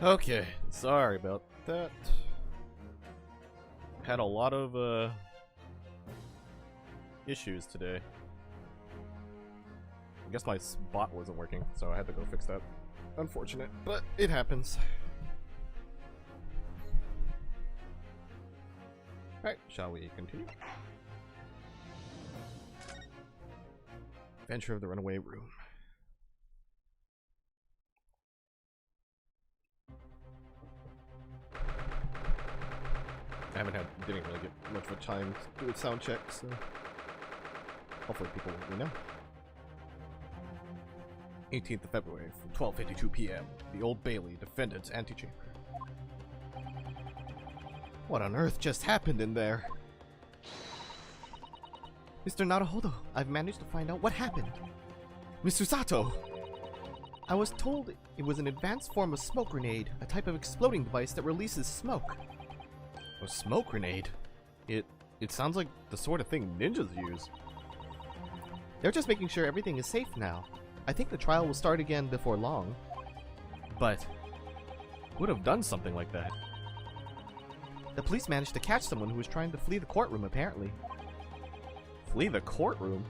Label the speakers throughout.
Speaker 1: Okay, sorry about that. Had a lot of issues today. I guess my bot wasn't working, so I had to go fix that. Unfortunate, but it happens. Alright, shall we continue? Adventure of the Runaway Room. I didn't really get much of a time to do a sound check, so hopefully people will let me know. 18th of February from 12:52 p.m. The Old Bailey Defendant's Antechamber. What on earth just happened in there? Mr. Naruhodo, I've managed to find out what happened. Mr. Sato! I was told it was an advanced form of smoke grenade, a type of exploding device that releases smoke. A smoke grenade? It sounds like the sort of thing ninjas use. They're just making sure everything is safe now. I think the trial will start again before long. But who would have done something like that? The police managed to catch someone who was trying to flee the courtroom, apparently. Flee the courtroom?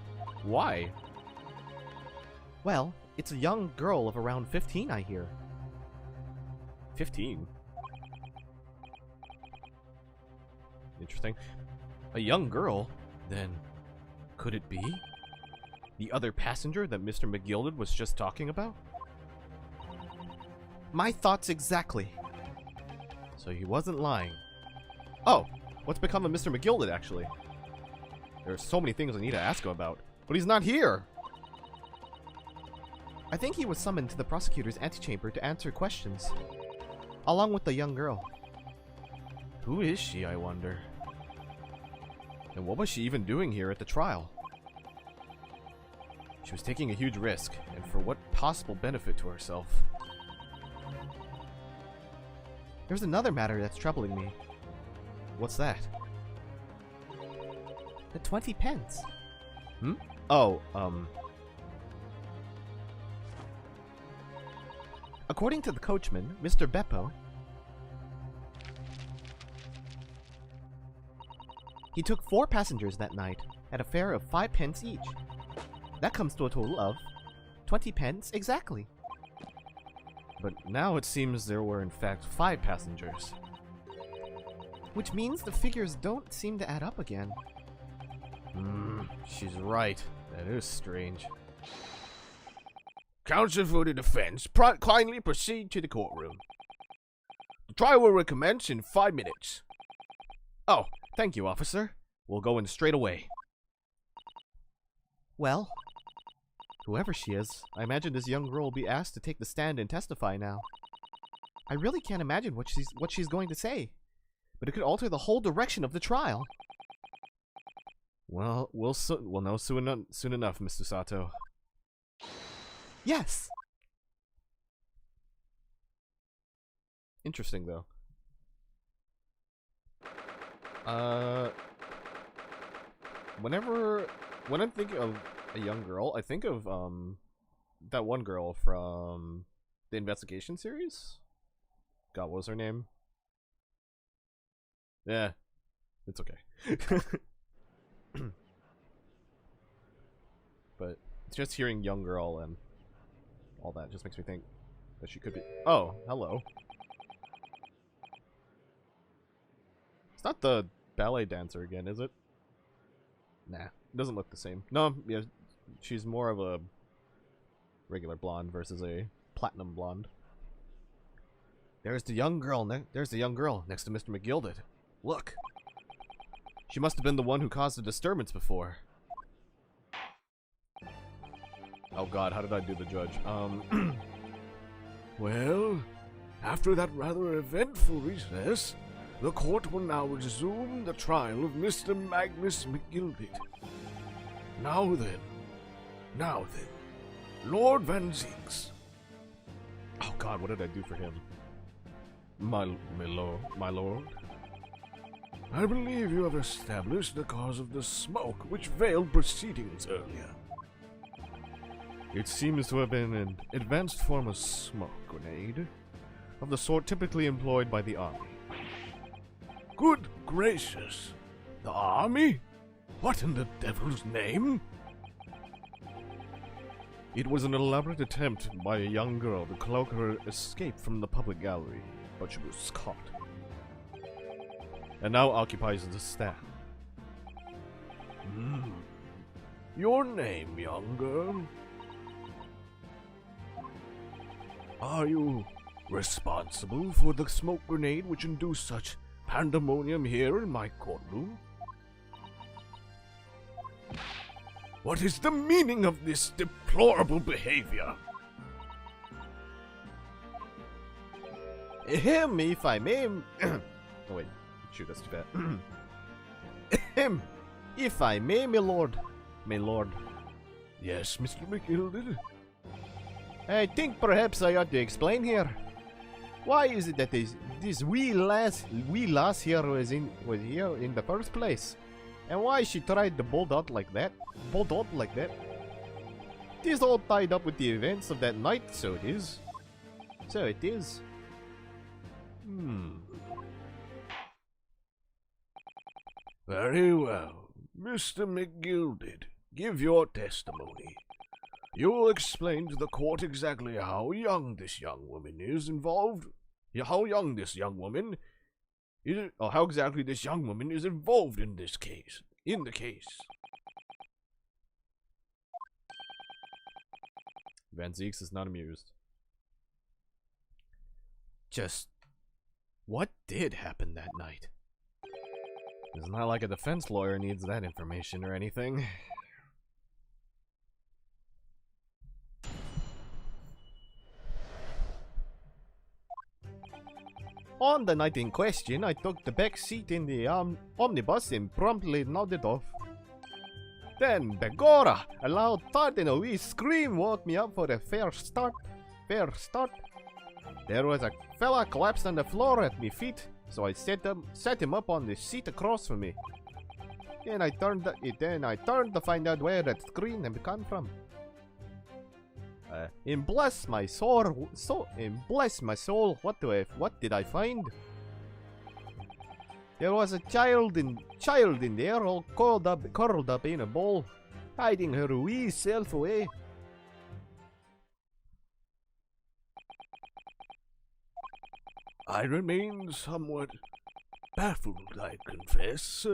Speaker 1: Why? Well, it's a young girl of around 15, I hear. 15? Interesting. A young girl? Then, could it be the other passenger that Mr. McGilded was just talking about? My thoughts exactly. So he wasn't lying. Oh, what's become of Mr. McGilded, actually? There's so many things I need to ask him about, but he's not here! I think he was summoned to the prosecutor's antechamber to answer questions, along with the young girl. Who is she, I wonder? And what was she even doing here at the trial? She was taking a huge risk, and for what possible benefit to herself? There's another matter that's troubling me. What's that? The 20 pence. Hmm? Oh, according to the coachman, Mr. Beppo, he took 4 passengers that night at a fare of 5 pence each. That comes to a total of 20 pence exactly. But now it seems there were in fact 5 passengers. Which means the figures don't seem to add up again. She's right. That is strange. Counsel for the defense, kindly proceed to the courtroom. The trial will recommence in 5 minutes. Oh, thank you, officer. We'll go in straight away. Well, whoever she is, I imagine this young girl will be asked to take the stand and testify now. I really can't imagine what she's going to say, but it could alter the whole direction of the trial. Well, we'll know soon enough, Mr. Sato. Yes! Interesting, though. When I'm thinking of a young girl, I think of, that one girl from the investigation series? God, what was her name? Yeah, it's okay. But just hearing young girl and all that just makes me think that she could be. Oh, hello. It's not the ballet dancer again, is it? Nah, it doesn't look the same. No, yeah, she's more of a regular blonde versus a platinum blonde. There's the young girl next to Mr. McGilded. Look. She must have been the one who caused the disturbance before. Oh god, how did I do the judge?
Speaker 2: Well, after that rather eventful recess, the court will now resume the trial of Mr. Magnus McGilded. Now then, Lord Van Zinks.
Speaker 1: Oh god, what did I do for him? My lord.
Speaker 2: I believe you have established the cause of the smoke which veiled proceedings earlier.
Speaker 1: It seems to have been an advanced form of smoke grenade. of the sort typically employed by the army.
Speaker 2: Good gracious! The army? What in the devil's name?
Speaker 1: It was an elaborate attempt by a young girl to cloak her escape from the public gallery, but she was caught. And now occupies the stand.
Speaker 2: Your name, young girl? Are you responsible for the smoke grenade which induced such pandemonium here in my courtroom? What is the meaning of this deplorable behavior?
Speaker 1: If I may... oh wait, shoot, that's too bad. If I may, my lord. My lord.
Speaker 2: Yes, Mr. McGilded?
Speaker 1: I think perhaps I ought to explain here. Why is it that this wee lass here was here in the first place? And why she tried to bolt out like that? This all tied up with the events of that night, so it is. So it is.
Speaker 2: Very well. Mr. McGilded, give your testimony. You'll explain to the court exactly how young this young woman is involved. How exactly this young woman is involved in this case. In the case.
Speaker 1: Van Zieks is not amused. Just what did happen that night? It's not like a defense lawyer needs that information or anything. On the night in question, I took the back seat in the omnibus and promptly nodded off. Then, begorra, a loud thud and a wee scream woke me up for a fair start. There was a fella collapsed on the floor at my feet, so I set him up on the seat across from me. Then I turned to find out where that scream had come from. And bless my soul, what did I find? There was a child in there, all curled up in a ball, hiding her wee self away.
Speaker 2: I remain somewhat baffled, I confess,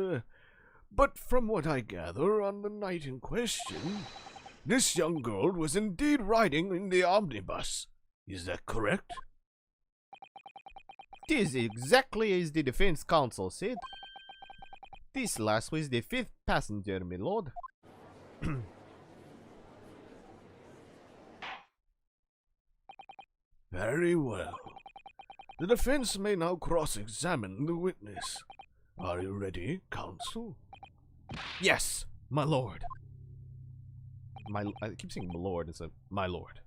Speaker 2: but from what I gather on the night in question, this young girl was indeed riding in the omnibus. Is that correct?
Speaker 1: 'Tis exactly as the defense counsel said. This lass was the 5th passenger, my lord.
Speaker 2: Very well. The defense may now cross-examine the witness. Are you ready, counsel?
Speaker 1: Yes, my lord. I keep saying my lord instead of my lord.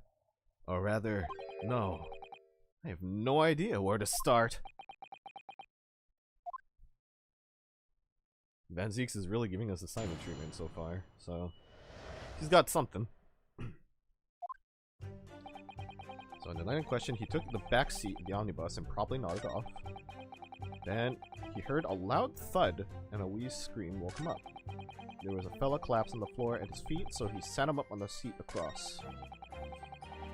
Speaker 1: Or rather, no. I have no idea where to start. Van Zieks is really giving us assignment treatment so far, so he's got something. So in the night in question, he took the back seat of the omnibus and probably nodded off. Then he heard a loud thud and a wee scream woke him up. There was a fella collapsed on the floor at his feet, so he sat him up on the seat across.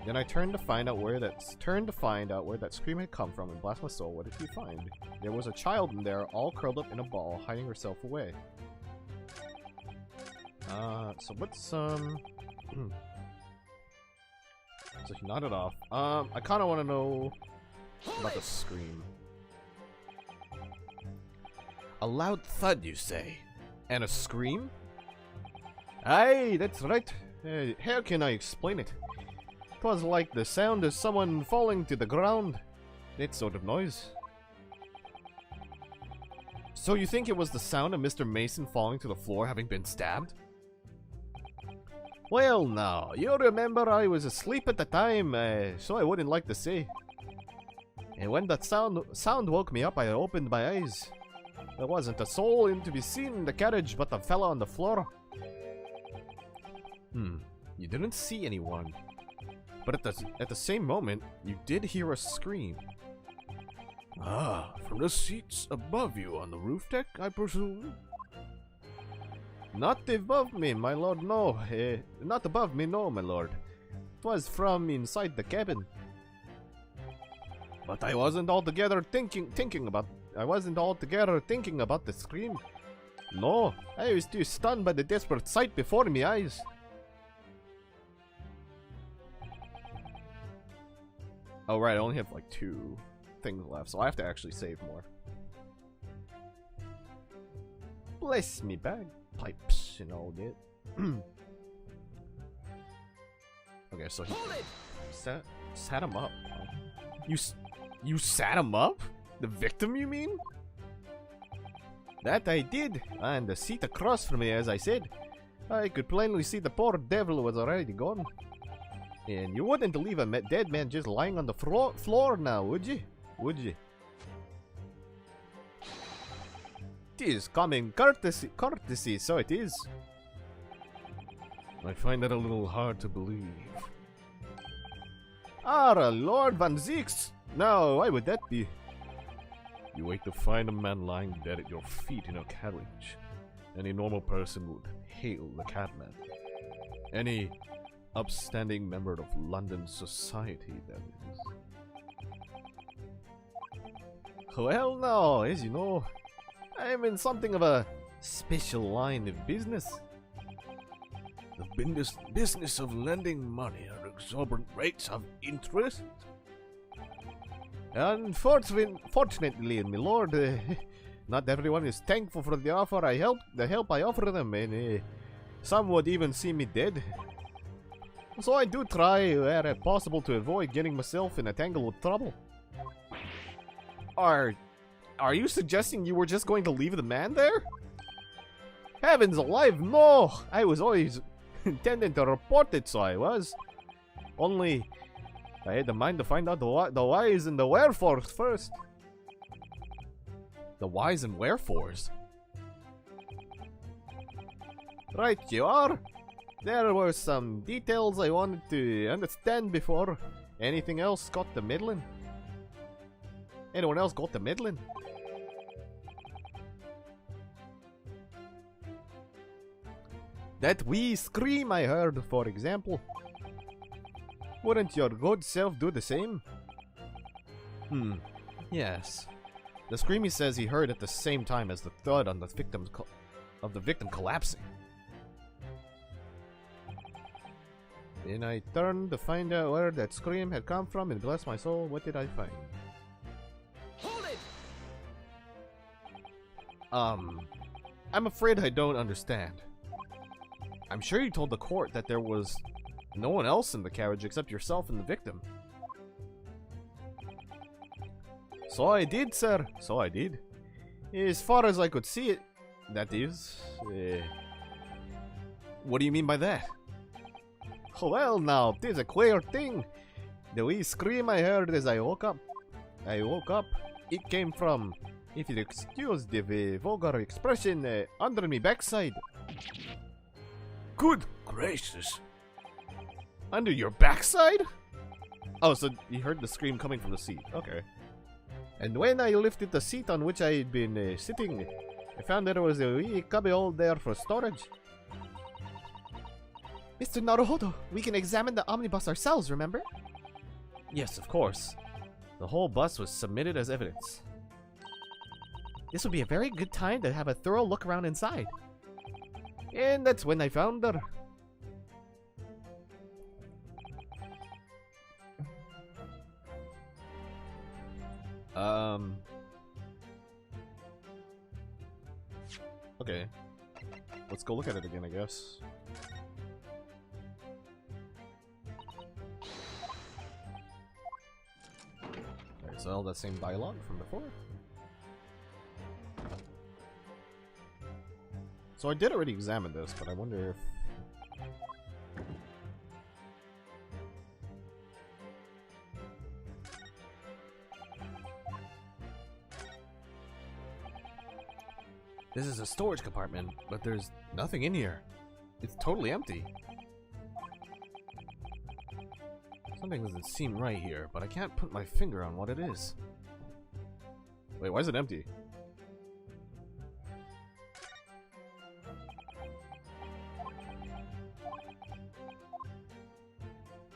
Speaker 1: Then I turned to find out where that scream had come from, and bless my soul, what did he find? There was a child in there, all curled up in a ball, hiding herself away. So what's so he nodded off. I kind of want to know about the scream. A loud thud, you say? And a scream? Aye, that's right. How can I explain it? 'Twas like the sound of someone falling to the ground. That sort of noise. So you think it was the sound of Mr. Mason falling to the floor having been stabbed? Well now, you remember I was asleep at the time, so I wouldn't like to say. And when that sound woke me up, I opened my eyes. There wasn't a soul to be seen in the carriage but the fella on the floor. You didn't see anyone. But at the same moment, you did hear a scream.
Speaker 2: Ah, from the seats above you on the roof deck, I presume?
Speaker 1: Not above me, my lord, no. Not above me, no, my lord. It was from inside the cabin. But I wasn't altogether thinking about the scream. No, I was too stunned by the desperate sight before me eyes. Oh right, I only have like 2 things left, so I have to actually save more. Bless me bagpipes and all that. Okay, so he sat him up. You sat him up? The victim, you mean? That I did, and the seat across from me, as I said. I could plainly see the poor devil was already gone. And you wouldn't leave a dead man just lying on the floor now, would you? Would you? It is common courtesy, so it is.
Speaker 2: I find that a little hard to believe.
Speaker 1: Ah, Lord Van Zeeks! Now, why would that be?
Speaker 2: You wait to find a man lying dead at your feet in a carriage. Any normal person would hail the cabman. Any upstanding member of London society, that is.
Speaker 1: Well, now, as you know, I'm in something of a special line of business.
Speaker 2: The business of lending money at exorbitant rates of interest?
Speaker 1: Unfortunately, my lord, not everyone is thankful for the help I offer them, and some would even see me dead. So I do try, where possible, to avoid getting myself in a tangle of trouble. Are you suggesting you were just going to leave the man there? Heavens alive, no! I was always intending to report it, so I was. Only, I had the mind to find out the whys and the wherefores first. The whys and wherefores? Right you are. There were some details I wanted to understand before anything else got the middling. Anyone else got the middling? That wee scream I heard, for example. Wouldn't your good self do the same? Yes. The scream he says he heard at the same time as the thud on the victim collapsing. Then I turned to find out where that scream had come from, and bless my soul, what did I find? Hold it! I'm afraid I don't understand. I'm sure you told the court that there was no one else in the carriage except yourself and the victim. So I did, sir. So I did. As far as I could see it, that is. What do you mean by that? Well, now, 'tis a queer thing. The wee scream I heard as I woke up. It came from, if you'll excuse the vulgar expression, under me backside.
Speaker 2: Good gracious.
Speaker 1: Under your backside? Oh, so you heard the scream coming from the seat. Okay. And when I lifted the seat on which I had been sitting, I found there was a wee cubbyhole there for storage. Mr. Naruhodo, we can examine the omnibus ourselves, remember? Yes, of course. The whole bus was submitted as evidence. This would be a very good time to have a thorough look around inside. And that's when I found her. Okay. Let's go look at it again, I guess. Alright, so all that same dialogue from before. So I did already examine this, but I wonder if... This is a storage compartment, but there's nothing in here. It's totally empty. Something doesn't seem right here, but I can't put my finger on what it is. Wait, why is it empty?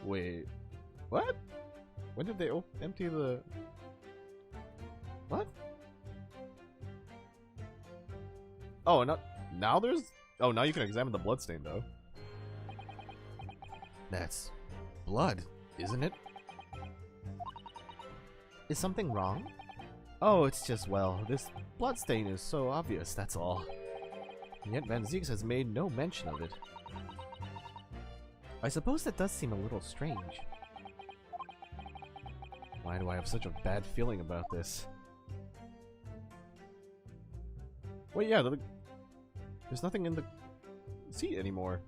Speaker 1: Wait, what? When did they empty the... What? Oh, not now there's... Oh, now you can examine the bloodstain, though. That's blood, isn't it? Is something wrong? Oh, it's just, well, this bloodstain is so obvious, that's all. And yet Van Zieks has made no mention of it. I suppose that does seem a little strange. Why do I have such a bad feeling about this? Wait, yeah, there's nothing in the seat anymore.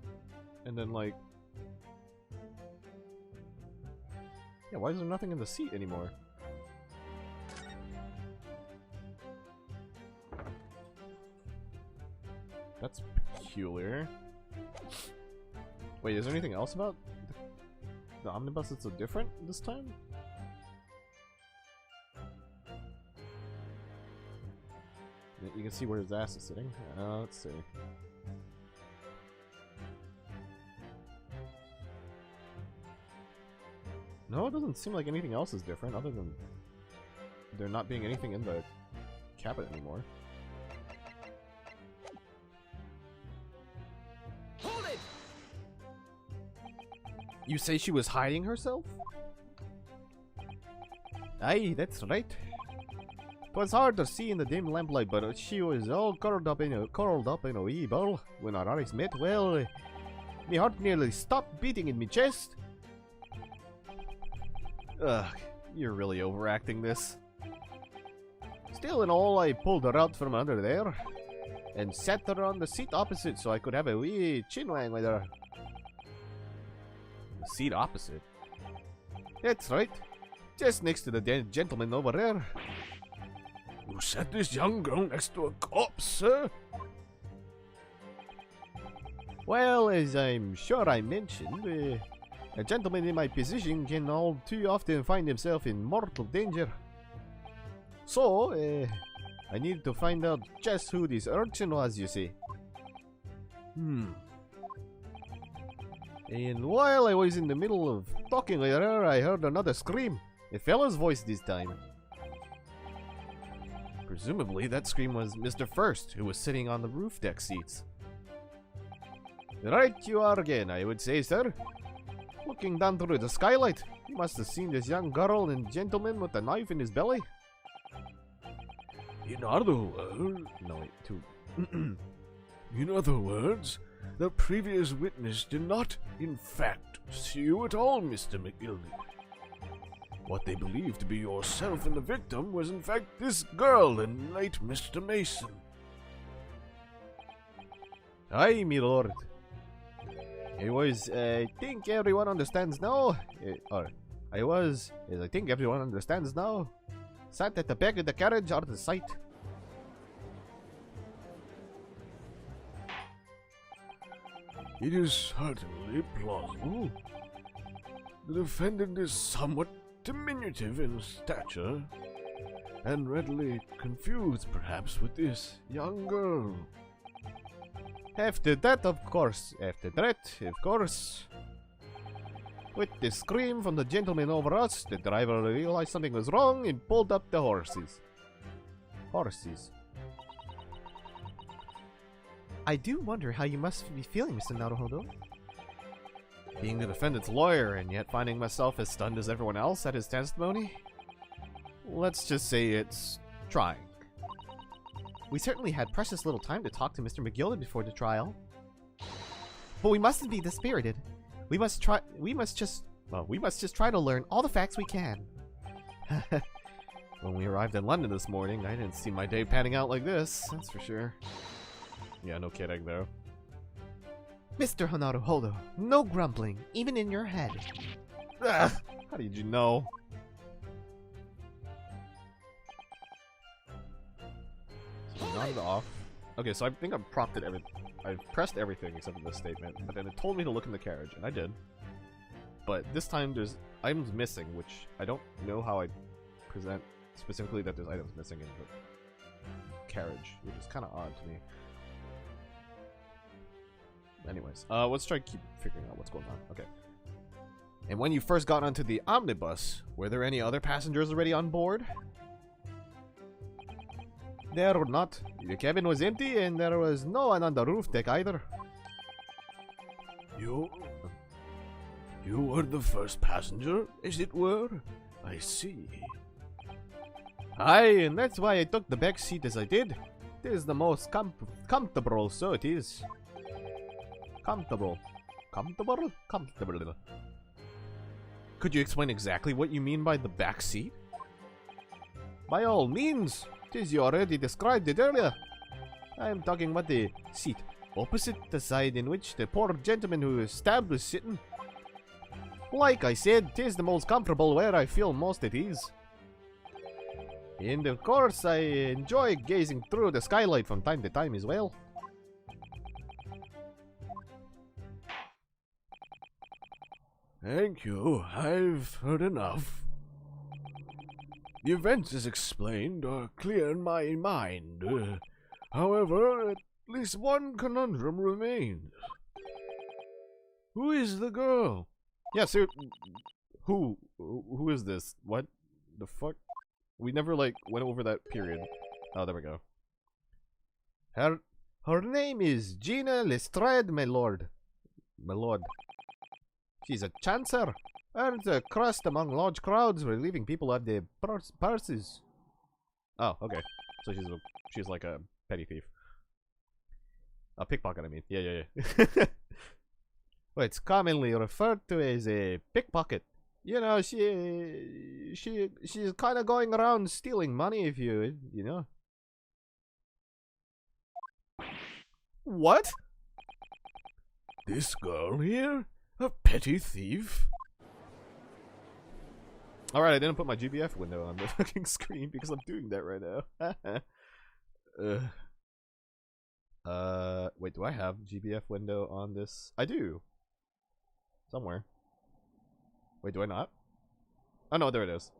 Speaker 1: And then, like... Yeah, why is there nothing in the seat anymore? That's peculiar. Wait, is there anything else about the omnibus that's so different this time? You can see where his ass is sitting. Let's see. No, it doesn't seem like anything else is different other than there not being anything in the cabinet anymore.
Speaker 3: Hold it!
Speaker 1: You say she was hiding herself? Aye, that's right. It was hard to see in the dim lamplight, but she was all curled up in a wee ball. When our eyes met, well, me heart nearly stopped beating in me chest. Ugh, you're really overacting this. Still in all, I pulled her out from under there and sat her on the seat opposite so I could have a wee chinwang with her. The seat opposite? That's right. Just next to the gentleman over there.
Speaker 2: You set this young girl next to a corpse, sir?
Speaker 1: Well, as I'm sure I mentioned, a gentleman in my position can all too often find himself in mortal danger. So, I needed to find out just who this urchin was, you see. And while I was in the middle of talking with her, I heard another scream. A fella's voice this time. Presumably, that scream was Mr. First, who was sitting on the roof deck seats. Right you are again, I would say, sir. Looking down through the skylight, you must have seen this young girl and gentleman with a knife in his belly.
Speaker 2: In other words...
Speaker 1: No, wait, two.
Speaker 2: In other words, the previous witness did not, in fact, see you at all, Mr. McGildy. What they believed to be yourself and the victim was in fact this girl and late Mr. Mason.
Speaker 1: Aye, my lord. It was, I think everyone understands now. I was, as I think everyone understands now, sat at the back of the carriage out of sight.
Speaker 2: It is certainly plausible. The defendant is somewhat diminutive in stature, and readily confused perhaps with this young girl.
Speaker 1: After that, of course. After that, of course. With the scream from the gentleman over us, the driver realized something was wrong and pulled up the horses. Horses. I do wonder how you must be feeling, Mr. Naruhodo. Being the defendant's lawyer and yet finding myself as stunned as everyone else at his testimony? Let's just say it's trying. We certainly had precious little time to talk to Mr. McGilden before the trial. But we mustn't be dispirited. We must just try to learn all the facts we can. When we arrived in London this morning, I didn't see my day panning out like this, that's for sure. Yeah, no kidding though. Mr. Naruhodo, no grumbling, even in your head. Ugh, how did you know? So nodded off. Okay, so I think I've prompted I've pressed everything except for this statement, but then it told me to look in the carriage, and I did. But this time there's items missing, which I don't know how I present specifically that there's items missing in the carriage, which is kind of odd to me. Anyways, let's try to keep figuring out what's going on. Okay. And when you first got onto the omnibus, were there any other passengers already on board? There were not. The cabin was empty and there was no one on the roof deck either.
Speaker 2: You were the first passenger, as it were? I see.
Speaker 1: Aye, and that's why I took the back seat as I did. It is the most comfortable, so it is. Comfortable. Comfortable? Comfortable. Could you explain exactly what you mean by the back seat? By all means. Tis you already described it earlier. I am talking about the seat opposite the side in which the poor gentleman who was stabbed was sitting. Like I said, tis the most comfortable where I feel most at ease. And of course, I enjoy gazing through the skylight from time to time as well.
Speaker 2: Thank you. I've heard enough. The events as explained are clear in my mind. However, at least one conundrum remains. Who is the girl?
Speaker 1: Yeah, so who is this? What the fuck? We never like went over that period. Oh, there we go. Her name is Gina Lestrade, my lord. My lord. She's a chancer. Earns a crust among large crowds, relieving people of their purses. Oh, okay. So she's like a petty thief. A pickpocket, I mean. Yeah. Well, it's commonly referred to as a pickpocket. You know, she's kind of going around stealing money if you know. What?
Speaker 2: This girl here? A petty thief?
Speaker 1: Alright, I didn't put my GBF window on the fucking screen because I'm doing that right now. Wait, do I have GBF window on this? I do. Somewhere. Wait, do I not? Oh no, there it is.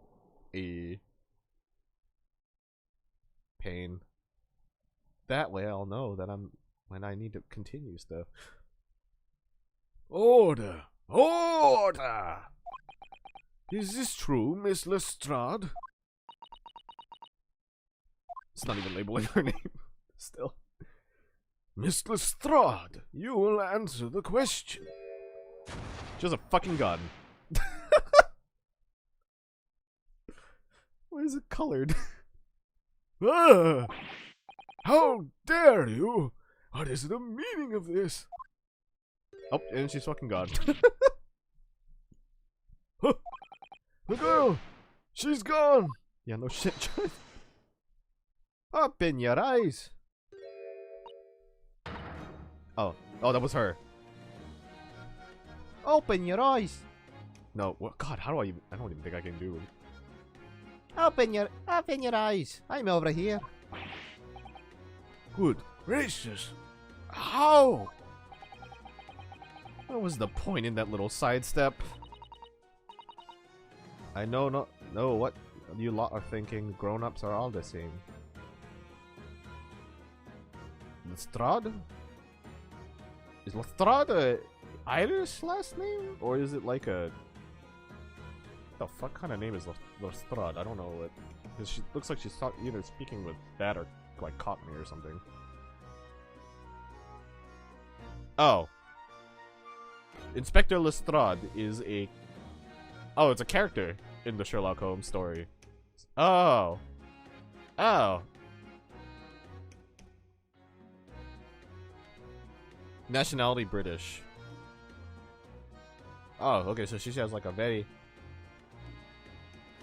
Speaker 1: Pain. That way I'll know that when I need to continue stuff.
Speaker 2: Order! Order! Is this true, Miss Lestrade?
Speaker 1: It's not even labeling her name. Still.
Speaker 2: Miss Lestrade, you will answer the question.
Speaker 1: She has a fucking gun. Why is it colored?
Speaker 2: Ah! How dare you? What is the meaning of this?
Speaker 1: Oh, and she's fucking gone.
Speaker 2: The girl! She's gone!
Speaker 1: Yeah, no shit. Open your eyes. Oh, that was her. Open your eyes. No, what? God, how do I don't even think I can do it. Open your eyes. I'm over here.
Speaker 2: Good gracious. How?
Speaker 1: What was the point in that little sidestep? I know what you lot are thinking. Grown-ups are all the same. Lestrade? Is Lestrade a Irish last name? Or is it like a... What the fuck kind of name is Lestrade? I don't know what... Cause she looks like she's either speaking with that or like Cockney or something. Oh. Inspector Lestrade is a... Oh, it's a character in the Sherlock Holmes story. Oh. Oh. Nationality British. Oh, okay, so she has like a very...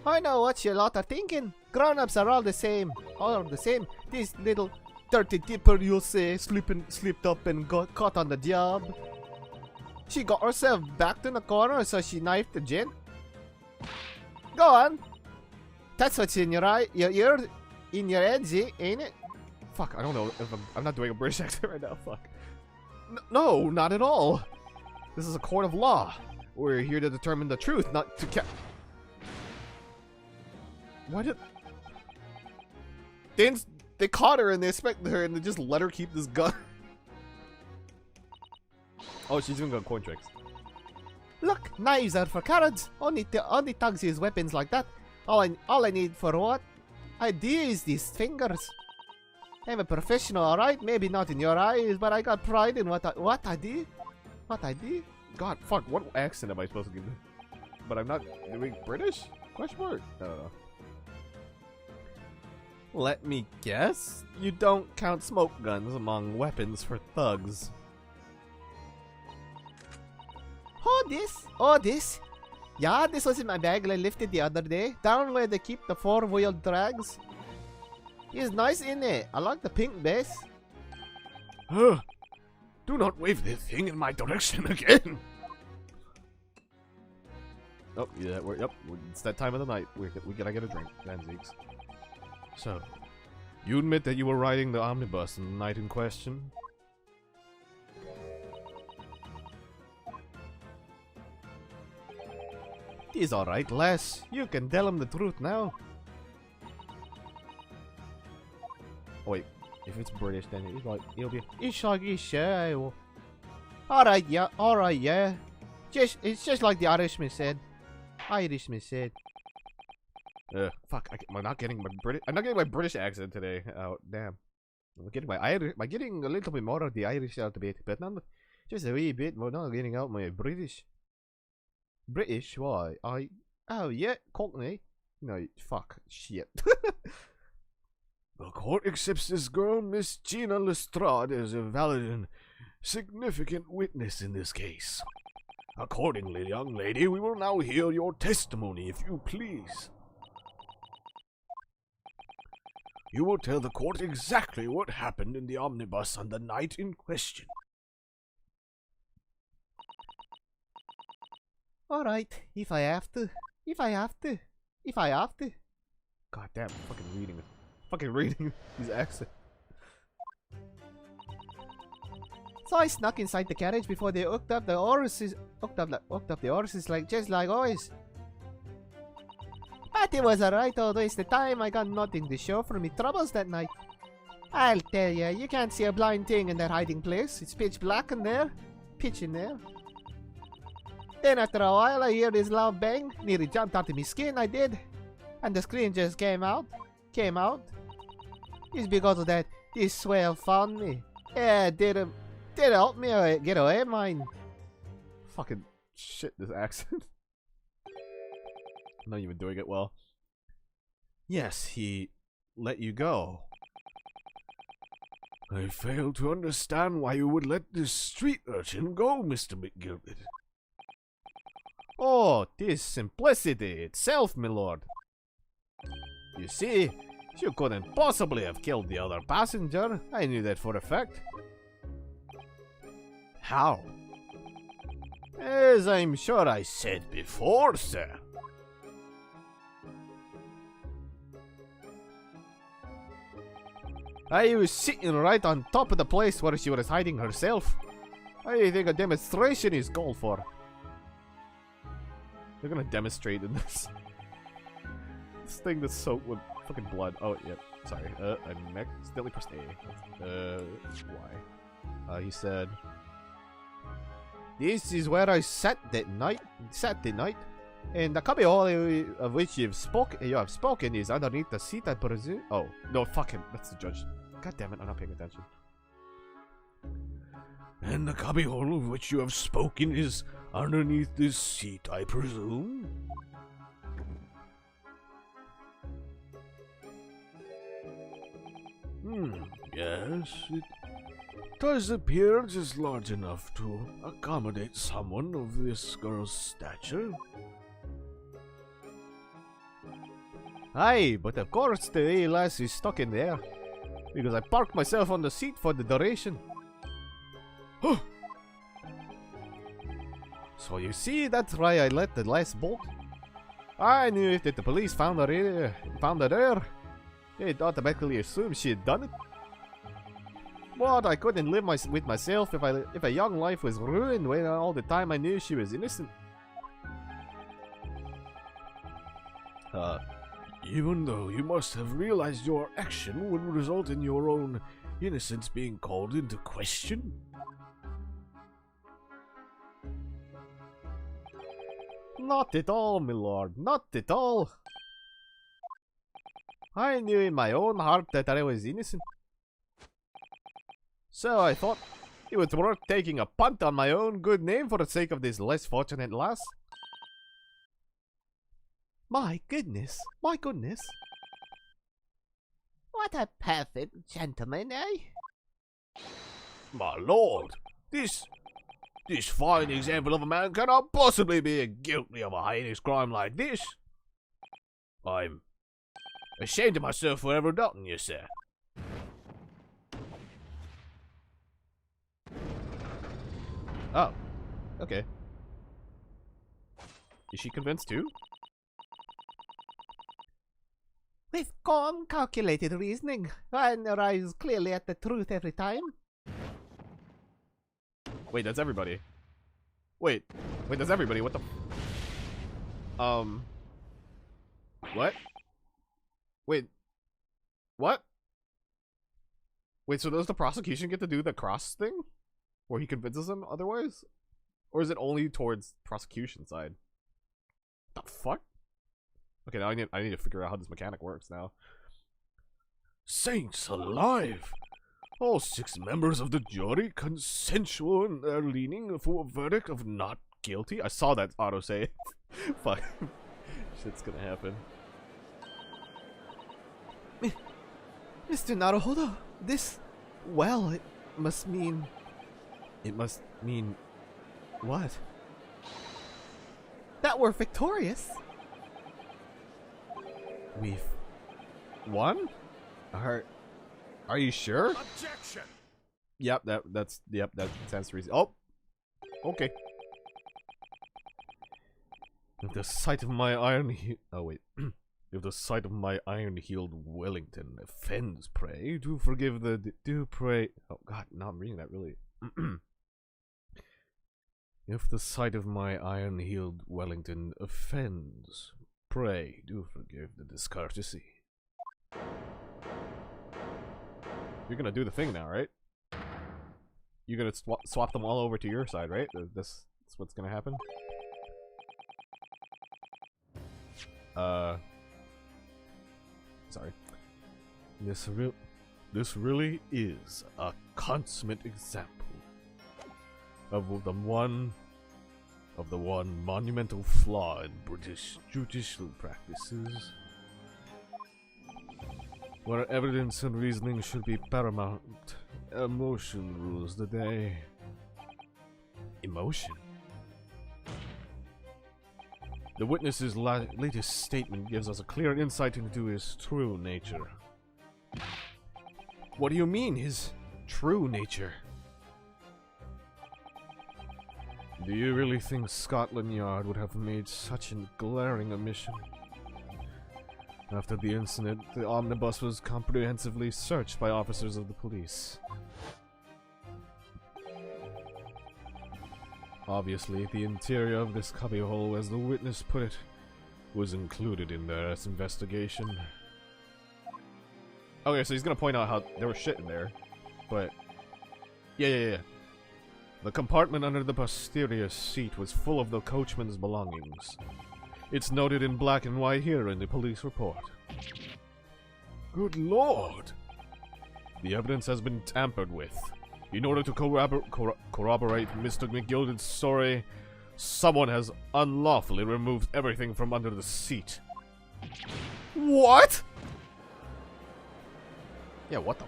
Speaker 1: I know what you lot are thinking. Grown-ups are all the same. All the same. This little dirty dipper, you'll say, slipped up and got caught on the job. She got herself backed in the corner, so she knifed the gent. Go on. That's what's in your eye, your ear, in your head, ain't it? Fuck, I don't know if I'm not doing a British accent right now. Fuck. No, not at all. This is a court of law. We're here to determine the truth, not to they caught her and they expected her and they just let her keep this gun. Oh, she's even got coin tricks. Look, knives are for cowards. Only thugs use weapons like that. All I need for what I do is these fingers. I'm a professional, alright? Maybe not in your eyes, but I got pride in what I do. What I do?
Speaker 2: God, fuck, what accent am I supposed to give? But I'm not doing British? Question mark? I don't know.
Speaker 1: Let me guess. You don't count smoke guns among weapons for thugs. Oh, this. Yeah, this was in my bag I lifted the other day. Down where they keep the four-wheeled drags. It's nice in it. I like the pink base.
Speaker 2: Do not wave this thing in my direction again.
Speaker 1: Oh, yeah, it's that time of the night. We gotta get a drink. Danzigs. So, you admit that you were riding the omnibus on the night in question? He's alright, Les. You can tell him the truth now. Oh, wait. If it's British, then he'll be. Yeah. Alright, yeah. It's just like the Irishman said. Fuck! I'm not getting my British accent today. Oh damn! I'm getting I'm getting a little bit more of the Irish out of it, but not just a wee bit. But not getting out my British. British? Why? Oh yeah, Cockney. No, fuck, shit.
Speaker 2: The court accepts this girl, Miss Gina Lestrade, as a valid and significant witness in this case. Accordingly, young lady, we will now hear your testimony, if you please. You will tell the court exactly what happened in the omnibus on the night in question.
Speaker 1: Alright, if I have to. God damn, fucking reading these accents. So I snuck inside the carriage before they hooked up the horses. Hooked up the horses just like always. But it was alright, although it's the time I got nothing to show for me troubles that night. I'll tell ya, you can't see a blind thing in that hiding place. It's pitch black in there. Pitch in there. Then after a while I hear this loud bang. Nearly jumped out of my skin, I did. And the screen just came out. It's because of that this swell found me. Yeah, did help me get away, mine. Fucking shit, this accent. I'm not even doing it well. Yes, he let you go.
Speaker 2: I fail to understand why you would let this street urchin go, Mr. McGilbert.
Speaker 1: Oh, this simplicity itself, my lord. You see, you couldn't possibly have killed the other passenger. I knew that for a fact. How? As I'm sure I said before, sir. I was sitting right on top of the place where she was hiding herself. I think a demonstration is called for. They're gonna demonstrate in this. This thing that's soaked with fucking blood. Oh, yep. Sorry. I accidentally pressed A. Why? He said, "This is where I sat that night. And the cubbyhole of which you have spoken is underneath the seat, I presume." Oh, no, fuck him. That's the judge. God damn it, I'm not paying attention.
Speaker 2: And the cubbyhole of which you have spoken is underneath this seat, I presume? Yes, it does appear just large enough to accommodate someone of this girl's stature.
Speaker 1: Aye, but of course the lass is stuck in there. Because I parked myself on the seat for the duration. So you see, that's why I let the lass bolt. I knew if the police found her there, they'd automatically assume she had done it. But I couldn't live with myself if a young life was ruined when all the time I knew she was innocent.
Speaker 2: Even though you must have realized your action would result in your own innocence being called into question?
Speaker 1: Not at all, my lord, not at all. I knew in my own heart that I was innocent. So I thought it was worth taking a punt on my own good name for the sake of this less fortunate lass. My goodness, my goodness. What a perfect gentleman, eh?
Speaker 2: My lord, this fine example of a man cannot possibly be guilty of a heinous crime like this. I'm ashamed of myself for ever doubting you, sir.
Speaker 1: Oh, okay. Is she convinced too? With calm, calculated reasoning, one arrives clearly at the truth every time. Wait, that's everybody. Wait, that's everybody. What the? What? Wait, what? Wait, so does the prosecution get to do the cross thing? Where he convinces them otherwise? Or is it only towards prosecution side? The fuck? Okay, now I need to figure out how this mechanic works now.
Speaker 2: Saints alive! All 6 members of the jury consensual in their leaning for a verdict of not guilty.
Speaker 1: I saw that autosave. Fuck. Shit's gonna happen. Mr. Naruhodo, this... Well, it must mean... It must mean... What? That we're victorious! We've... won? Are you sure?
Speaker 2: Objection!
Speaker 1: Yep, that sounds reasonable. Oh! Okay. If the sight of my oh wait. If the sight of my iron-heeled Wellington offends, pray, do forgive the... do pray... Oh god, now I'm reading that really... If the sight of my iron-heeled Wellington offends, pray, do forgive the discourtesy. You're gonna do the thing now, right? You're gonna swap them all over to your side, right? That's what's gonna happen? Sorry. This really is a consummate example of the one monumental flaw in British judicial practices, where evidence and reasoning should be paramount. Emotion rules the day. Emotion? The witness's latest statement gives us a clear insight into his true nature. What do you mean, his true nature? Do you really think Scotland Yard would have made such a glaring omission? After the incident, the omnibus was comprehensively searched by officers of the police. Obviously, the interior of this cubbyhole, as the witness put it, was included in their investigation. Okay, so he's gonna point out how there was shit in there, but... Yeah. The compartment under the posterior seat was full of the coachman's belongings. It's noted in black and white here in the police report.
Speaker 2: Good lord!
Speaker 1: The evidence has been tampered with. In order to corroborate Mr. McGilded's story, someone has unlawfully removed everything from under the seat. What? Yeah, what the...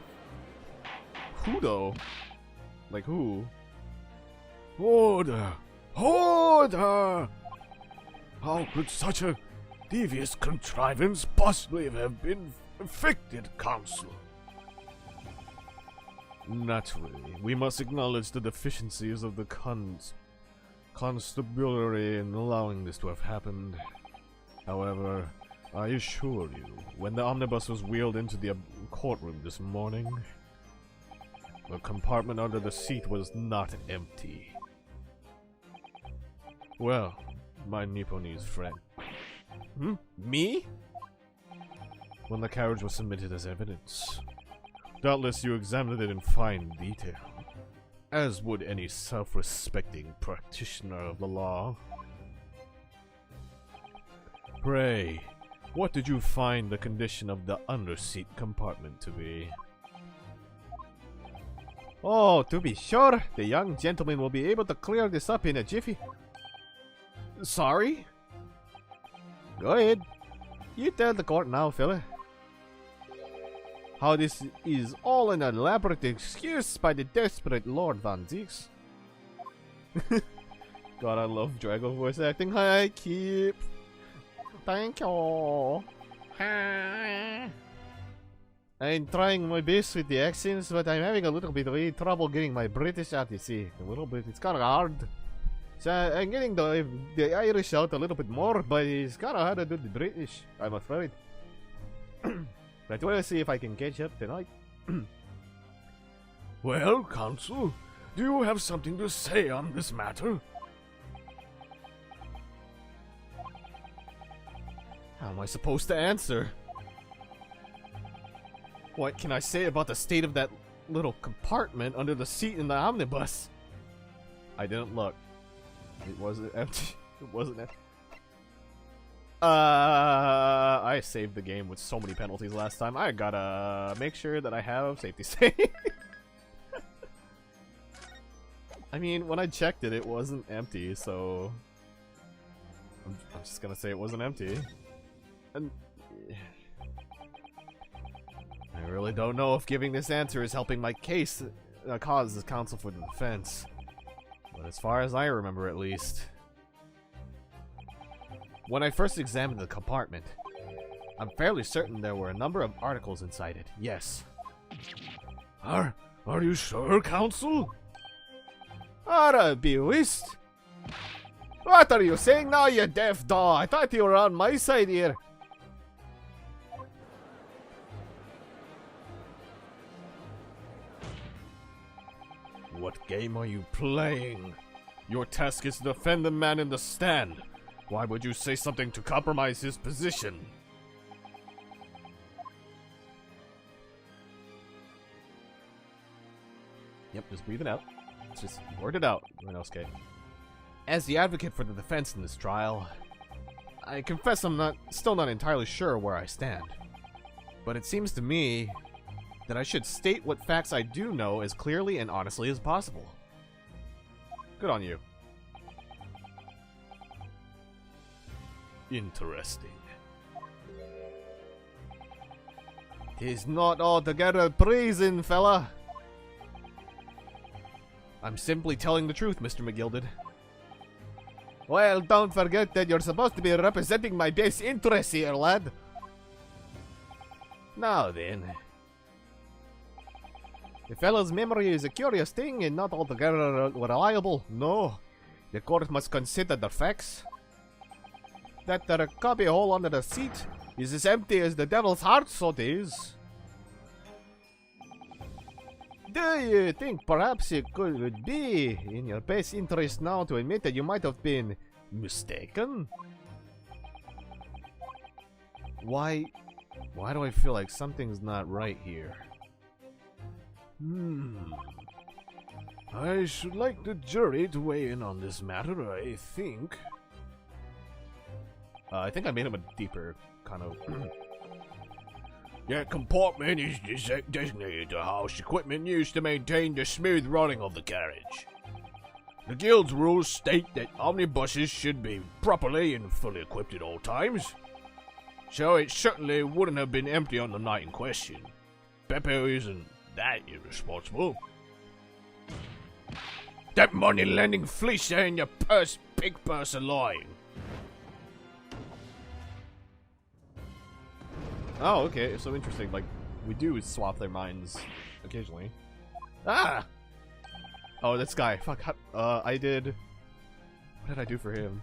Speaker 1: Who, though? Like, who?
Speaker 2: Order! Order! How could such a devious contrivance possibly have been effected, Counsel?
Speaker 1: Naturally, we must acknowledge the deficiencies of the constabulary in allowing this to have happened. However, I assure you, when the omnibus was wheeled into the courtroom this morning, the compartment under the seat was not empty. Well, my Nipponese friend. Me?
Speaker 2: when the carriage was submitted as evidence. Doubtless you examined it in fine detail, as would any self-respecting practitioner of the law. Pray, what did you find the condition of the underseat compartment to be?
Speaker 1: Oh, to be sure, the young gentleman will be able to clear this up in a jiffy.
Speaker 2: Sorry?
Speaker 1: Go ahead. You tell the court now, fella. How this is all an elaborate excuse by the desperate Lord Van Zieks. God, I love Drago voice acting. Hi, Keep. Thank you. I'm trying my best with the accents, but I'm having a little bit of trouble getting my British out, you see. A little bit. It's kind of hard. So I'm getting the Irish out a little bit more, but it's kind of hard to do the British, I'm afraid. But we'll see if I can catch up tonight.
Speaker 2: Well, counsel, do you have something to say on this matter?
Speaker 1: How am I supposed to answer? What can I say about the state of that little compartment under the seat in the omnibus? I didn't look. It wasn't empty. It wasn't empty. I saved the game with so many penalties last time. I gotta make sure that I have safety save. I mean, when I checked it, it wasn't empty, so I'm just gonna say it wasn't empty. And I really don't know if giving this answer is helping my case cause as counsel for the defense. But as far as I remember, at least. When I first examined the compartment, I'm fairly certain there were a number of articles inside it. Yes.
Speaker 2: Are you sure, counsel?
Speaker 1: I'll be whist. What are you saying now, you deaf dog? I thought you were on my side here.
Speaker 2: What game are you playing? Your task is to defend the man in the stand. Why would you say something to compromise his position?
Speaker 1: Yep, just breathe it out. Just word it out. Okay. As the advocate for the defense in this trial, I confess I'm still not entirely sure where I stand. But it seems to me that I should state what facts I do know as clearly and honestly as possible. Good on you.
Speaker 2: Interesting.
Speaker 1: 'Tis not altogether praising, fella. I'm simply telling the truth, Mr. McGilded. Well, don't forget that you're supposed to be representing my best interests here, lad. Now then. The fellow's memory is a curious thing and not altogether reliable. No, the court must consider the facts. That the cubby hole under the seat is as empty as the devil's heart, so it is. Do you think perhaps it would be in your best interest now to admit that you might have been mistaken? Why do I feel like something's not right here?
Speaker 2: I should like the jury to weigh in on this matter, I think.
Speaker 1: I think I made him a deeper kind of...
Speaker 2: That compartment is designated to house equipment used to maintain the smooth running of the carriage. The Guild's rules state that omnibuses should be properly and fully equipped at all times. So it certainly wouldn't have been empty on the night in question. Beppo isn't that irresponsible. That money-lending fleecer in your purse, pig purse are lying.
Speaker 1: Oh, okay, so interesting. Like, we do swap their minds occasionally. Ah! Oh, this guy. Fuck. I did... What did I do for him?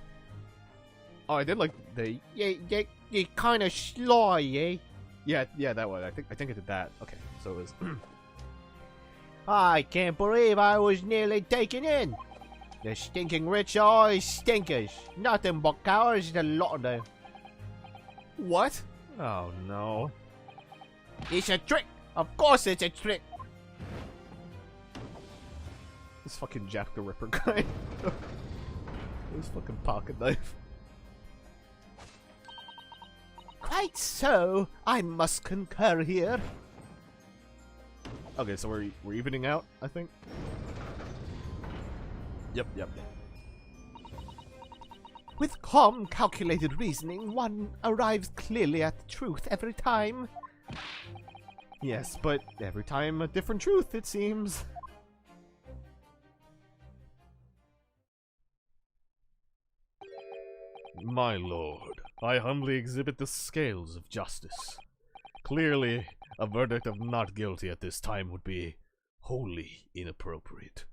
Speaker 1: Oh, I did like the... Yeah, you kind of sly, eh? Yeah, that one. I think I did that. Okay, so it was... I can't believe I was nearly taken in. The stinking rich are always stinkers. Nothing but cowards, the lot of them. What? Oh no. It's a trick! Of course it's a trick! This fucking Jack the Ripper guy. This fucking pocket knife. Quite so. I must concur here. Okay, so we're evening out, I think. Yep. With calm, calculated reasoning, one arrives clearly at the truth every time. Yes, but every time a different truth, it seems.
Speaker 2: My lord, I humbly exhibit the scales of justice. Clearly, a verdict of not guilty at this time would be wholly inappropriate.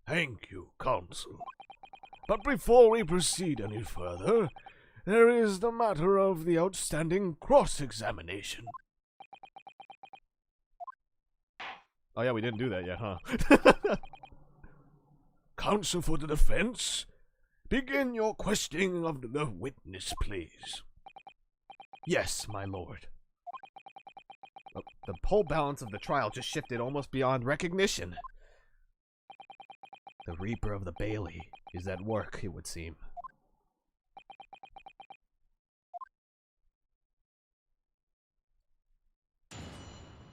Speaker 2: Thank you, counsel. But before we proceed any further, there is the matter of the outstanding cross-examination.
Speaker 1: Oh yeah, we didn't do that yet, huh?
Speaker 2: Counsel for the defense, begin your questioning of the witness, please.
Speaker 1: Yes, my lord. Oh, the whole balance of the trial just shifted almost beyond recognition. The Reaper of the Bailey is at work, it would seem.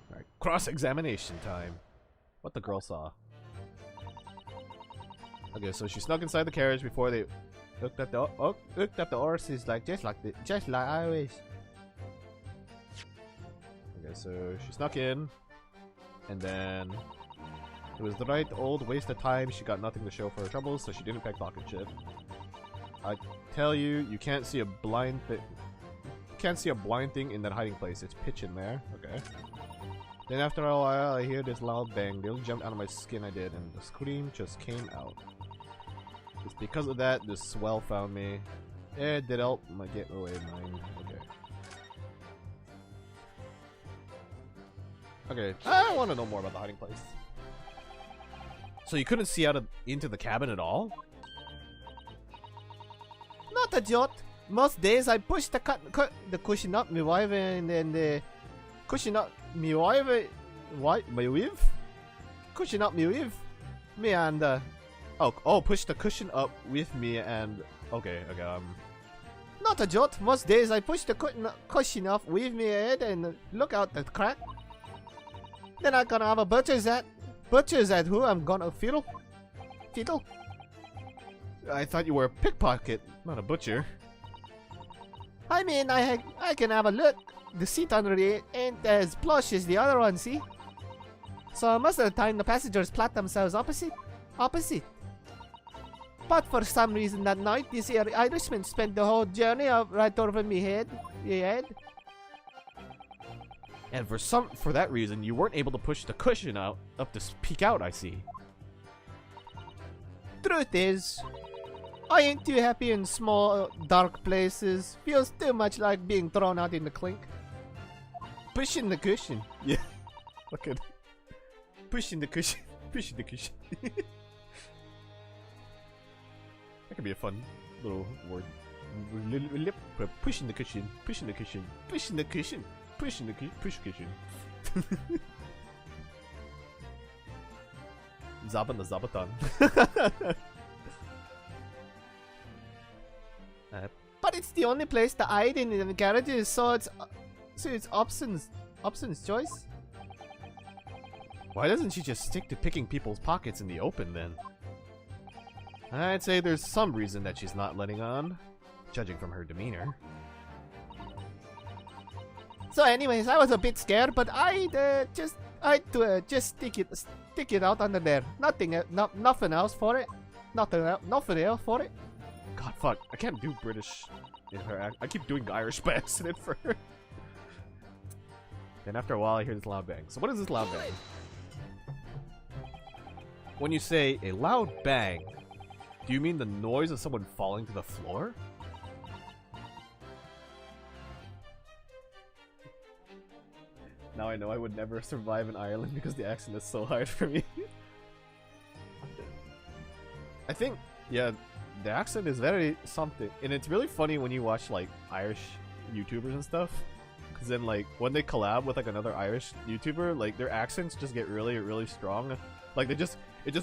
Speaker 1: Alright, cross-examination time. What the girl saw. Okay, so she snuck inside the carriage before they looked at the horses just like I always. Okay, so she snuck in, and then it was the right old waste of time. She got nothing to show for her troubles, so she didn't pickpocket shit. I tell you, you can't see a blind thing. Can't see a blind thing in that hiding place. It's pitch in there. Okay. Then after a while, I hear this loud bang. Nearly jumped out of my skin. I did, and the scream just came out. It's because of that this swell found me. It did help my get away mine. Okay. Okay, I want to know more about the hiding place. So you couldn't see out into the cabin at all? Not a jot. Most days I push the cushion up my wife and then the cushion up my wife. What? My wife? Cushion up my wife. Me and oh, push the cushion up with me and okay. Not a jot. Most days I push the cushion up with me head and look out the crack. Then I'm gonna have a butcher's at who I'm gonna fiddle. I thought you were a pickpocket, not a butcher. I mean, I can have a look. The seat under it ain't as plush as the other one, see? So most of the time the passengers plot themselves opposite. But for some reason that night, this Irishman spent the whole journey right over me head. And for that reason, you weren't able to push the cushion up to peek out, I see. Truth is, I ain't too happy in small, dark places. Feels too much like being thrown out in the clink. Pushing the cushion. Yeah. Look at pushing the cushion. Pushing the cushion. That could be a fun little word. Pushing the cushion. Pushing the cushion. Pushing the cushion. Pushing the cushion. Zaban the Zabaton. But it's the only place to hide in the garages, so it's Opson's choice. Why doesn't she just stick to picking people's pockets in the open then? I'd say there's some reason that she's not letting on, judging from her demeanor. So anyways, I was a bit scared, but I'd just stick it out under there. Nothing else for it. Nothing else for it. God, fuck! I can't do British in her act. I keep doing Irish by accident for her. Then after a while, I hear this loud bang. So what is this loud bang? When you say a loud bang, do you mean the noise of someone falling to the floor? Now I know I would never survive in Ireland because the accent is so hard for me. I think, yeah, the accent is very something. And it's really funny when you watch like Irish YouTubers and stuff. because then like when they collab with like another Irish YouTuber, like their accents just get really, really strong. Like it just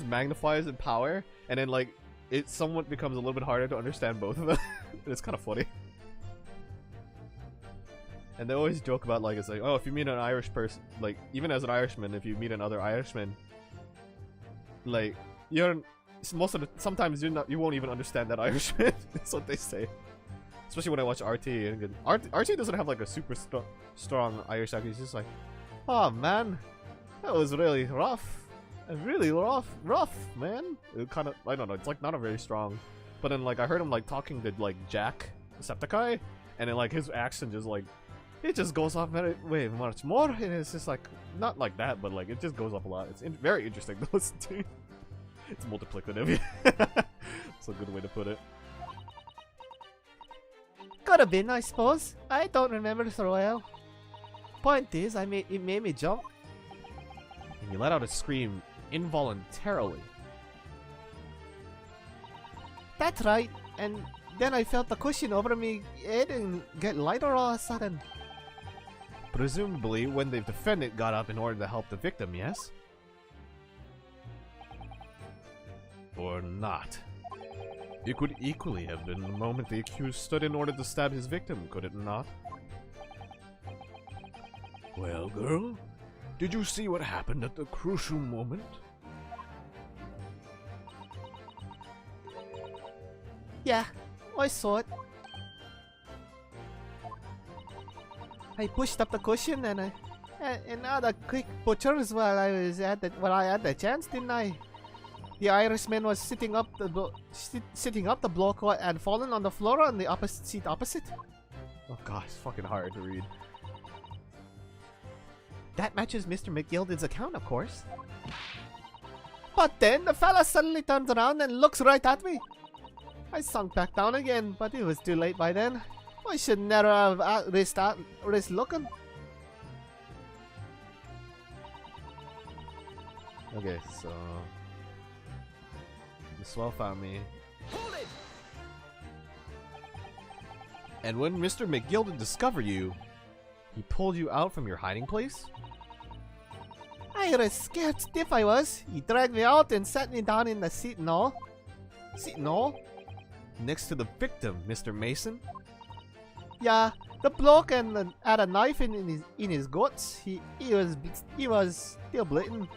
Speaker 1: magnifies in power, and then like it somewhat becomes a little bit harder to understand both of them. It's kind of funny. And they always joke about like, it's like, oh, if you meet an Irish person, like even as an Irishman, if you meet another Irishman, like you're sometimes you won't even understand that Irishman. That's what they say. Especially when I watch RT. And RT doesn't have like a super strong Irish accent. He's just like, oh man, that was really rough. Really rough, man. It kind of, I don't know. It's like not a very strong. But then like I heard him like talking to like Jack Decepticeye, and then like his accent just like it just goes off way much more, and it's just like not like that, but like it just goes off a lot. It's very interesting to listen to. It's multiplicative. That's a good way to put it.
Speaker 3: Could have been, I suppose. I don't remember so well. Point is, it made me jump.
Speaker 1: And you let out a scream involuntarily.
Speaker 3: That's right. And then I felt the cushion over me head and get lighter all of a sudden.
Speaker 1: Presumably, when the defendant got up in order to help the victim, yes? Or not. It could equally have been the moment the accused stood in order to stab his victim, could it not?
Speaker 2: Well, girl, did you see what happened at the crucial moment?
Speaker 3: Yeah, I saw it. I pushed up the cushion and other quick butchers while I had the chance, didn't I? The Irishman was sitting up the block and falling on the floor on the opposite seat opposite.
Speaker 1: Oh god, it's fucking hard to read.
Speaker 3: That matches Mr. McGilded's account, of course. But then the fella suddenly turns around and looks right at me. I sunk back down again, but it was too late by then. I should never have risked looking.
Speaker 1: Okay, so the swell found me.
Speaker 3: Hold it!
Speaker 1: And when Mr. McGilded discovered you, he pulled you out from your hiding place?
Speaker 3: I was scared stiff I was. He dragged me out and sat me down in the seat and all.
Speaker 1: Seat and all? Next to the victim, Mr. Mason?
Speaker 3: Yeah, the bloke had a knife in his guts. He was still bleeding.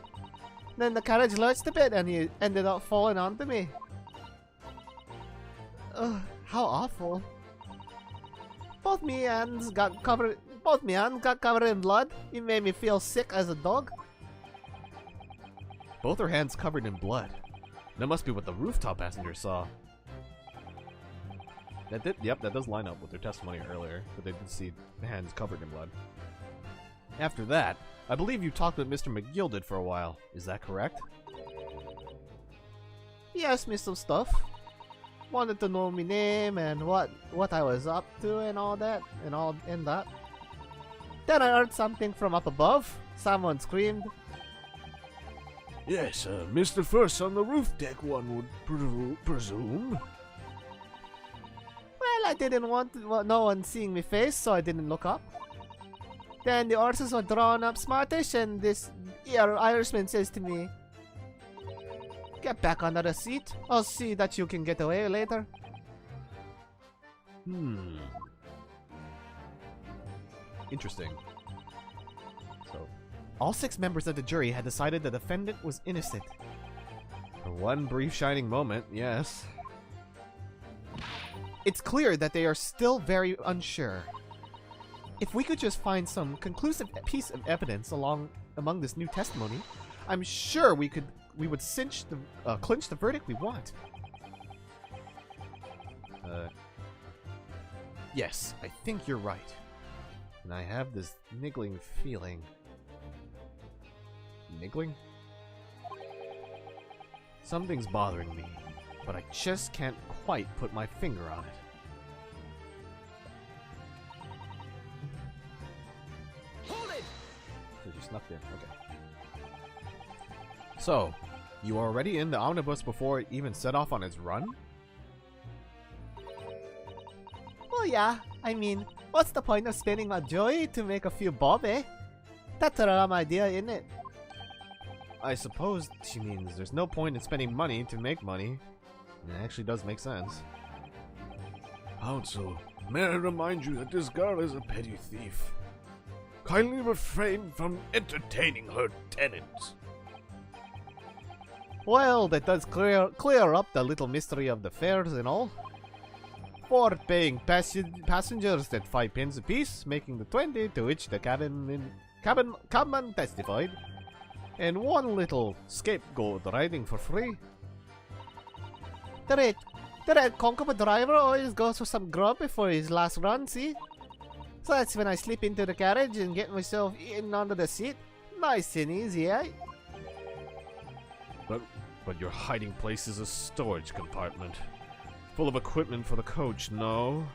Speaker 3: Then the carriage lurched a bit and he ended up falling onto me. Ugh, how awful. Both my hands got covered in blood. It made me feel sick as a dog.
Speaker 1: Both her hands covered in blood. That must be what the rooftop passenger saw. That does line up with their testimony earlier, but they did see the hands covered in blood. After that, I believe you talked with Mr. McGilded for a while. Is that correct?
Speaker 3: He asked me some stuff. Wanted to know my name and what I was up to and all that. Then I heard something from up above. Someone screamed.
Speaker 2: Yes, Mr. First on the roof deck, one would presume.
Speaker 3: Well, I didn't want no one seeing me face, so I didn't look up. Then the horses were drawn up smartish, and this Irishman says to me, "Get back under the seat. I'll see that you can get away later."
Speaker 1: Interesting. So, all 6 members of the jury had decided the defendant was innocent. For one brief shining moment, yes. It's clear that they are still very unsure. If we could just find some conclusive piece of evidence among this new testimony, I'm sure we would clinch the verdict we want. Yes, I think you're right. And I have this niggling feeling. Niggling? Something's bothering me, but I just can't quite put my finger on it.
Speaker 3: Hold it!
Speaker 1: So she snuck in. Okay. So, you are already in the omnibus before it even set off on its run?
Speaker 3: Well, yeah. I mean, What's the point of spending my joy to make a few bob, eh? That's a dumb idea, isn't it?
Speaker 1: I suppose she means there's no point in spending money to make money. It actually does make sense.
Speaker 2: Counsel, may I remind you that this girl is a petty thief. Kindly refrain from entertaining her tenants.
Speaker 3: Well, that does clear up the little mystery of the fares and all. 4 paying passengers at 5 pence apiece, making the 20 to which the cabman testified, and 1 little scapegoat riding for free. The red conqueror driver always goes for some grub before his last run, see? So that's when I slip into the carriage and get myself eaten under the seat. Nice and easy, eh?
Speaker 1: But your hiding place is a storage compartment. Full of equipment for the coach, no?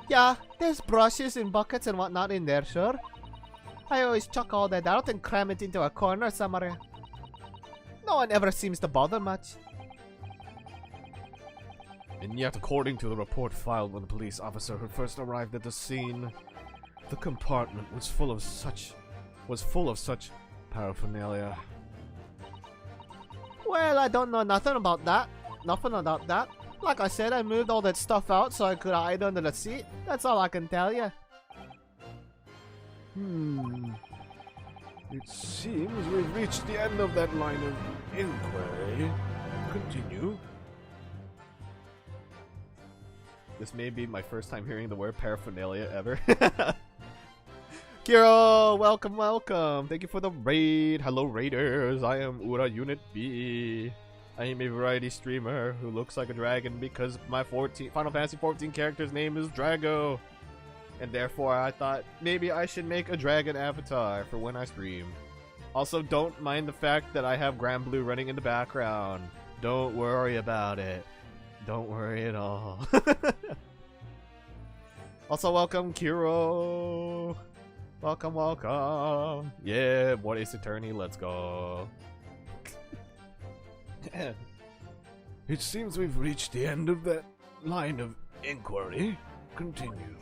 Speaker 3: Yeah, there's brushes and buckets and whatnot in there, sure. I always chuck all that out and cram it into a corner somewhere. No one ever seems to bother much.
Speaker 1: And yet, according to the report filed by the police officer who first arrived at the scene, the compartment was full of such paraphernalia.
Speaker 3: Well, I don't know nothing about that. Nothing about that. Like I said, I moved all that stuff out so I could hide under the seat. That's all I can tell you.
Speaker 2: It seems we've reached the end of that line of inquiry. Continue.
Speaker 1: This may be my first time hearing the word paraphernalia ever. Kiro, welcome, welcome. Thank you for the raid. Hello, raiders. I am URAunitB. I am a variety streamer who looks like a dragon because my Final Fantasy 14 character's name is Drago. And therefore, I thought maybe I should make a dragon avatar for when I stream. Also, don't mind the fact that I have Grand Blue running in the background. Don't worry about it. Don't worry at all. Also, welcome, Kiro. Welcome, welcome. Yeah, what is attorney? Let's go.
Speaker 2: It seems we've reached the end of that line of inquiry. Continue.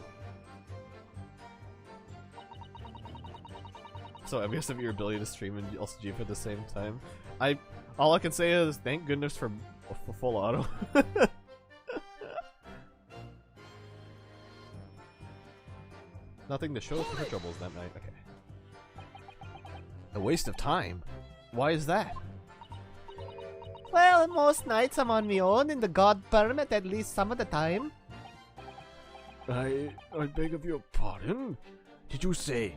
Speaker 1: So envious of your ability to stream and also GP at the same time. All I can say is thank goodness for full auto. Nothing to show for her troubles that night. Okay. A waste of time. Why is that?
Speaker 3: Well, most nights I'm on my own in the god permit at least some of the time.
Speaker 2: I beg of your pardon? Did you say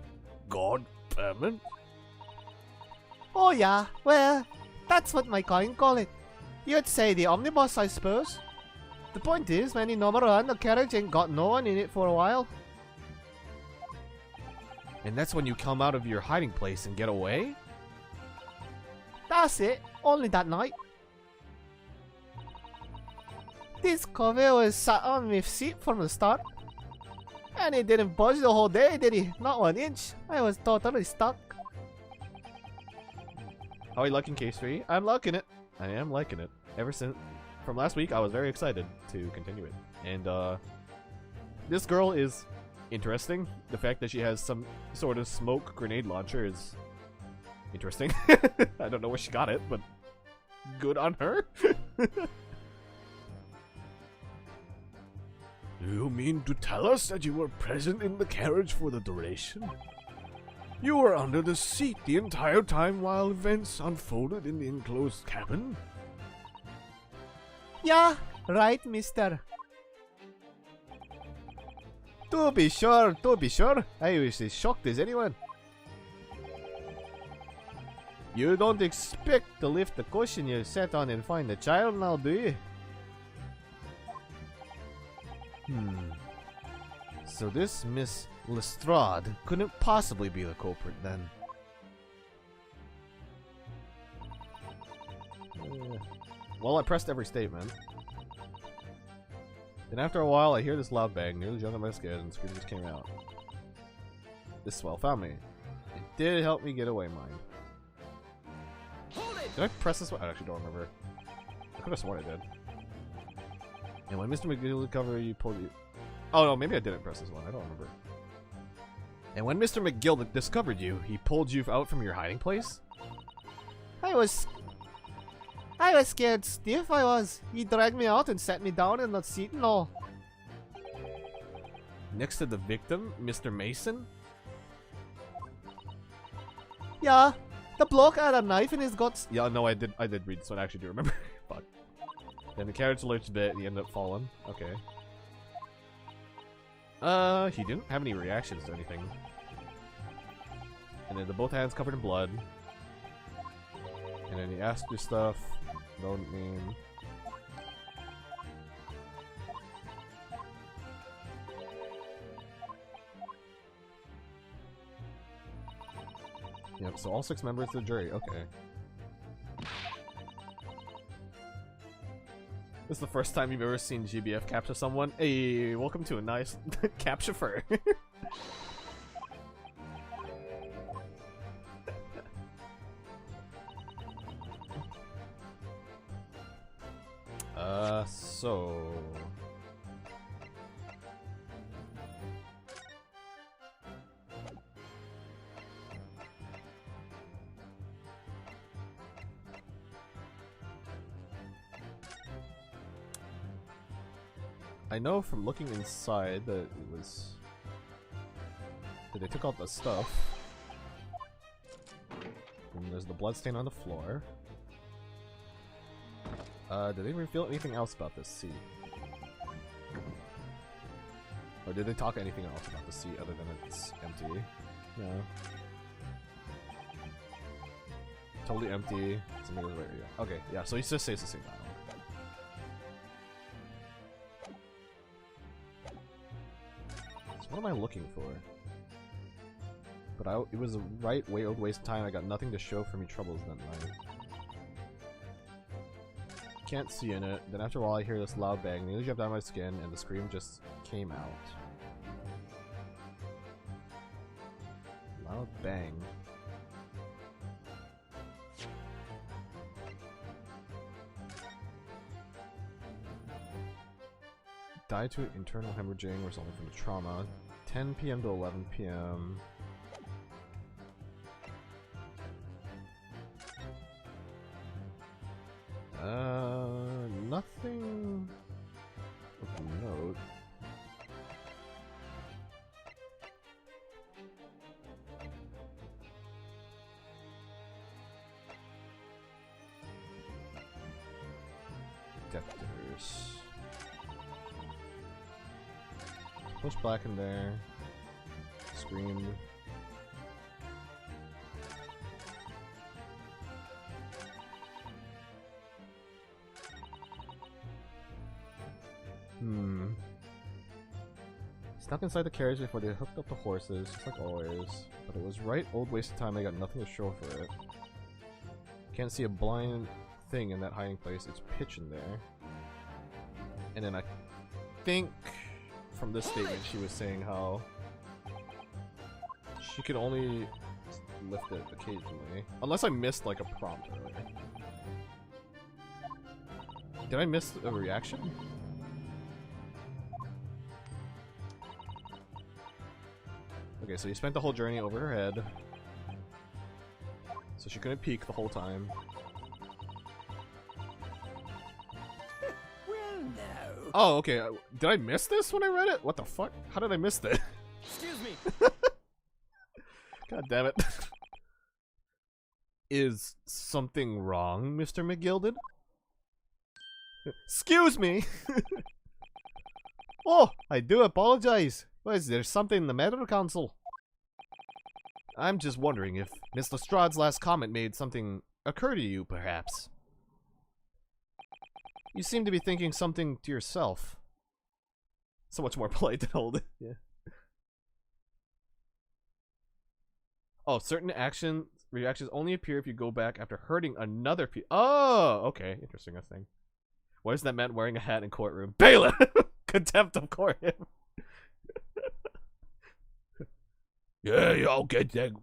Speaker 2: God permit?
Speaker 3: Oh yeah, well, that's what my kind call it. You'd say the omnibus, I suppose. The point is, when you number on, the carriage ain't got no one in it for a while.
Speaker 1: And that's when you come out of your hiding place and get away?
Speaker 3: That's it, only that night. This cover was sat on my seat from the start. And he didn't budge the whole day, did he? Not 1 inch. I was totally stuck.
Speaker 1: How are you liking K3? I'm liking it. I am liking it. Ever since from last week, I was very excited to continue it. And this girl is interesting. The fact that she has some sort of smoke grenade launcher is interesting. I don't know where she got it, but good on her.
Speaker 2: You mean to tell us that you were present in the carriage for the duration? You were under the seat the entire time while events unfolded in the enclosed cabin?
Speaker 3: Yeah, right, mister.
Speaker 1: To be sure, to be sure. I was as shocked as anyone. You don't expect to lift the cushion you sat on and find the child now, do you? So this Miss Lestrade couldn't possibly be the culprit then. Well, I pressed every statement. Then after a while, I hear this loud bang, nearly jumped on my skin, and screams came out. This swell found me. It did help me get away, mind. Did I press this one? I actually don't remember. I could have sworn I did. And when Mr. McGill covered you, pulled you. Oh no, maybe I didn't press this one. I don't remember. And when Mr. McGill discovered you, he pulled you out from your hiding place?
Speaker 3: I was scared stiff, I was. He dragged me out and sat me down in the seat and all.
Speaker 1: Next to the victim, Mr. Mason?
Speaker 3: Yeah, the bloke had a knife in his guts.
Speaker 1: Yeah, no, I did read this one. I actually do remember. Fuck. Then the carriage lurched a bit and he ended up falling. Okay. He didn't have any reactions to anything. And then the both hands covered in blood. And then he asked you stuff. No name. Yep, so all 6 members of the jury, okay. This is the first time you've ever seen GBF capture someone. Hey, welcome to a nice cap chauffeur. So... I know from looking inside that it was... that they took out the stuff. And there's the bloodstain on the floor. Did they reveal anything else about this seat? Or did they talk anything else about the seat other than it's empty? No. Totally empty. Something was right here. Okay, yeah, so he just says the same dialogue. So what am I looking for? But it was a right way old waste of time. I got nothing to show for me troubles that night. Can't see in it. Then after a while I hear this loud bang, nearly jumped out of my skin, and the scream just came out. Loud bang. Died to internal hemorrhaging resulting from the trauma. 10 p.m. to 11 p.m. Nothing of note. Detectors. Push black in there. Screamed. Snuck inside the carriage before they hooked up the horses, just like always. But it was right old waste of time, I got nothing to show for it. Can't see a blind thing in that hiding place, it's pitch in there. And then I think from this statement she was saying how she could only lift it occasionally. Unless I missed like a prompt earlier. Did I miss a reaction? Okay, so you spent the whole journey over her head. So she couldn't peek the whole time.
Speaker 4: Well, no.
Speaker 1: Oh, okay. Did I miss this when I read it? What the fuck? How did I miss this?
Speaker 4: Excuse me.
Speaker 1: God damn it. Is something wrong, Mr. McGilded? Excuse me! Oh, I do apologize. Is there something the matter, Council? I'm just wondering if Miss Lestrade's last comment made something occur to you, perhaps. You seem to be thinking something to yourself. So much more polite than hold. Yeah. Oh, certain reactions only appear if you go back after hurting another Oh, okay. Interesting, I think. Why is that man wearing a hat in courtroom? Bailiff! Contempt of court.
Speaker 2: Yeah, I'll get that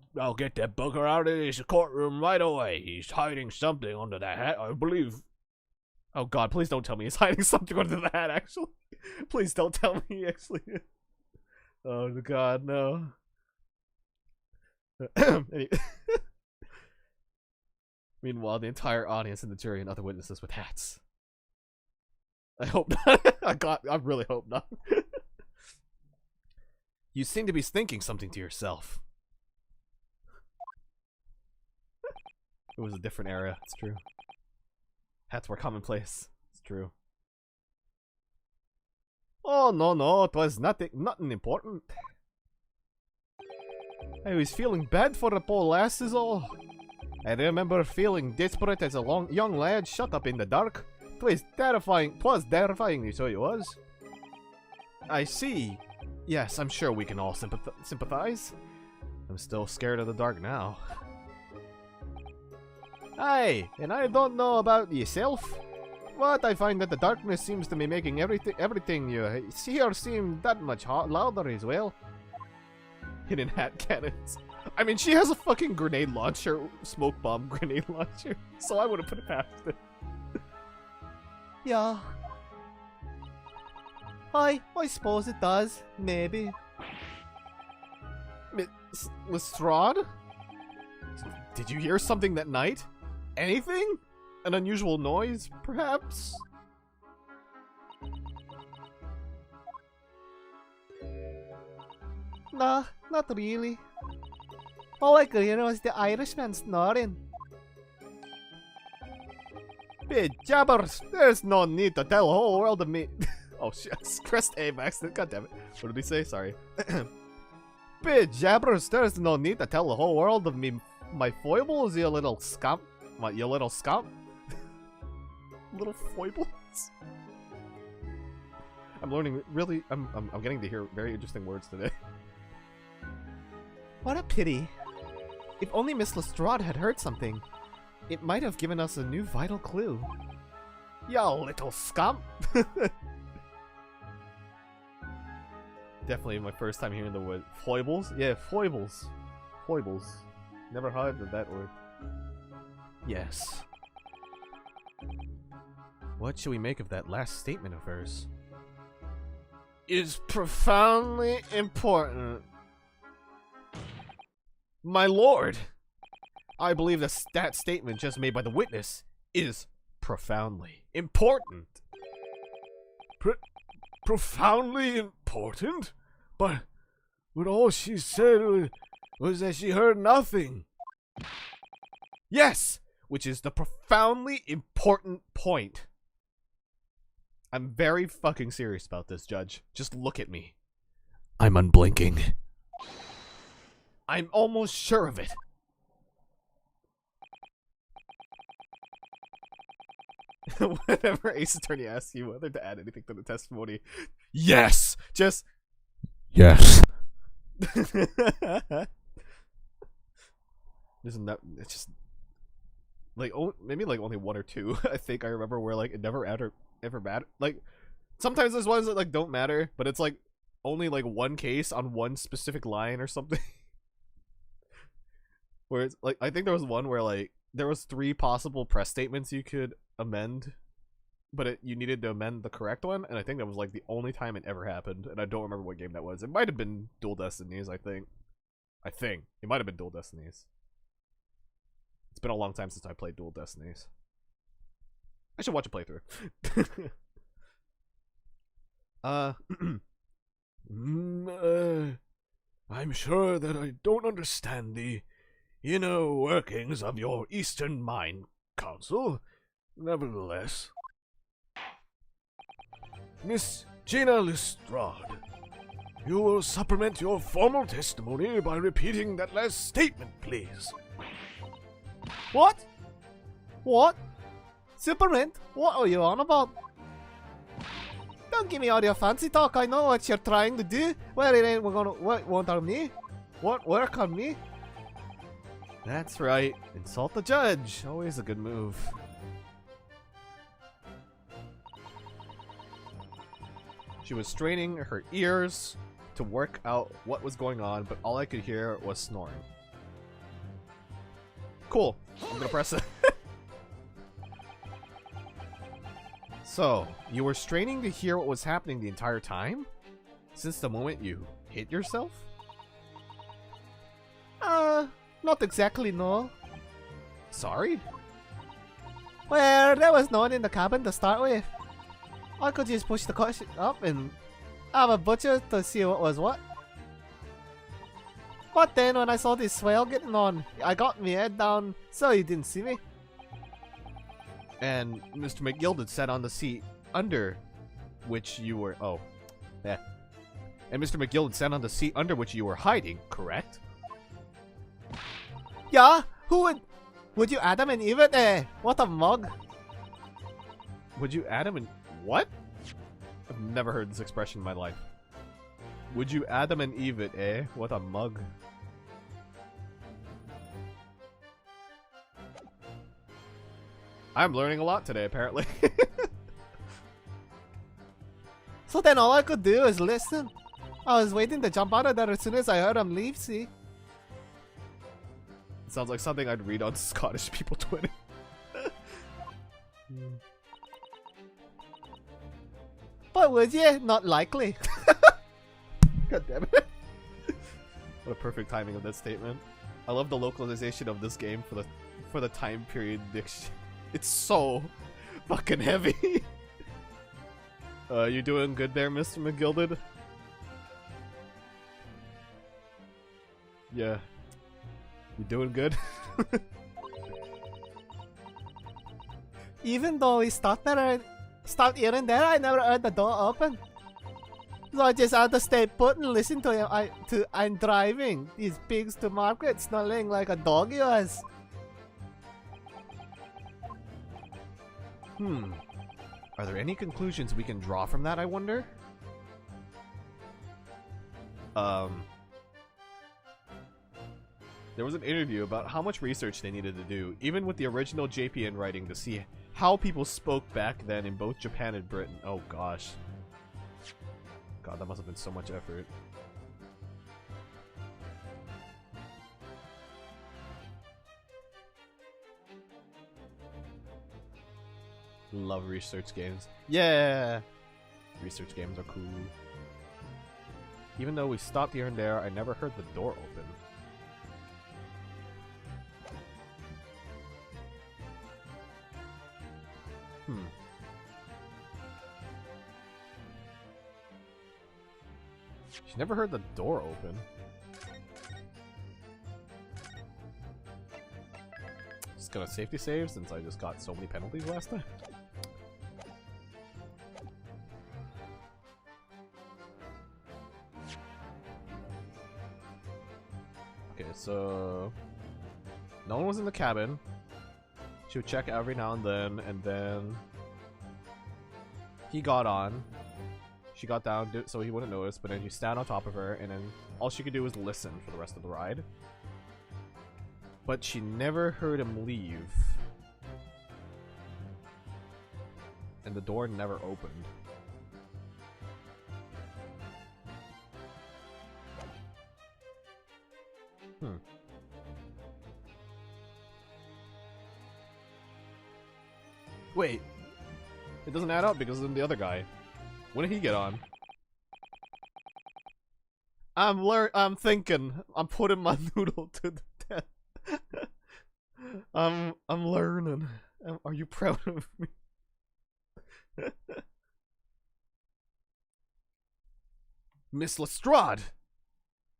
Speaker 2: bugger out of this courtroom right away. He's hiding something under that hat, I believe.
Speaker 1: Oh god, please don't tell me he's hiding something under the hat, actually. Please don't tell me, actually. Oh god, no. Meanwhile, the entire audience and the jury and other witnesses with hats. I hope not. I really hope not. You seem to be thinking something to yourself. It was a different era, it's true. Hats were commonplace, it's true. Oh, no, it was nothing important. I was feeling bad for the poor lass is all. I remember feeling desperate as a young lad shut up in the dark. 'Twas terrifying, so it was. I see. Yes, I'm sure we can all sympathize. I'm still scared of the dark now. Aye, and I don't know about yourself, but I find that the darkness seems to be making everything you hear seem that much louder as well. Hidden hat cannons. I mean, she has a fucking grenade launcher, smoke bomb grenade launcher, so I would have put it past it.
Speaker 3: Yeah. I suppose it does. Maybe.
Speaker 1: Miss Lestrade? Did you hear something that night? Anything? An unusual noise, perhaps?
Speaker 3: Nah, not really. All I could hear was the Irishman snoring.
Speaker 1: Big jabbers! There's no need to tell the whole world of me. Oh shit, pressed A by accident. God damn it. What did he say? Sorry. Big jabbers! There's no need to tell the whole world of me my foibles, you little scump. What, you little scump? Little foibles? I'm learning really. I'm getting to hear very interesting words today.
Speaker 3: What a pity. If only Miss Lestrade had heard something, it might have given us a new vital clue.
Speaker 1: You little scump! Definitely my first time hearing the word foibles. Yeah, foibles. Foibles. Never heard of that word. Yes. What should we make of that last statement of hers? Is profoundly important. My lord! I believe that statement just made by the witness is profoundly important.
Speaker 2: Profoundly important? But all she said was that she heard nothing.
Speaker 1: Yes! Which is the profoundly important point. I'm very fucking serious about this, Judge. Just look at me. I'm unblinking. I'm almost sure of it. Whenever Ace Attorney asks you whether to add anything to the testimony, yes! Just...
Speaker 2: Yes.
Speaker 1: Isn't that... It's just... Like, maybe like only one or two, I think I remember, where like it never ever mattered. Like, sometimes there's ones that like don't matter, but it's like only like one case on one specific line or something. Where it's like, I think there was one where like there was 3 possible press statements you could amend, but you needed to amend the correct one, and I think that was like the only time it ever happened, and I don't remember what game that was. It might have been Dual Destinies, I think. It might have been Dual Destinies. It's been a long time since I played Dual Destinies. I should watch a playthrough.
Speaker 2: I'm sure that I don't understand the inner workings of your Eastern Mind Council. Nevertheless, Miss Gina Lestrade, you will supplement your formal testimony by repeating that last statement, please.
Speaker 3: What? What? Superman? What are you on about? Don't give me all your fancy talk. I know what you're trying to do. Well, it ain't won't on me. Won't work on me.
Speaker 1: That's right. Insult the judge. Always a good move. She was straining her ears to work out what was going on, but all I could hear was snoring. Cool. I'm gonna press it. So, you were straining to hear what was happening the entire time? Since the moment you hit yourself?
Speaker 3: Not exactly, no.
Speaker 1: Sorry?
Speaker 3: Well, there was no one in the cabin to start with. I could just push the cushion up and have a butcher to see what was what. But then when I saw this swell getting on, I got my head down so he didn't see me.
Speaker 1: And Mr. McGilded sat on the seat under which you were... Oh. Yeah. And Mr. McGilded sat on the seat under which you were hiding, correct?
Speaker 3: Yeah? Who would... Would you Adam and Eve it? What a mug.
Speaker 1: Would you Adam and... What? I've never heard this expression in my life. Would you Adam and Eve it, eh? What a mug. I'm learning a lot today, apparently.
Speaker 3: So then all I could do is listen. I was waiting to jump out of there as soon as I heard him leave, see?
Speaker 1: It sounds like something I'd read on Scottish people Twitter.
Speaker 3: But would you? Not likely.
Speaker 1: God damn it. What a perfect timing of that statement. I love the localization of this game for the time period. It's so fucking heavy. You doing good there, Mr. McGilded? Yeah. You doing good?
Speaker 3: Even though we stopped here and there, I never heard the door open. So I just had to stay put and listen to him. I'm driving these pigs to market, snarling like a dog he was.
Speaker 1: Are there any conclusions we can draw from that, I wonder? There was an interview about how much research they needed to do, even with the original JPN writing, to see how people spoke back then in both Japan and Britain. Oh gosh. God, that must have been so much effort. Love research games. Yeah! Research games are cool. Even though we stopped here and there, I never heard the door open. She never heard the door open. Just gonna safety save since I just got so many penalties last time. Okay, so no one was in the cabin. She would check every now and then he got on. She got down so he wouldn't notice, but then she stand on top of her, and then all she could do was listen for the rest of the ride. But she never heard him leave. And the door never opened. Wait. It doesn't add up because of the other guy. When did he get on? I'm thinking. I'm putting my noodle to the test. I'm learning. Are you proud of me? Miss Lestrade,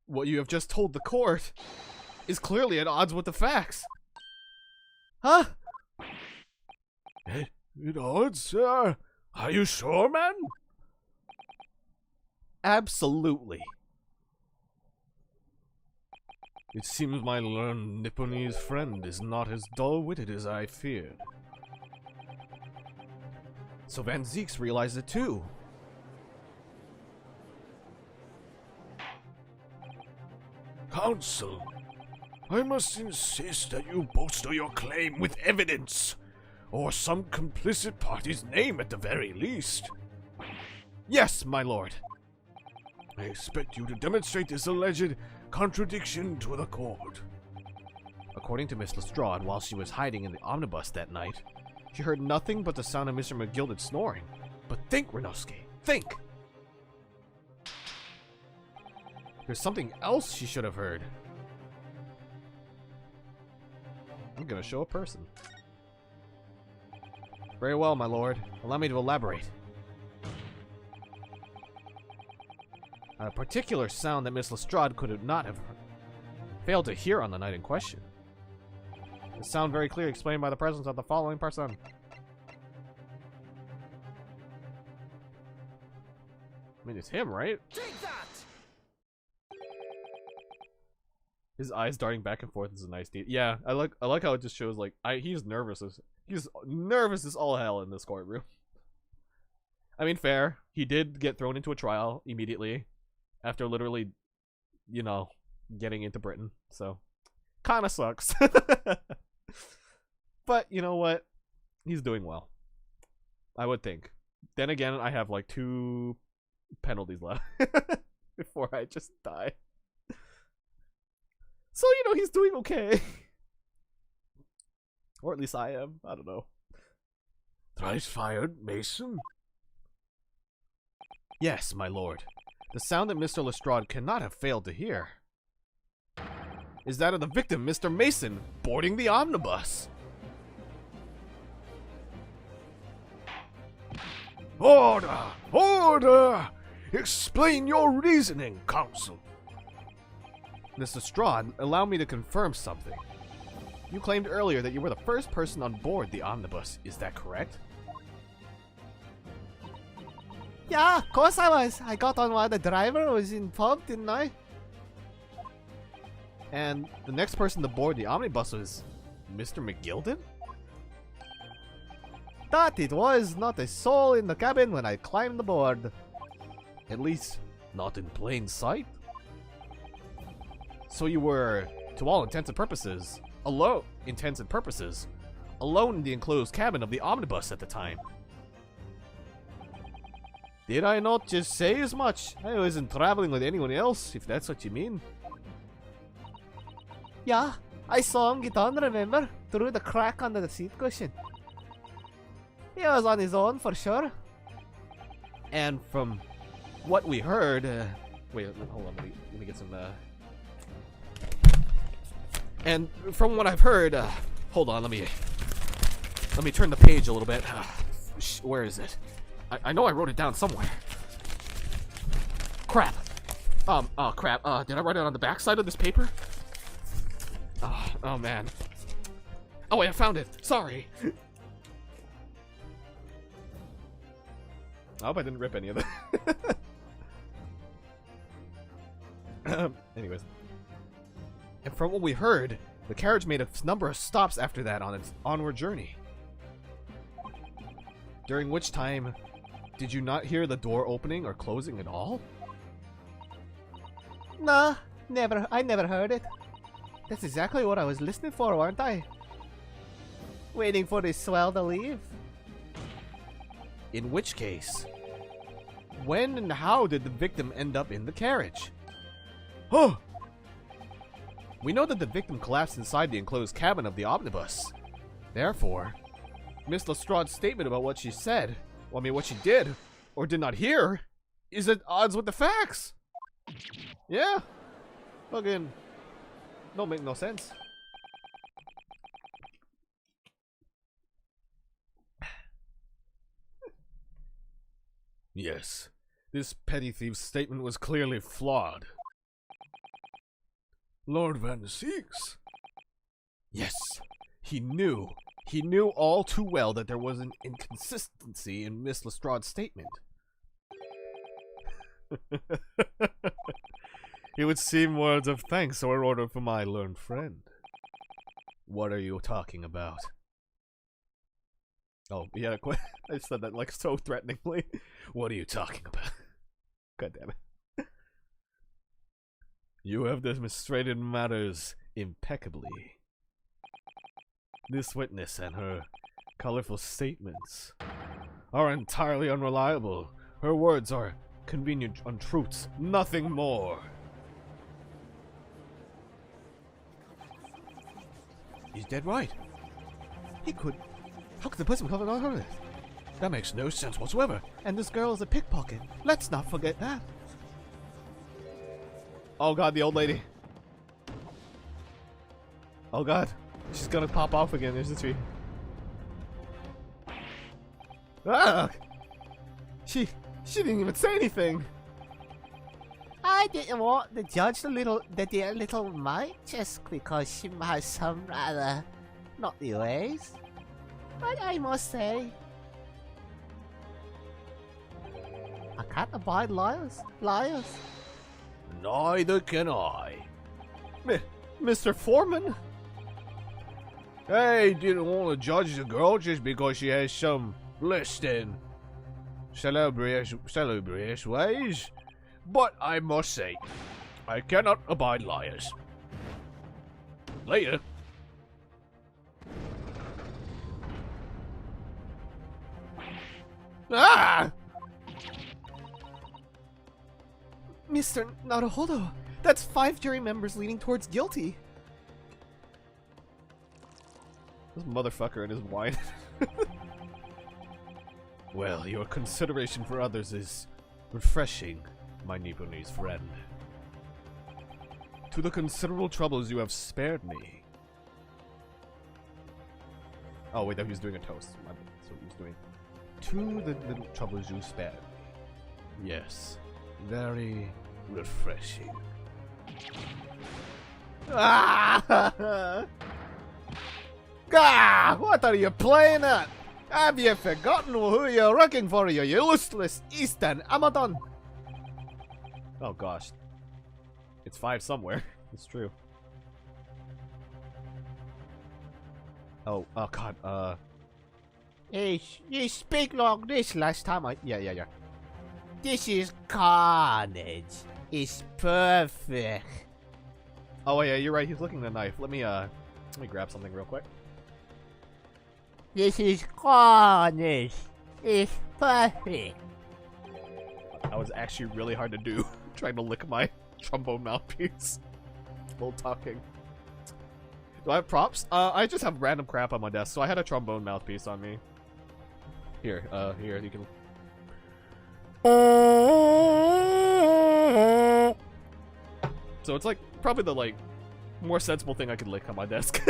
Speaker 1: what you have just told the court is clearly at odds with the facts. Huh?
Speaker 2: At odds? Are you sure, man?
Speaker 1: Absolutely.
Speaker 2: It seems my learned Nipponese friend is not as dull-witted as I feared.
Speaker 1: So Van Zeeks realized it too.
Speaker 2: Counsel, I must insist that you bolster your claim with evidence, or some complicit party's name at the very least.
Speaker 1: Yes, my lord.
Speaker 2: I expect you to demonstrate this alleged contradiction to the court.
Speaker 1: According to Miss Lestrade, while she was hiding in the omnibus that night, She heard nothing but the sound of Mr. McGilded snoring. But think, Renosuke, think! There's something else she should have heard. I'm gonna show a person. Very well, my lord. Allow me to elaborate. A particular sound that Miss Lestrade could not have failed to hear on the night in question. The sound very clearly explained by the presence of the following person. I mean, it's him, right?
Speaker 4: Take that!
Speaker 1: His eyes darting back and forth is a nice detail. Yeah, I like how it just shows like he's nervous as all hell in this courtroom. I mean, fair. He did get thrown into a trial immediately after literally, you know, getting into Britain. So, kind of sucks. But you know what? He's doing well. I would think. Then again, I have like 2 penalties left before I just die. So, you know, he's doing okay. Or at least I am. I don't know.
Speaker 2: Thrice fired, Mason?
Speaker 1: Yes, my lord. The sound that Mr. Lestrade cannot have failed to hear is that of the victim, Mr. Mason, boarding the omnibus.
Speaker 2: Order! Order! Explain your reasoning, counsel.
Speaker 1: Mr. Lestrade, allow me to confirm something. You claimed earlier that you were the first person on board the omnibus. Is that correct?
Speaker 3: Yeah, of course I was. I got on while the driver was in pub, didn't I?
Speaker 1: And the next person to board the omnibus was Mr. McGilded?
Speaker 3: That it was. Not a soul in the cabin when I climbed aboard.
Speaker 1: At least, not in plain sight. So you were, to all intents and purposes, alone in the enclosed cabin of the omnibus at the time.
Speaker 3: Did I not just say as much? I wasn't traveling with anyone else, if that's what you mean. Yeah, I saw him get on, remember? Through the crack under the seat cushion. He was on his own for sure.
Speaker 1: And from what we heard, wait, hold on, let me get some, And from what I've heard, hold on, let me turn the page a little bit. Where is it? I know I wrote it down somewhere. Crap. Oh crap. Did I write it on the back side of this paper? Oh man. Oh wait, I found it. Sorry. I hope I didn't rip any of that. Anyways. And from what we heard, the carriage made a number of stops after that on its onward journey. During which time, did you not hear the door opening or closing at all?
Speaker 3: Nah, never. I never heard it. That's exactly what I was listening for, weren't I? Waiting for this swell to leave.
Speaker 1: In which case, when and how did the victim end up in the carriage?
Speaker 2: Huh!
Speaker 1: We know that the victim collapsed inside the enclosed cabin of the omnibus. Therefore, Miss Lestrade's statement about what she said, well, I mean what she did, or did not hear, is at odds with the facts. Yeah. Fucking don't make no sense.
Speaker 2: Yes, this petty thief's statement was clearly flawed. Lord Van Seeks?
Speaker 1: Yes, he knew all too well that there was an inconsistency in Miss Lestrade's statement.
Speaker 2: It would seem words of thanks are in order for my learned friend.
Speaker 1: What are you talking about? Oh, yeah, I said that like so threateningly. What are you talking about? God damn it.
Speaker 2: You have demonstrated matters impeccably. This witness and her colorful statements are entirely unreliable. Her words are convenient untruths, nothing more.
Speaker 1: He's dead right. He could How could the person cover not heard of this?
Speaker 2: That makes no sense whatsoever.
Speaker 1: And this girl is a pickpocket. Let's not forget that. Oh god, the old lady. Oh god. She's gonna pop off again, isn't she? Ah! She didn't even say anything.
Speaker 3: I didn't want to judge the dear little mite just because she has some rather naughty ways. But I must say, I can't abide liars.
Speaker 2: Neither can I.
Speaker 1: Mr. Foreman?
Speaker 2: I didn't want to judge the girl just because she has some less than salubrious ways. But I must say, I cannot abide liars. Later.
Speaker 1: Ah! Mr. Naruhodo, that's 5 jury members leaning towards guilty. This motherfucker and his wine.
Speaker 2: Well, your consideration for others is refreshing, my Nipponese friend.
Speaker 1: To the considerable troubles you have spared me. Oh wait, he was doing a toast. So he was doing. To the troubles you spared me.
Speaker 2: Yes, very refreshing.
Speaker 1: Ah! Ah! What are you playing at? Have you forgotten who you're working for, you useless Eastern Amazon? Oh gosh. It's 5 somewhere. It's true. Oh god,
Speaker 3: You speak like this last time
Speaker 1: Yeah.
Speaker 3: This is carnage. It's perfect.
Speaker 1: Oh yeah, you're right, he's looking at the knife. Let me grab something real quick.
Speaker 3: This is carnage. It's perfect.
Speaker 1: That was actually really hard to do. Trying to lick my trombone mouthpiece while talking. Do I have props? I just have random crap on my desk, so I had a trombone mouthpiece on me. Here, you can. So it's like probably the like more sensible thing I could lick on my desk.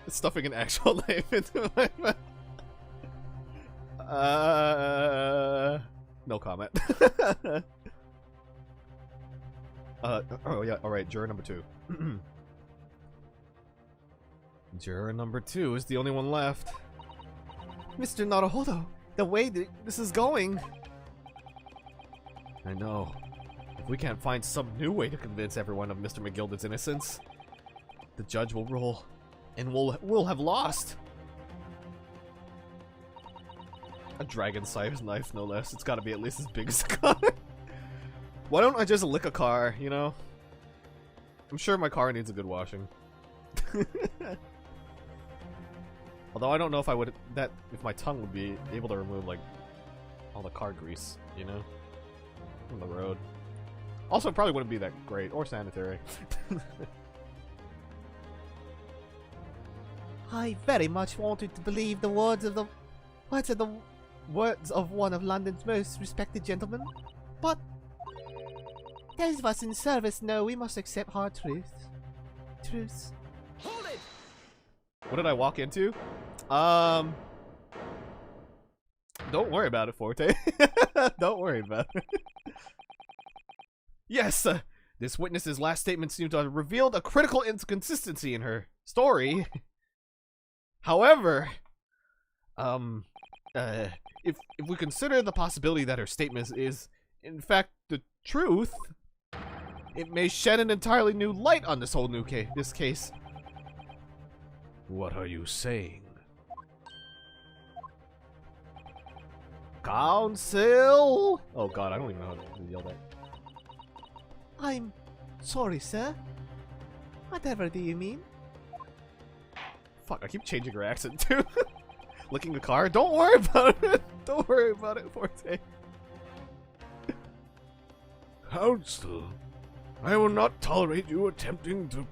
Speaker 1: Stuffing an actual knife into my mouth. No comment. Oh yeah, alright, juror number 2. Juror number 2 is the only one left. Mr. Naruhodo, the way that this is going. I know. If we can't find some new way to convince everyone of Mr. McGilda's innocence, the judge will rule, and we'll have lost. A dragon-sized knife, no less. It's gotta be at least as big as a car. Why don't I just lick a car, you know? I'm sure my car needs a good washing. Although I don't know if I would if my tongue would be able to remove like all the car grease, you know, from the road. Also, it probably wouldn't be that great or sanitary.
Speaker 3: I very much wanted to believe the words of one of London's most respected gentlemen, but those of us in service know we must accept hard truths.
Speaker 4: Hold it!
Speaker 1: What did I walk into? Don't worry about it, Forte. Don't worry about it. Yes, this witness's last statement seemed to have revealed a critical inconsistency in her story. However, if we consider the possibility that her statement is, in fact, the truth, it may shed an entirely new light on this whole this case.
Speaker 2: What are you saying?
Speaker 1: Counsel! Oh god, I don't even know how to yell that.
Speaker 3: I'm sorry, sir. Whatever do you mean?
Speaker 1: Fuck, I keep changing her accent too. Licking the car? Don't worry about it! Don't worry about it, Forte.
Speaker 2: Counsel, I will not tolerate you attempting to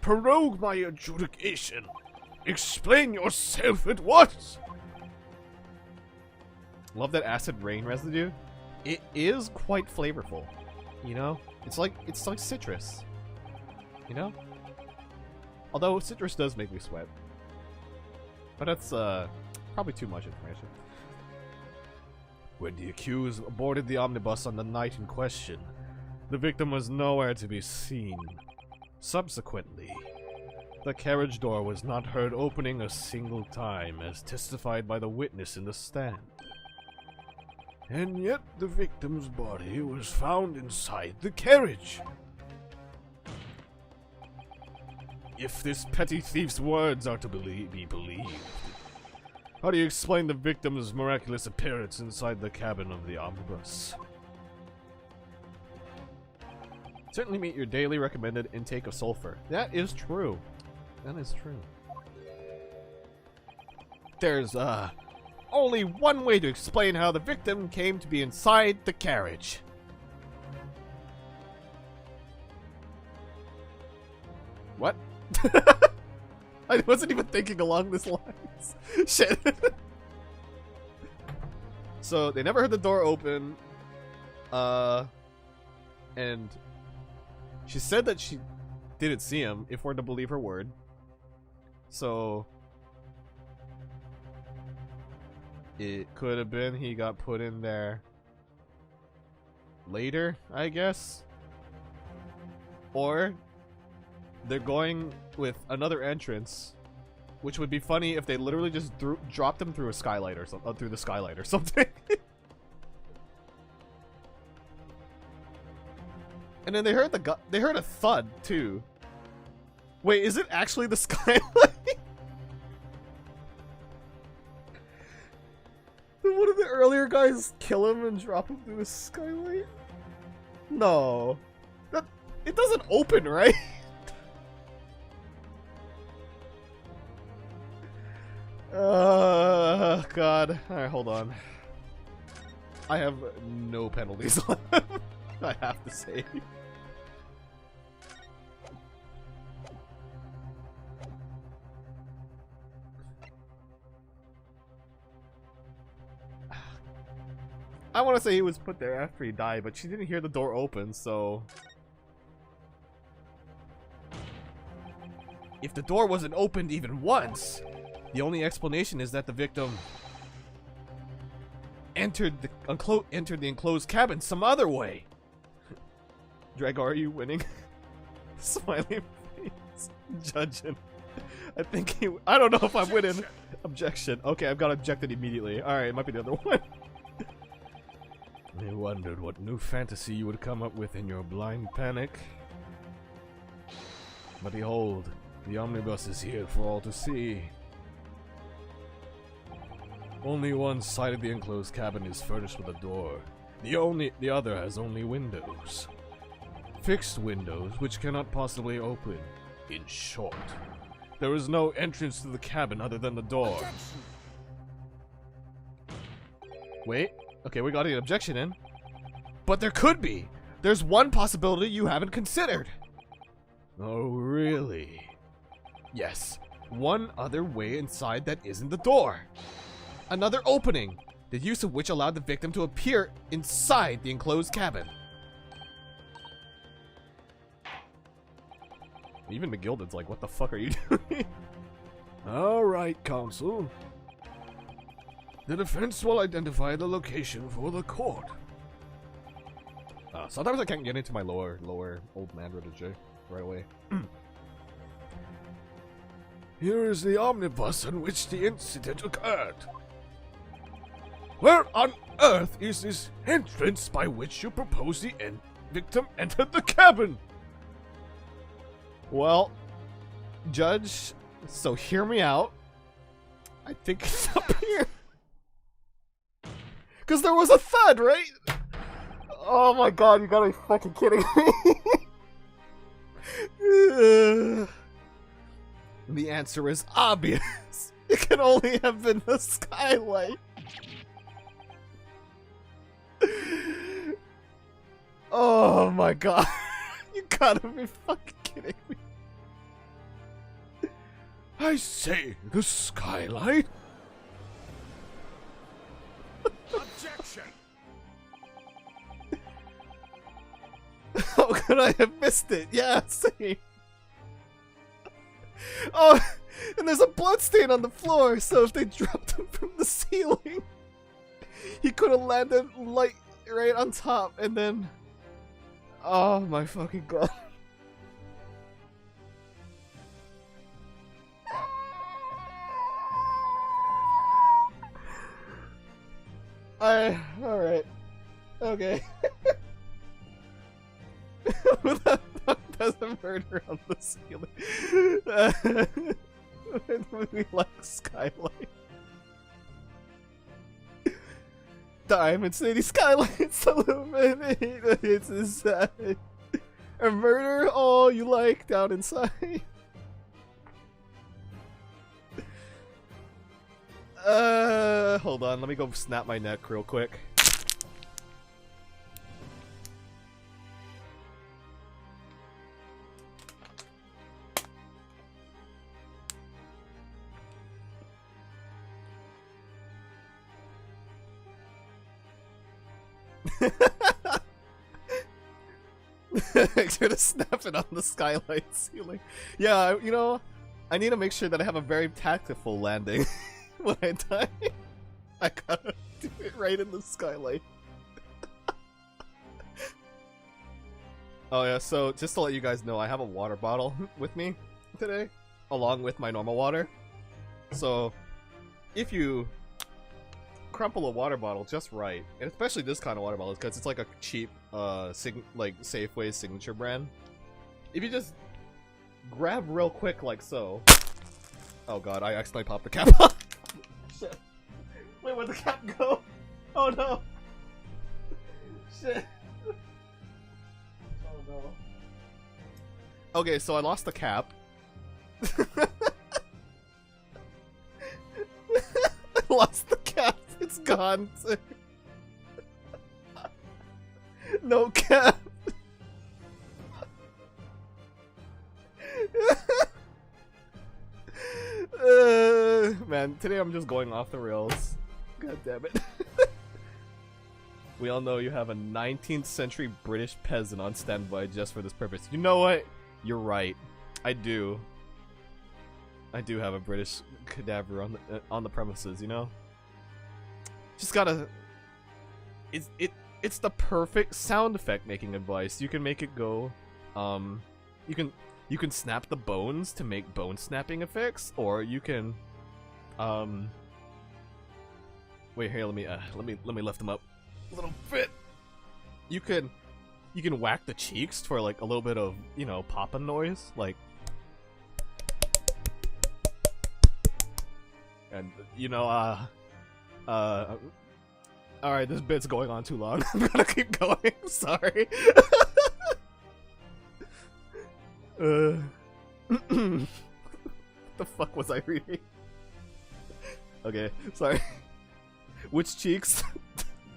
Speaker 2: prorogue my adjudication. Explain yourself at once!
Speaker 1: Love that acid rain residue. It is quite flavorful. You know? It's like citrus. You know? Although citrus does make me sweat. But that's probably too much information.
Speaker 2: When the accused boarded the omnibus on the night in question, the victim was nowhere to be seen. Subsequently, the carriage door was not heard opening a single time, as testified by the witness in the stand. And yet the victim's body was found inside the carriage. If this petty thief's words are to be believed, how do you explain the victim's miraculous appearance inside the cabin of the omnibus?
Speaker 1: Certainly meet your daily recommended intake of sulfur. That is true. That is true. There's only one way to explain how the victim came to be inside the carriage. What? I wasn't even thinking along this lines. Shit. So they never heard the door open. And she said that she didn't see him, if we're to believe her word. So it could have been he got put in there later, I guess. Or they're going with another entrance, which would be funny if they literally just dropped him through a skylight or something, through the skylight or something. And then they heard a thud too. Wait, is it actually the skylight? Did one of the earlier guys kill him and drop him through the skylight? No, it doesn't open, right? God. Alright, hold on. I have no penalties left, I have to say. I want to say he was put there after he died, but she didn't hear the door open, so... If the door wasn't opened even once, the only explanation is that the victim entered the enclosed cabin some other way. Drago, are you winning? Smiley face. Judging. I think I don't know if I'm winning. Objection. Okay, I've got objected immediately. Alright, it might be the other one.
Speaker 2: I wondered what new fantasy you would come up with in your blind panic. But behold, the omnibus is here for all to see. Only one side of the enclosed cabin is furnished with a door. The other has only windows. Fixed windows which cannot possibly open. In short, there is no entrance to the cabin other than the door.
Speaker 1: Wait. Okay, we got an objection in. But there could be. There's one possibility you haven't considered.
Speaker 2: Oh, really?
Speaker 1: Yes. One other way inside that isn't the door. Another opening, the use of which allowed the victim to appear inside the enclosed cabin. Even McGilden's like, what the fuck are you doing?
Speaker 2: Alright, counsel. The defense will identify the location for the court.
Speaker 1: Sometimes I can't get into my lower old man literature right away.
Speaker 2: Here is the omnibus on which the incident occurred. Where on earth is this entrance by which you propose the victim entered the cabin?
Speaker 1: Well, Judge, so hear me out. I think it's up here. Because there was a thud, right? Oh my god, you gotta be fucking kidding me. The answer is obvious. It can only have been the skylight. Oh my god. gotta be fucking kidding me.
Speaker 2: I say, the skylight? Objection!
Speaker 1: How could I have missed it? Yeah, same. Oh, and there's a bloodstain on the floor, so if they dropped him from the ceiling, he could have landed right on top, and then... Oh my fucking god. Alright. Okay. Who the fuck does a murder on the ceiling? We like Skylight. Diamond City Skylights illuminate. It's inside. A murder all you like down inside. Hold on, let me go snap my neck real quick. Should have snapped it on the skylight ceiling. Yeah, you know, I need to make sure that I have a very tactful landing when I die. I gotta do it right in the skylight. Oh yeah, so just to let you guys know, I have a water bottle with me today, along with my normal water. So, if you crumple a water bottle just right, and especially this kind of water bottle, because it's like a cheap, Safeway signature brand. If you just grab real quick like so. Oh god, I accidentally popped the cap off. Shit. Wait, where'd the cap go? Oh no. Shit. Oh no. Okay, so I lost the cap. I lost the cap. It's gone. No cap. Man, today I'm just going off the rails. God damn it. We all know you have a 19th century British peasant on standby just for this purpose. You know what? You're right. I do. I do have a British cadaver on the premises, you know? Just gotta... It's the perfect sound effect making advice. You can make it go, you can snap the bones to make bone snapping effects, or you can, wait here, let me lift them up a little bit. You can whack the cheeks for like a little bit of, you know, popping noise, like, and you know, alright, this bit's going on too long. I'm gonna keep going. Sorry. The fuck was I reading? Okay, sorry. Which cheeks?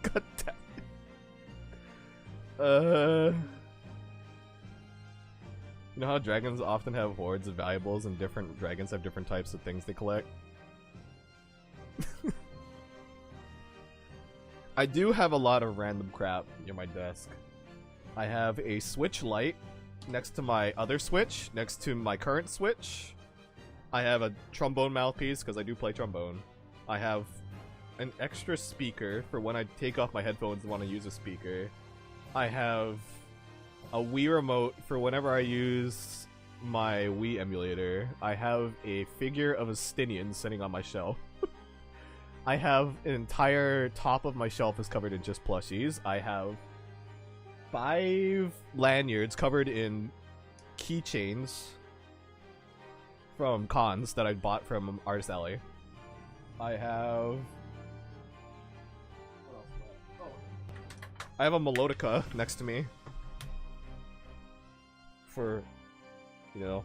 Speaker 1: God damn it. You know how dragons often have hordes of valuables and different dragons have different types of things they collect? I do have a lot of random crap near my desk. I have a Switch light next to my other Switch, next to my current Switch. I have a trombone mouthpiece because I do play trombone. I have an extra speaker for when I take off my headphones and want to use a speaker. I have a Wii remote for whenever I use my Wii emulator. I have a figure of a Stinian sitting on my shelf. I have an entire top of my shelf is covered in just plushies. I have 5 lanyards covered in keychains from cons that I bought from Artist Alley. I have... I have a melodica next to me. For, you know...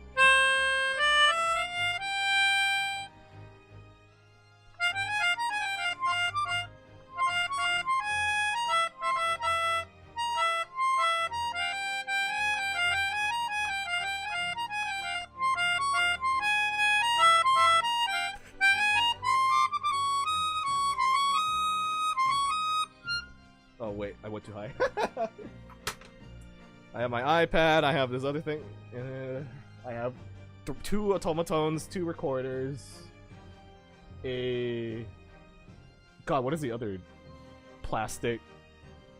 Speaker 1: went too high. I have my iPad, I have this other thing. I have 2 automatons, 2 recorders, God, what is the other plastic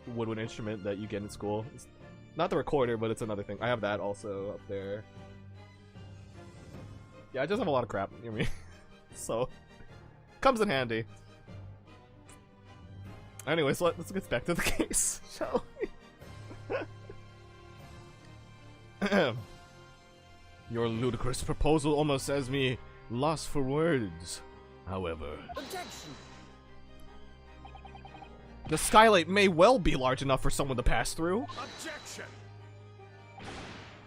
Speaker 1: woodwind instrument that you get in school? It's not the recorder, but it's another thing. I have that also up there. Yeah, I just have a lot of crap, you know what I mean? So, comes in handy. Anyways, let's get back to the case, shall we? Your ludicrous proposal almost has me lost for words. However,
Speaker 4: Objection.
Speaker 1: the skylight may well be large enough for someone to pass through.
Speaker 2: Objection!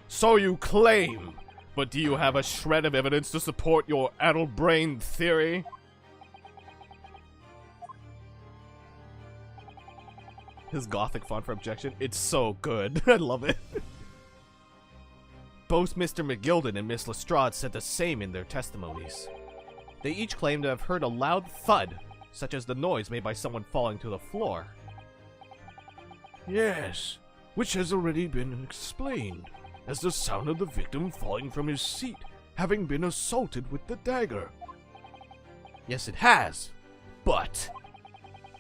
Speaker 1: So you claim, but do you have a shred of evidence to support your addle-brained theory? His gothic font for objection, it's so good. I love it. Both Mr. McGilden and Miss Lestrade said the same in their testimonies. They each claimed to have heard a loud thud, such as the noise made by someone falling to the floor.
Speaker 2: Yes, which has already been explained as the sound of the victim falling from his seat, having been assaulted with the dagger.
Speaker 1: Yes, it has. But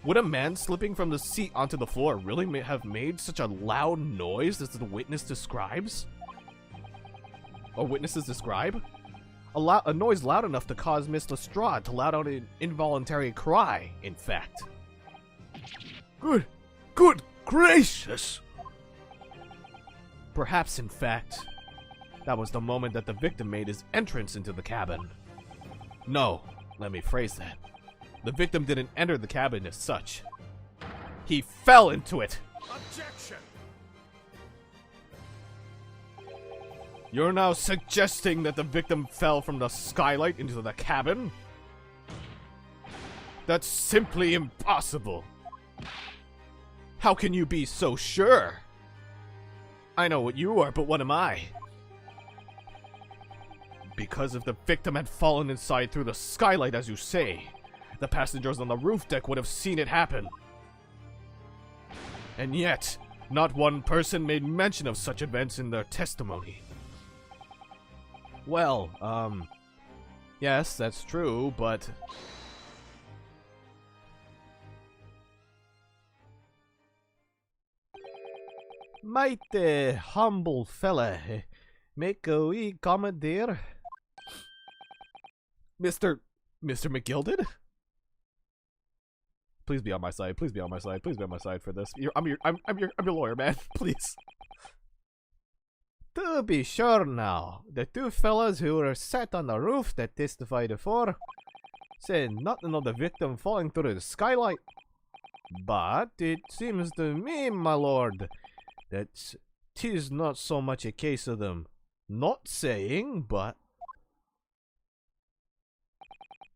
Speaker 1: would a man slipping from the seat onto the floor really have made such a loud noise as the witness describes? Or witnesses describe? A noise loud enough to cause Miss Lestrade to let out an involuntary cry, in fact.
Speaker 2: Good gracious!
Speaker 1: Perhaps, in fact, that was the moment that the victim made his entrance into the cabin. No, let me phrase that. The victim didn't enter the cabin as such. He fell into it!
Speaker 2: Objection!
Speaker 1: You're now suggesting that the victim fell from the skylight into the cabin? That's simply impossible. How can you be so sure? I know what you are, but what am I? Because if the victim had fallen inside through the skylight, as you say, the passengers on the roof deck would have seen it happen. And yet, not one person made mention of such events in their testimony. Well, yes, that's true, but mighty humble fella, make a wee comment there. Mr. McGilden? Please be on my side, please be on my side, please be on my side for this. I'm your lawyer, man, please. To be sure now, the 2 fellas who were sat on the roof that testified before said nothing of the victim falling through the skylight. But it seems to me, my lord, that 'tis not so much a case of them not saying, but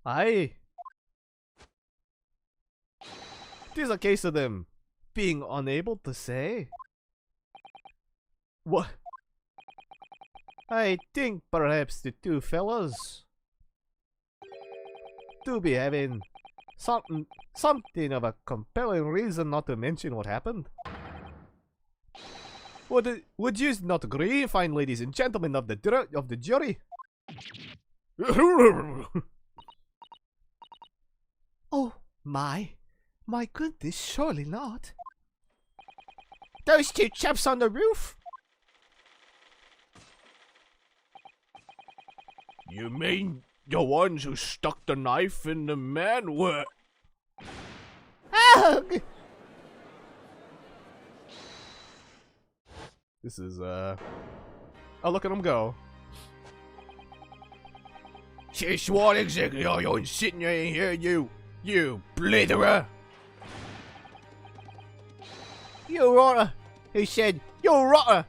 Speaker 1: aye, 'tis a case of them being unable to say. What? I think perhaps the 2 fellas do be having something of a compelling reason not to mention what happened. Would you not agree, fine ladies and gentlemen of the jury? Oh my goodness, surely not. Those 2 chaps on the roof.
Speaker 2: You mean the ones who stuck the knife in the man were...
Speaker 3: Ugh!
Speaker 1: This is, oh, look at him go.
Speaker 2: Just what exactly are you insinuating here, you blitherer?
Speaker 3: You rotter! He said, you rotter!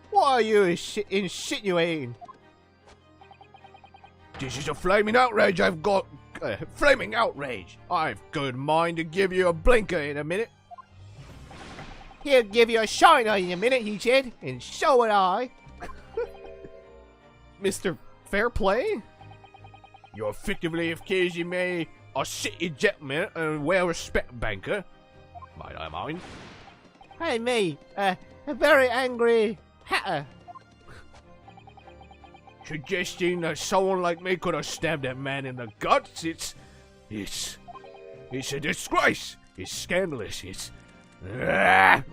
Speaker 3: What are you insinuating?
Speaker 2: This is a flaming outrage I've got... flaming outrage! I've good mind to give you a blinker in a minute.
Speaker 3: He'll give you a shiner in a minute, he said, and so would I.
Speaker 1: Mr. Fair Play?
Speaker 2: You're effectively accusing me a city gentleman and well-respected banker, might I mind.
Speaker 3: Hey, me, a very angry hatter.
Speaker 2: Suggesting that someone like me could have stabbed that man in the guts, it's a disgrace. It's scandalous. I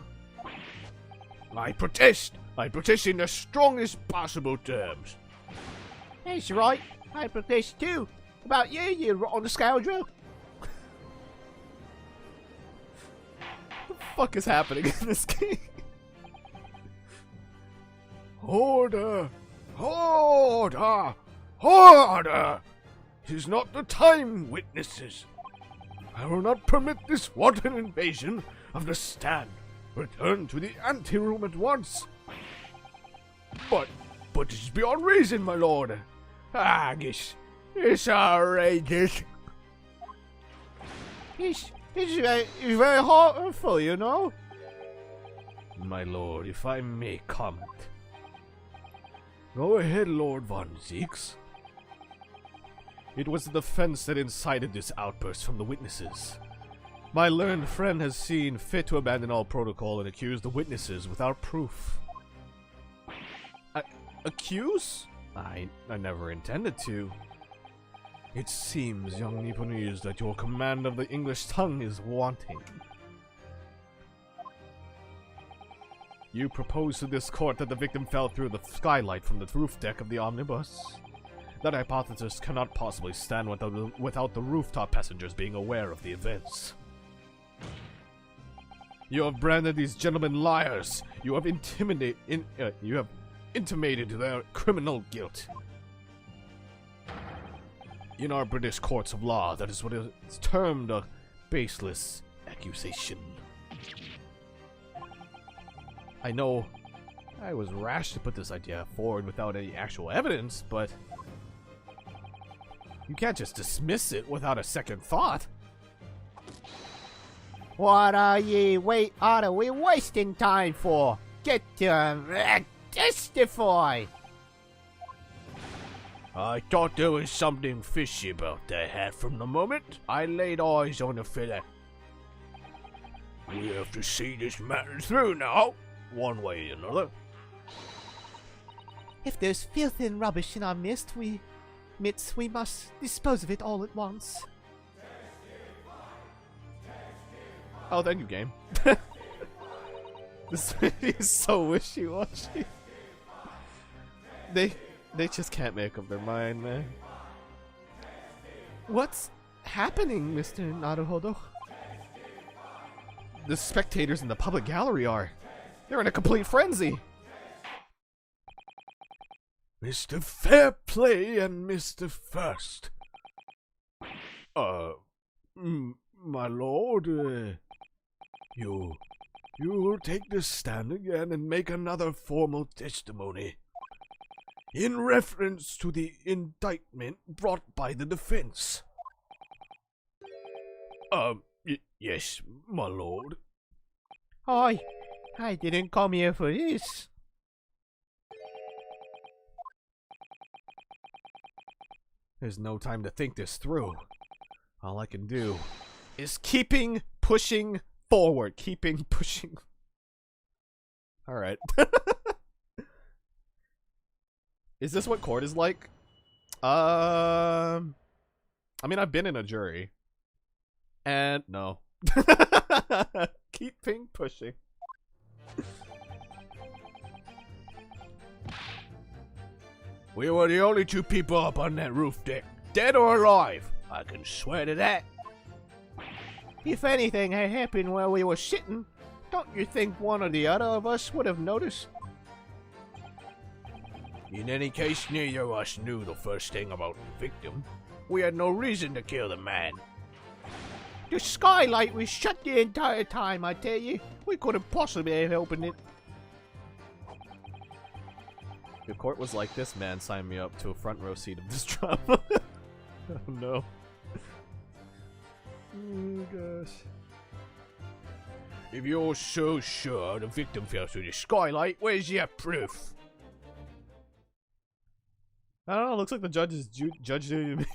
Speaker 2: protest. I protest in the strongest possible terms.
Speaker 3: That's right. I protest too. About you, you rotten scoundrel.
Speaker 1: What the fuck is happening in this game?
Speaker 2: Order! Order! Order! 'Tis not the time, witnesses. I will not permit this wanton invasion of the stand. Return to the anteroom at once. But it's beyond reason, my lord. It's outrageous.
Speaker 3: It's very hurtful, you know.
Speaker 2: My lord, if I may comment. Go ahead, Lord Von Zeeks.
Speaker 1: It was the defense that incited this outburst from the witnesses. My learned friend has seen fit to abandon all protocol and accuse the witnesses without proof. Accuse? I never intended to. It seems, young Nipponese, that your command of the English tongue is wanting. You propose to this court that the victim fell through the skylight from the roof deck of the omnibus. That hypothesis cannot possibly stand without the rooftop passengers being aware of the events. You have branded these gentlemen liars. You have intimated their criminal guilt. In our British courts of law, that is what is termed a baseless accusation. I know I was rash to put this idea forward without any actual evidence, but you can't just dismiss it without a second thought.
Speaker 3: What are we wasting time for? Get to testify.
Speaker 2: I thought there was something fishy about that hat from the moment I laid eyes on the fella. We have to see this matter through now, one way or another.
Speaker 3: If there's filth and rubbish in our midst, we must dispose of it all at once.
Speaker 1: Oh, thank you, game. This is so wishy-washy. They just can't make up their mind, man. What's happening, Mr. Naruhodo? The spectators in the public gallery are. They're in a complete frenzy.
Speaker 2: Mr. Fairplay and Mr. First. My lord, you will take the stand again and make another formal testimony. In reference to the indictment brought by the defense. Yes, my lord.
Speaker 3: I didn't come here for this.
Speaker 1: There's no time to think this through. All I can do is keeping pushing forward. Keeping pushing. Alright. Is this what court is like? I mean, I've been in a jury. And no. Keeping pushing.
Speaker 2: We were the only two people up on that roof deck, dead or alive. I can swear to that.
Speaker 3: If anything had happened while we were sitting, don't you think one or the other of us would have noticed?
Speaker 2: In any case, neither of us knew the first thing about the victim. We had no reason to kill the man.
Speaker 3: The skylight was shut the entire time, I tell you. We couldn't possibly have opened it.
Speaker 1: If court was like this, man, sign me up to a front row seat of this drama. Oh no. Oh gosh.
Speaker 2: If you're so sure the victim fell through the skylight, where's your proof?
Speaker 1: I don't know, looks like the judge is judging me.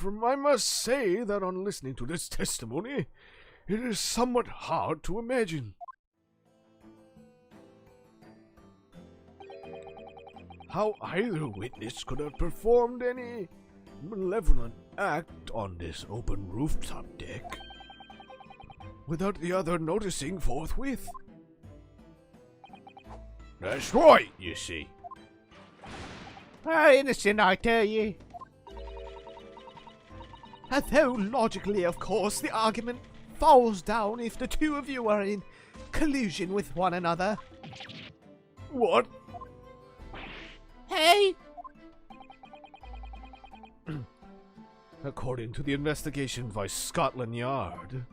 Speaker 2: I must say that on listening to this testimony, it is somewhat hard to imagine how either witness could have performed any malevolent act on this open rooftop deck without the other noticing forthwith. That's right, you see.
Speaker 3: Innocent, I tell you. Although logically, of course, the argument falls down if the two of you are in collusion with one another.
Speaker 2: What?
Speaker 3: Hey!
Speaker 1: According to the investigation by Scotland Yard,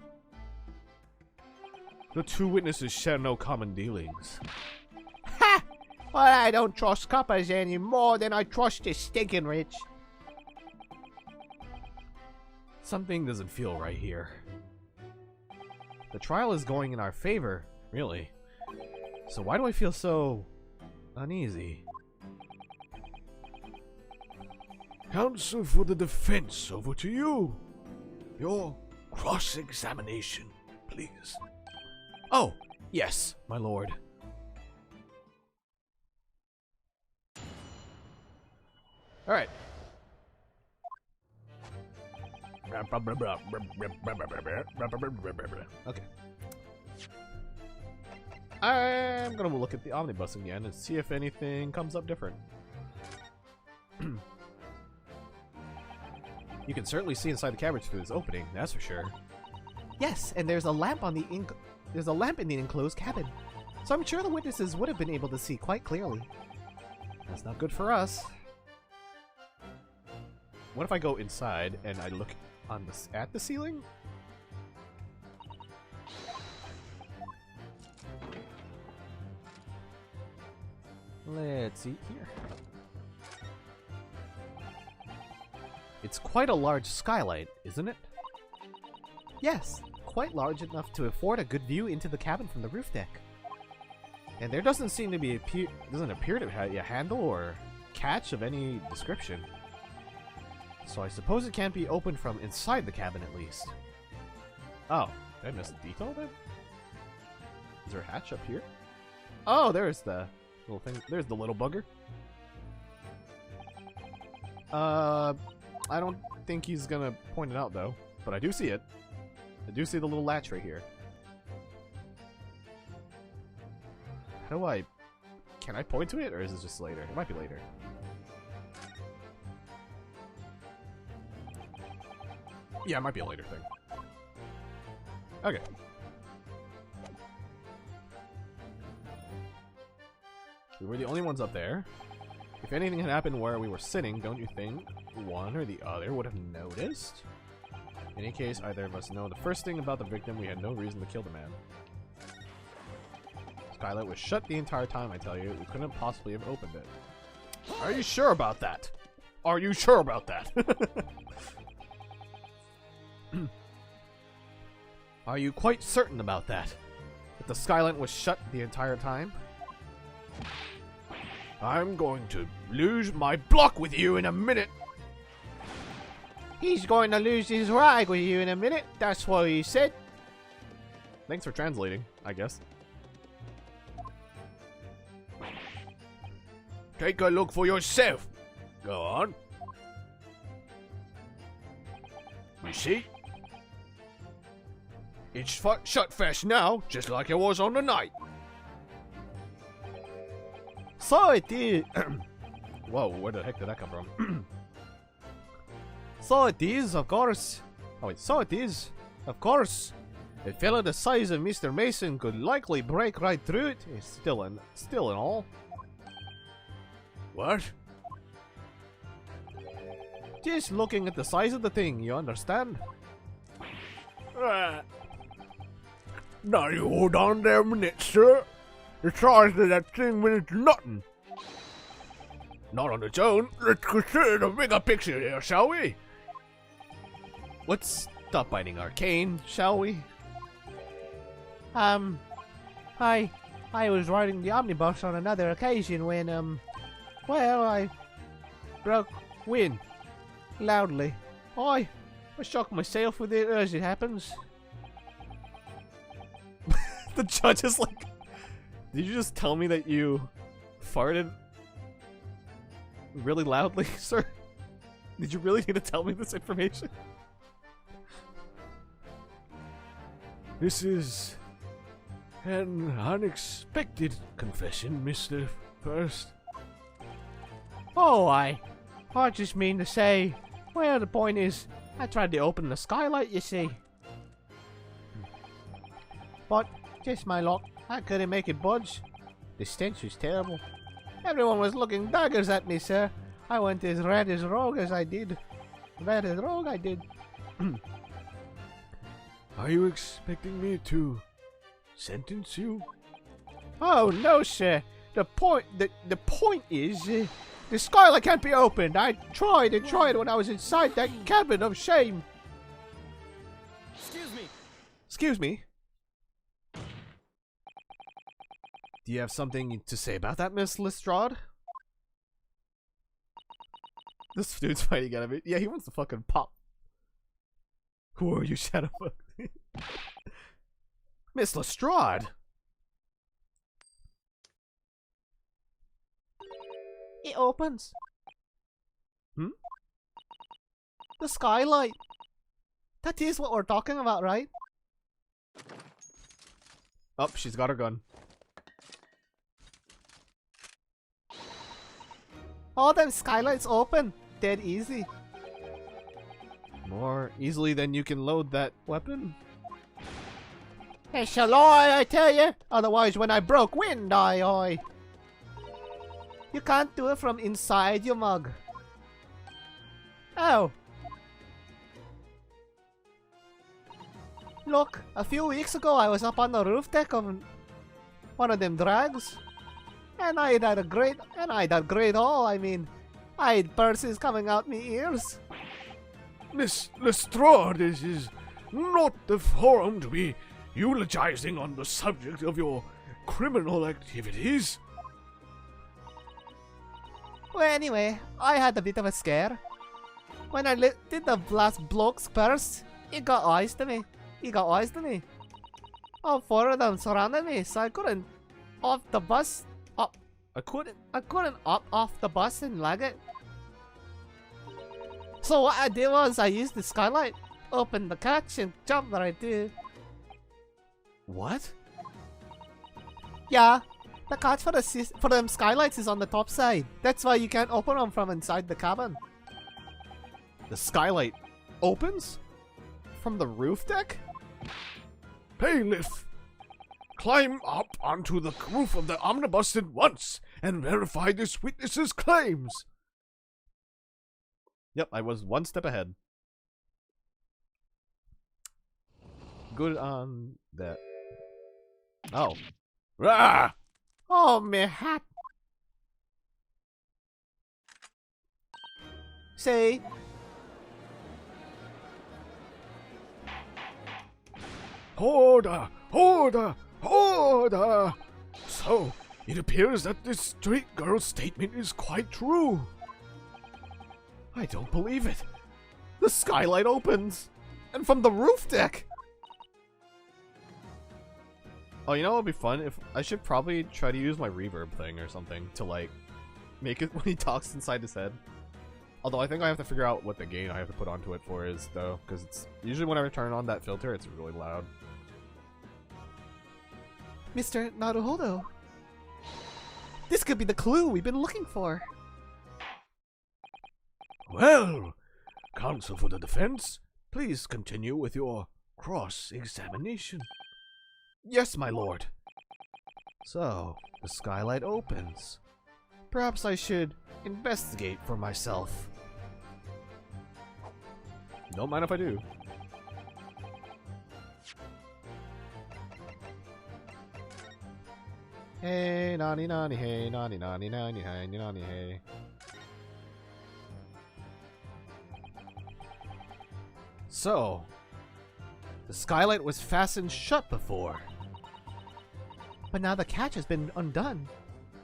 Speaker 1: the two witnesses share no common dealings.
Speaker 3: Ha! Well, I don't trust coppers any more than I trust this stinking rich.
Speaker 1: Something doesn't feel right here. The trial is going in our favor, really. So why do I feel so uneasy?
Speaker 2: Counsel for the defense, over to you. Your cross-examination, please.
Speaker 1: Oh, yes, my lord. Alright. Okay. I'm gonna look at the omnibus again and see if anything comes up different. You can certainly see inside the carriage through this opening, that's for sure.
Speaker 3: Yes, and there's a lamp on the there's a lamp in the enclosed cabin. So I'm sure the witnesses would have been able to see quite clearly.
Speaker 1: That's not good for us. What if I go inside and I look on at the ceiling? Let's see here. It's quite a large skylight, isn't it?
Speaker 3: Yes, quite large enough to afford a good view into the cabin from the roof deck.
Speaker 1: And there doesn't seem to be doesn't appear to be a handle or catch of any description. So I suppose it can't be opened from inside the cabin at least. Oh, did I miss a detail then? Is there a hatch up here? Oh, there's the little thing. There's the little bugger. I don't think he's gonna point it out though, but I do see it. I do see the little latch right here. How do I... Can I point to it, or is it just later? It might be later. Yeah, it might be a later thing. Okay. We were the only ones up there. If anything had happened where we were sitting, don't you think one or the other would have noticed? In any case, either of us know the first thing about the victim, we had no reason to kill the man. Skylight was shut the entire time, I tell you. We couldn't possibly have opened it. Are you sure about that? Are you sure about that? Are you quite certain about that? That the skylight was shut the entire time? I'm going to lose my block with you in a minute.
Speaker 3: He's going to lose his rag with you in a minute, that's what he said.
Speaker 1: Thanks for translating, I guess.
Speaker 2: Take a look for yourself. Go on. You see? It's shut fast now, just like it was on the night.
Speaker 3: So it is.
Speaker 1: Whoa, where the heck did that come from?
Speaker 3: So it is, of course. Oh wait, so it is, of course. A fellow the size of Mr. Mason could likely break right through it. It's still and all.
Speaker 2: What?
Speaker 3: Just looking at the size of the thing, you understand?
Speaker 2: Now you hold on there a minute, sir. The size of that thing means nothing. Not on its own. Let's consider the bigger picture here, shall we?
Speaker 1: Let's stop biting arcane, shall we?
Speaker 3: I was riding the omnibus on another occasion when, well, I broke wind loudly I shock myself with it as it happens.
Speaker 1: The judge is like, did you just tell me that you farted really loudly, sir? Did you really need to tell me this information?
Speaker 2: This is an unexpected confession, Mr. First.
Speaker 3: Oh, I just mean to say, well, the point is, I tried to open the skylight, you see. But, just my luck, I couldn't make it budge. The stench was terrible. Everyone was looking daggers at me, sir. I went as red as rogue as I did. Red as rogue I did.
Speaker 2: Are you expecting me to sentence you?
Speaker 3: Oh, no, sir. The point is, the skylight can't be opened. I tried and tried when I was inside that cabin of shame.
Speaker 4: Excuse me.
Speaker 1: Excuse me? Do you have something to say about that, Miss Lestrade? This dude's fighting out of it. Yeah, he wants to fucking pop. Who are you, Shadowfuck? Miss Lestrade!
Speaker 3: It opens.
Speaker 1: Hmm?
Speaker 3: The skylight. That is what we're talking about, right?
Speaker 1: Oh, she's got her gun.
Speaker 3: All them skylights open. Dead easy.
Speaker 1: More easily than you can load that weapon.
Speaker 3: Hey, shall I tell you? Otherwise, when I broke wind, I. You can't do it from inside your mug. Oh. Look, a few weeks ago I was up on the roof deck of one of them drags. And I had a great haul, I mean. I had purses coming out me ears.
Speaker 2: Miss Lestrade, this is not the forum to be eulogizing on the subject of your criminal activities.
Speaker 3: Well, anyway, I had a bit of a scare. When I did the last bloke's purse, he got eyes to me. All four of them surrounded me, so I couldn't off the bus. I couldn't off the bus and lag it. So what I did was I used the skylight, opened the catch, and jumped right through.
Speaker 1: What?
Speaker 3: Yeah, the catch for them skylights is on the top side. That's why you can't open them from inside the cabin.
Speaker 1: The skylight opens? From the roof deck?
Speaker 2: Bailiff, climb up onto the roof of the omnibus at once and verify this witness's claims.
Speaker 1: Yep, I was one step ahead. Good on that. Oh.
Speaker 2: Ah!
Speaker 3: Oh, me hat. Say.
Speaker 2: Order! Order! Order! So, it appears that this street girl's statement is quite true.
Speaker 1: I don't believe it. The skylight opens. And from the roof deck. Oh, you know what would be fun? If I should probably try to use my reverb thing or something to like make it when he talks inside his head. Although I think I have to figure out what the gain I have to put onto it for is though, because it's usually whenever I turn on that filter, it's really loud.
Speaker 3: Mr. Naruhodo. This could be the clue we've been looking for.
Speaker 2: Well, counsel for the defense, please continue with your cross-examination.
Speaker 1: Yes, my lord. So, the skylight opens. Perhaps I should investigate for myself. Don't mind if I do. Hey, nani nani, hey, nani nani nani, hey, nani hey. So, the skylight was fastened shut before. But now the catch has been undone.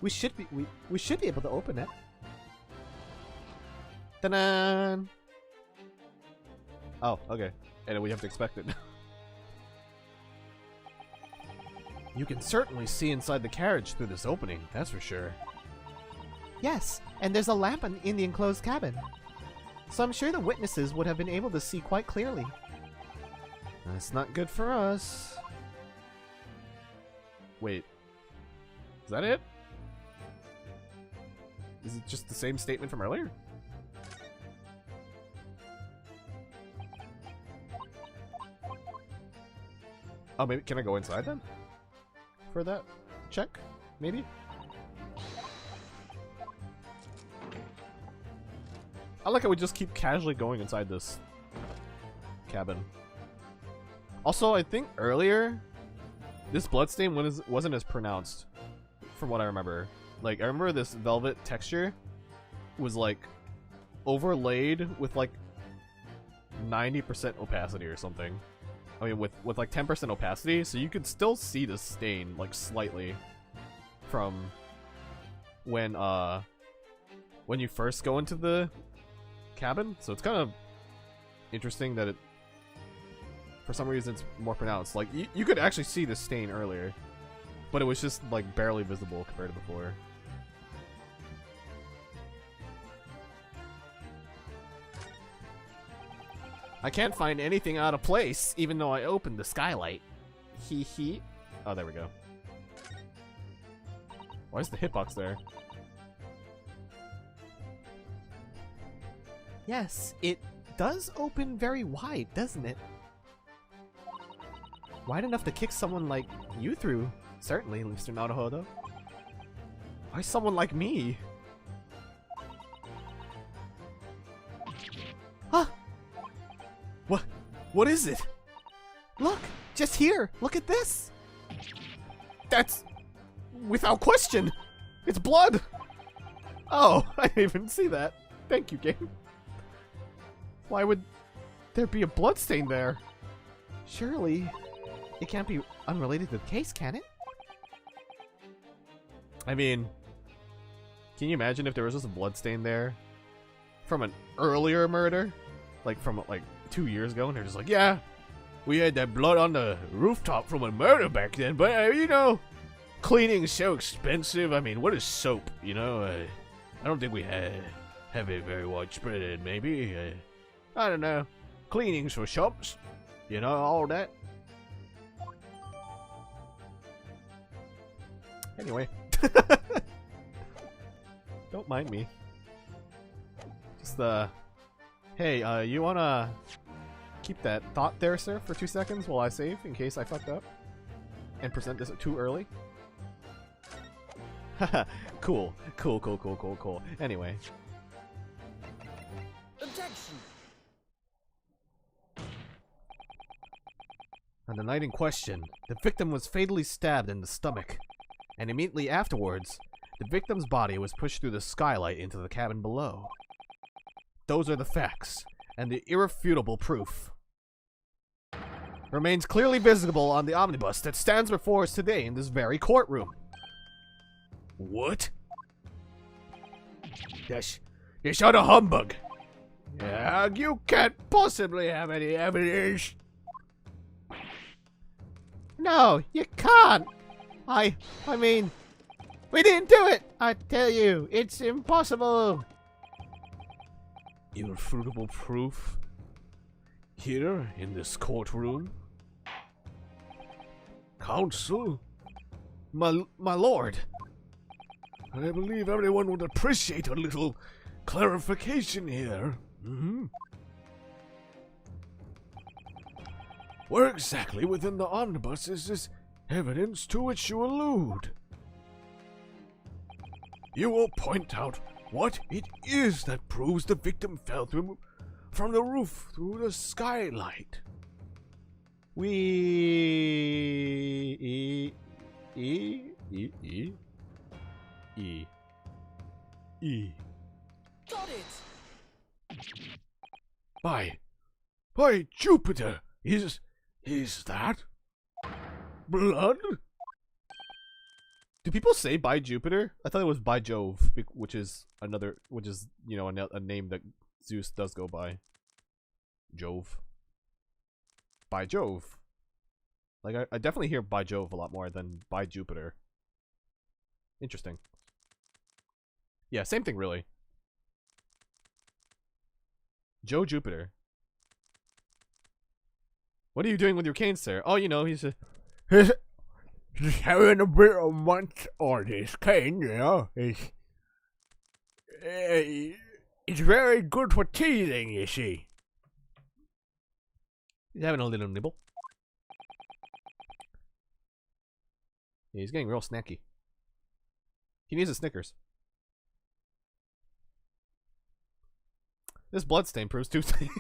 Speaker 1: We should be able to open it. Ta-da! Oh, okay. And we have to expect it. You can certainly see inside the carriage through this opening, that's for sure.
Speaker 3: Yes, and there's a lamp in the enclosed cabin. So I'm sure the witnesses would have been able to see quite clearly.
Speaker 1: That's not good for us. Wait. Is that it? Is it just the same statement from earlier? Oh, maybe. Can I go inside then? For that check? Maybe? I like how we just keep casually going inside this cabin. Also, I think earlier, this bloodstain wasn't as pronounced, from what I remember. Like, I remember this velvet texture was, like, overlaid with, like, 90% opacity or something. I mean, with like, 10% opacity, so you could still see the stain, like, slightly from when you first go into the cabin. So it's kind of interesting that it, for some reason, it's more pronounced. Like, you could actually see the stain earlier, but it was just, like, barely visible compared to before. I can't find anything out of place, even though I opened the skylight. Hee hee. Oh, there we go. Why is the hitbox there?
Speaker 3: Yes, it does open very wide, doesn't it? Wide enough to kick someone like you through. Certainly, Mr. Naruhodo.
Speaker 1: Why someone like me?
Speaker 3: Huh?
Speaker 1: What is it?
Speaker 3: Look! Just here! Look at this!
Speaker 1: That's... without question! It's blood! Oh, I didn't even see that. Thank you, game. Why would there be a bloodstain there?
Speaker 3: Surely, it can't be unrelated to the case, can it?
Speaker 1: I mean, can you imagine if there was just a bloodstain there from an earlier murder? Like from like 2 years ago, and they're just like, yeah, we had that blood on the rooftop from a murder back then, but you know, cleaning is so expensive. I mean, what is soap, you know? I don't think we have it very widespread, maybe. I don't know. Cleanings for shops, you know, all that. Anyway. Don't mind me. Just, hey, you wanna keep that thought there, sir, for 2 seconds while I save, in case I fucked up? And present this too early? Haha, cool. Anyway.
Speaker 4: Objection!
Speaker 1: On the night in question, the victim was fatally stabbed in the stomach, and immediately afterwards, the victim's body was pushed through the skylight into the cabin below. Those are the facts, and the irrefutable proof remains clearly visible on the omnibus that stands before us today in this very courtroom. What? That's utter humbug. Yeah, you can't possibly have any evidence.
Speaker 3: No, you can't! I mean, we didn't do it! I tell you, it's impossible!
Speaker 2: Irrefutable proof? Here, in this courtroom? Counsel?
Speaker 1: My lord.
Speaker 2: I believe everyone would appreciate a little clarification here. Where exactly within the omnibus is this evidence to which you allude? You will point out what it is that proves the victim fell through from the roof through the skylight.
Speaker 4: Got it!
Speaker 2: By Jupiter, is that blood?
Speaker 1: Do people say by Jupiter? I thought it was by Jove, which is, you know, a name that Zeus does go by. Jove. by Jove. Like, I definitely hear by Jove a lot more than by Jupiter. Interesting. Yeah, same thing, really. Joe Jupiter. What are you doing with your cane, sir? Oh, you know, he's a...
Speaker 2: Just having a bit of munch on his cane, you know. It's very good for teething, you see.
Speaker 1: He's having a little nibble. Yeah, he's getting real snacky. He needs a Snickers. This bloodstain proves two things.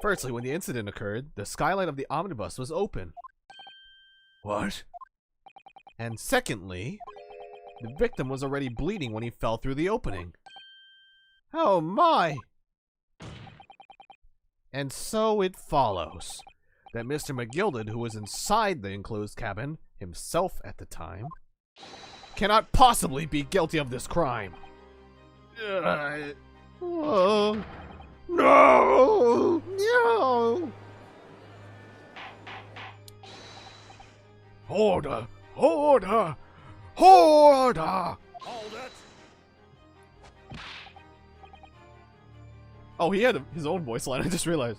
Speaker 1: Firstly, when the incident occurred, the skylight of the omnibus was open.
Speaker 2: What?
Speaker 1: And secondly, the victim was already bleeding when he fell through the opening. Oh my! And so it follows that Mr. McGilded, who was inside the enclosed cabin, himself at the time, cannot possibly be guilty of this crime.
Speaker 3: Oh. No! No!
Speaker 2: Order! Order! Order!
Speaker 4: Hold it!
Speaker 1: Oh, he had his own voice line. I just realized.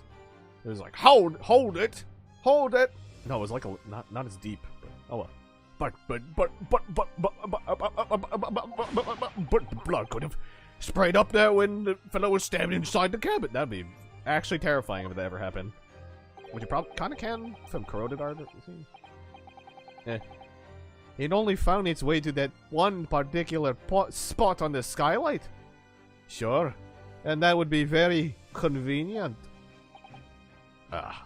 Speaker 1: It was like, hold it! Hold it! No, it was like not as deep. But, oh well.
Speaker 2: But blood could have sprayed up there when the fellow was stabbed inside the cabin.
Speaker 1: That'd be actually terrifying if that ever happened. Which you probably kind of can from corroded art. Eh. It only found its way to that one particular spot on the skylight. Sure. And that would be very convenient. Ah.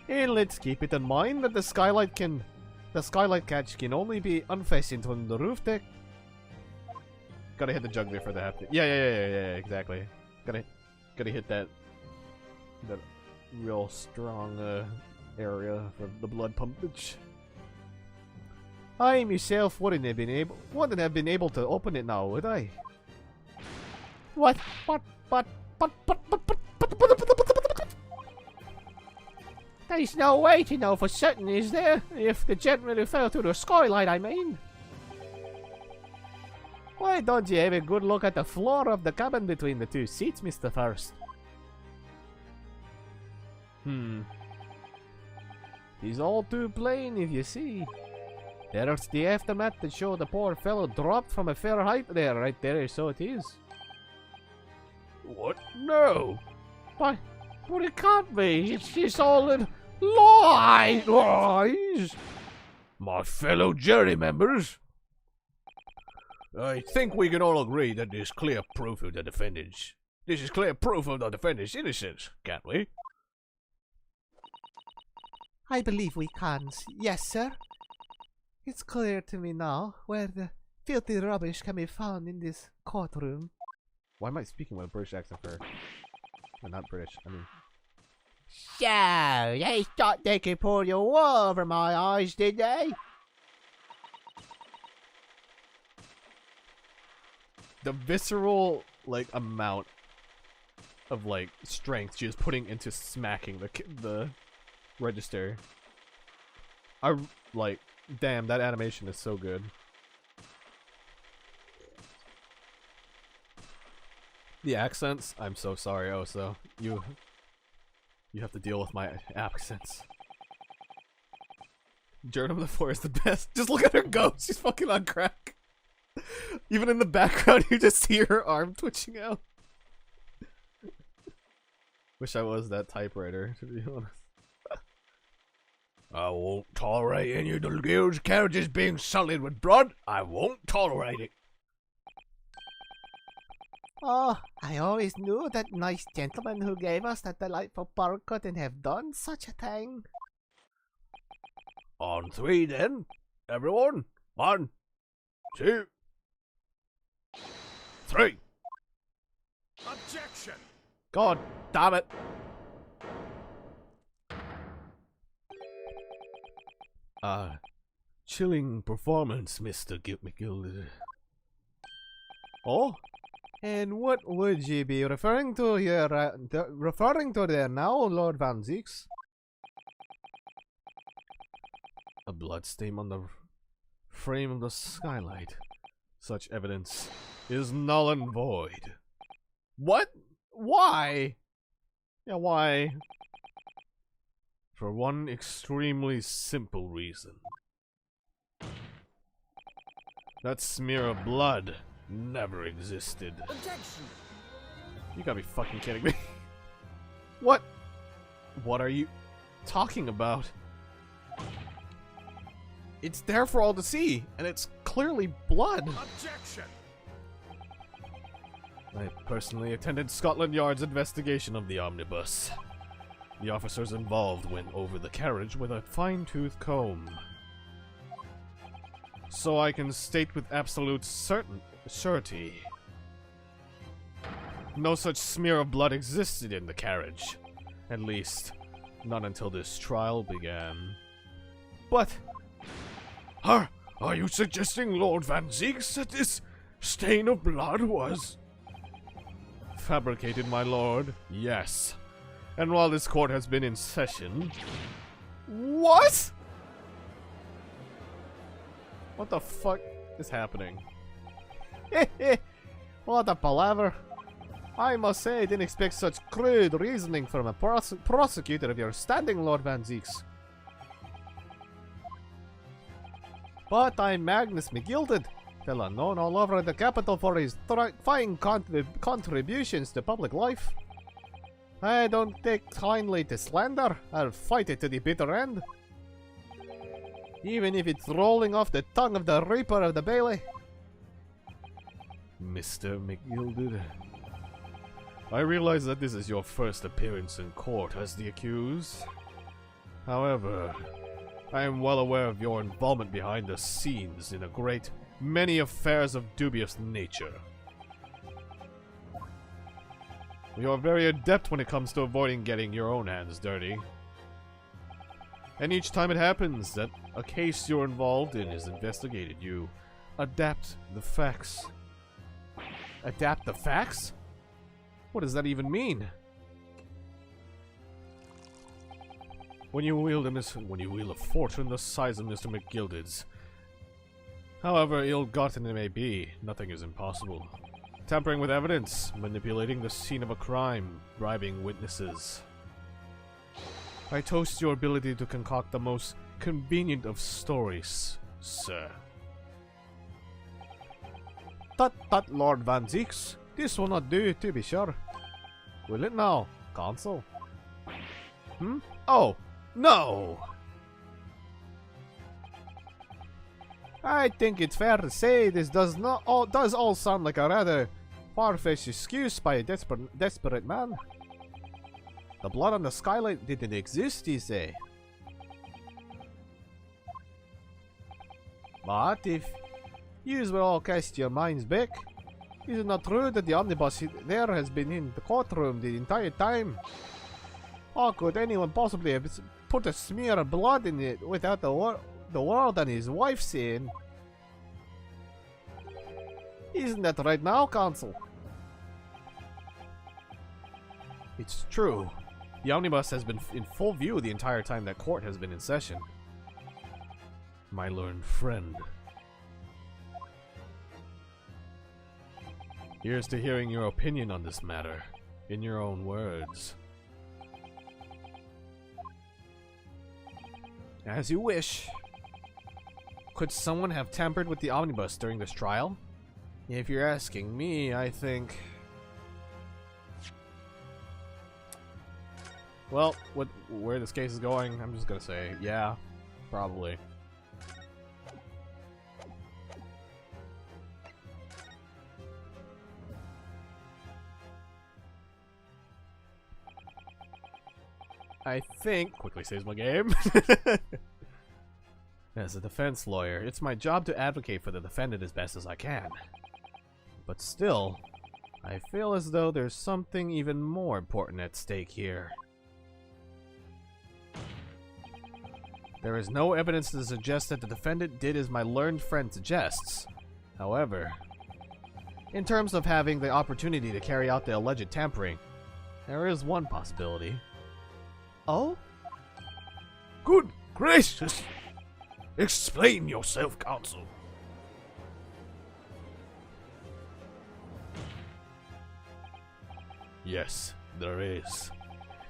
Speaker 1: And let's keep it in mind that the skylight catch can only be unfastened on the roof deck. Gotta hit the jugular for the haptic. Yeah, exactly. Gotta hit that real strong area for the blood pumpage. I myself wouldn't have been able to open it now, would I? What? There's no way to know for certain, is there? If the gent really fell through the skylight, I mean. Why don't you have a good look at the floor of the cabin between the two seats, Mr. First? It's all too plain, if you see. There's the aftermath that show the poor fellow dropped from a fair height there, right there, so it is.
Speaker 2: What? No!
Speaker 3: But it can't be. It's just all in lies.
Speaker 2: My fellow jury members, I think we can all agree that this is clear proof of the defendant's innocence, can't we?
Speaker 3: I believe we can. Yes, sir. It's clear to me now where the filthy rubbish can be found in this courtroom.
Speaker 1: Why am I speaking with a British accent for? Well, not British, I mean.
Speaker 3: So, they thought they could pull you wool over my eyes, did they?
Speaker 1: The visceral, like, amount of, like, strength she is putting into smacking the register. Like, damn, that animation is so good. The accents, I'm so sorry, Oso. You have to deal with my accents. Journal of the Forest, the best. Just look at her go. She's fucking on crack. Even in the background, you just see her arm twitching out. Wish I was that typewriter, to be honest.
Speaker 2: I won't tolerate any of the girls' carriages being sullied with blood. I won't tolerate it.
Speaker 3: Oh, I always knew that nice gentleman who gave us that delightful park couldn't have done such a thing.
Speaker 2: On three, then. Everyone. 1, 2, 3.
Speaker 4: Objection!
Speaker 1: God damn it.
Speaker 2: Chilling performance, Mr. McGill.
Speaker 1: Oh?
Speaker 3: And what would you be referring to here? Referring to there now, Lord Van Zieks?
Speaker 1: A bloodstain on the frame of the skylight. Such evidence is null and void. What? Why? Yeah, why? For one extremely simple reason. That smear of blood never existed.
Speaker 4: Objection!
Speaker 1: You gotta be fucking kidding me. What? What are you talking about? It's there for all to see, and it's clearly blood.
Speaker 4: Objection!
Speaker 1: I personally attended Scotland Yard's investigation of the omnibus. The officers involved went over the carriage with a fine-tooth comb. So I can state with absolute surety, no such smear of blood existed in the carriage. At least, not until this trial began. But
Speaker 2: Are you suggesting, Lord Van Zieks, that this stain of blood was...
Speaker 1: fabricated, my lord, yes. And while this court has been in session... What? What the fuck is happening?
Speaker 3: What a palaver. I must say I didn't expect such crude reasoning from a prosecutor of your standing, Lord Van Zieks. But I'm Magnus McGilded, fella known all over the capital for his fine contributions to public life. I don't take kindly to slander. I'll fight it to the bitter end. Even if it's rolling off the tongue of the Reaper of the Bailey.
Speaker 1: Mr. McGilded, I realize that this is your first appearance in court as the accused. However, I am well aware of your involvement behind the scenes in a great many affairs of dubious nature. You are very adept when it comes to avoiding getting your own hands dirty. And each time it happens that a case you're involved in is investigated, you adapt the facts. Adapt the facts? What does that even mean? When you wield a fortune the size of Mr. McGilded's, however ill-gotten it may be, nothing is impossible. Tampering with evidence, manipulating the scene of a crime, bribing witnesses. I toast your ability to concoct the most convenient of stories, sir.
Speaker 3: Tut, Lord Van Zieks. This will not do, to be sure. Will it now, Counsel?
Speaker 1: Oh, no!
Speaker 3: I think it's fair to say this does all sound like a rather far-fetched excuse by a desperate man. The blood on the skylight didn't exist, you say? But if you will all cast your minds back, is it not true that the omnibus there has been in the courtroom the entire time? How could anyone possibly have put a smear of blood in it without the world and his wife seeing? Isn't that right now, Counsel?
Speaker 1: It's true. The omnibus has been in full view the entire time that court has been in session. My learned friend. Here's to hearing your opinion on this matter, in your own words. As you wish. Could someone have tampered with the omnibus during this trial? If you're asking me, I think... Well, where this case is going, I'm just gonna say, yeah, probably. I think... Quickly saves my game. As a defense lawyer, it's my job to advocate for the defendant as best as I can. But still, I feel as though there's something even more important at stake here. There is no evidence to suggest that the defendant did as my learned friend suggests. However, In terms of having the opportunity to carry out the alleged tampering, there is one possibility.
Speaker 3: Oh?
Speaker 2: Good gracious! Explain yourself, Counsel.
Speaker 1: Yes, there is.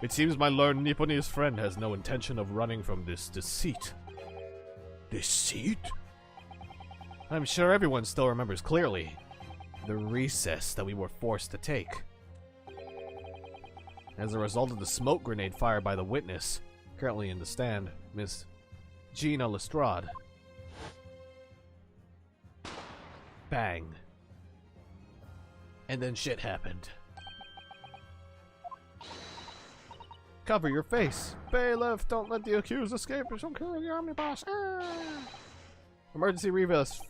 Speaker 1: It seems my learned Nipponese friend has no intention of running from this deceit.
Speaker 2: Deceit?
Speaker 1: I'm sure everyone still remembers clearly the recess that we were forced to take. As a result of the smoke grenade fired by the witness, currently in the stand, Miss Gina Lestrade. Bang. And then shit happened. Cover your face. Bailiff, don't let the accused escape. Don't kill the omnibus. Emergency recess.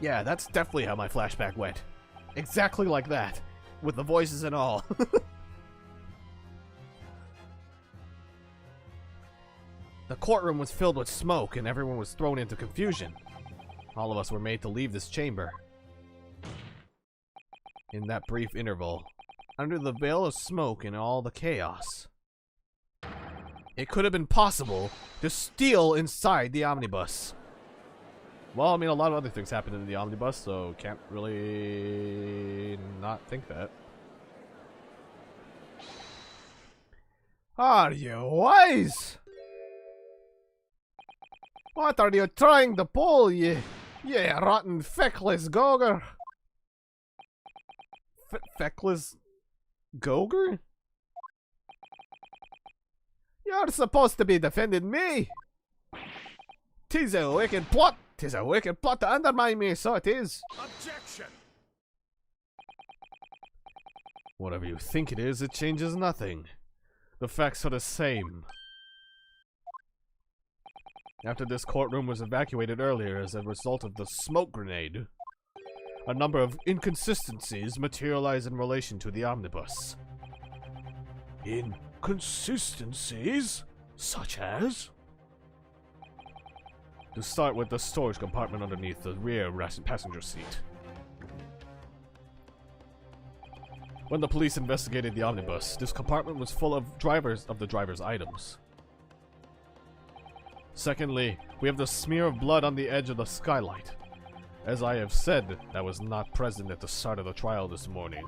Speaker 1: Yeah, that's definitely how my flashback went. Exactly like that. With the voices and all. The courtroom was filled with smoke and everyone was thrown into confusion. All of us were made to leave this chamber. In that brief interval, under the veil of smoke and all the chaos, it could have been possible to steal inside the omnibus. Well, I mean, a lot of other things happened in the omnibus, so can't really not think that. Are you wise? What are you trying to pull, you rotten feckless gogger? Feckless Gogger? You're supposed to be defending me! 'Tis a wicked plot! 'Tis a wicked plot to undermine me, so it is!
Speaker 4: Objection!
Speaker 1: Whatever you think it is, it changes nothing. The facts are the same. After this courtroom was evacuated earlier as a result of the smoke grenade, a number of inconsistencies materialize in relation to the omnibus.
Speaker 2: Inconsistencies? Such as?
Speaker 1: To start with the storage compartment underneath the rear passenger seat. When the police investigated the omnibus, this compartment was full of the driver's items. Secondly, we have the smear of blood on the edge of the skylight. As I have said, that was not present at the start of the trial this morning.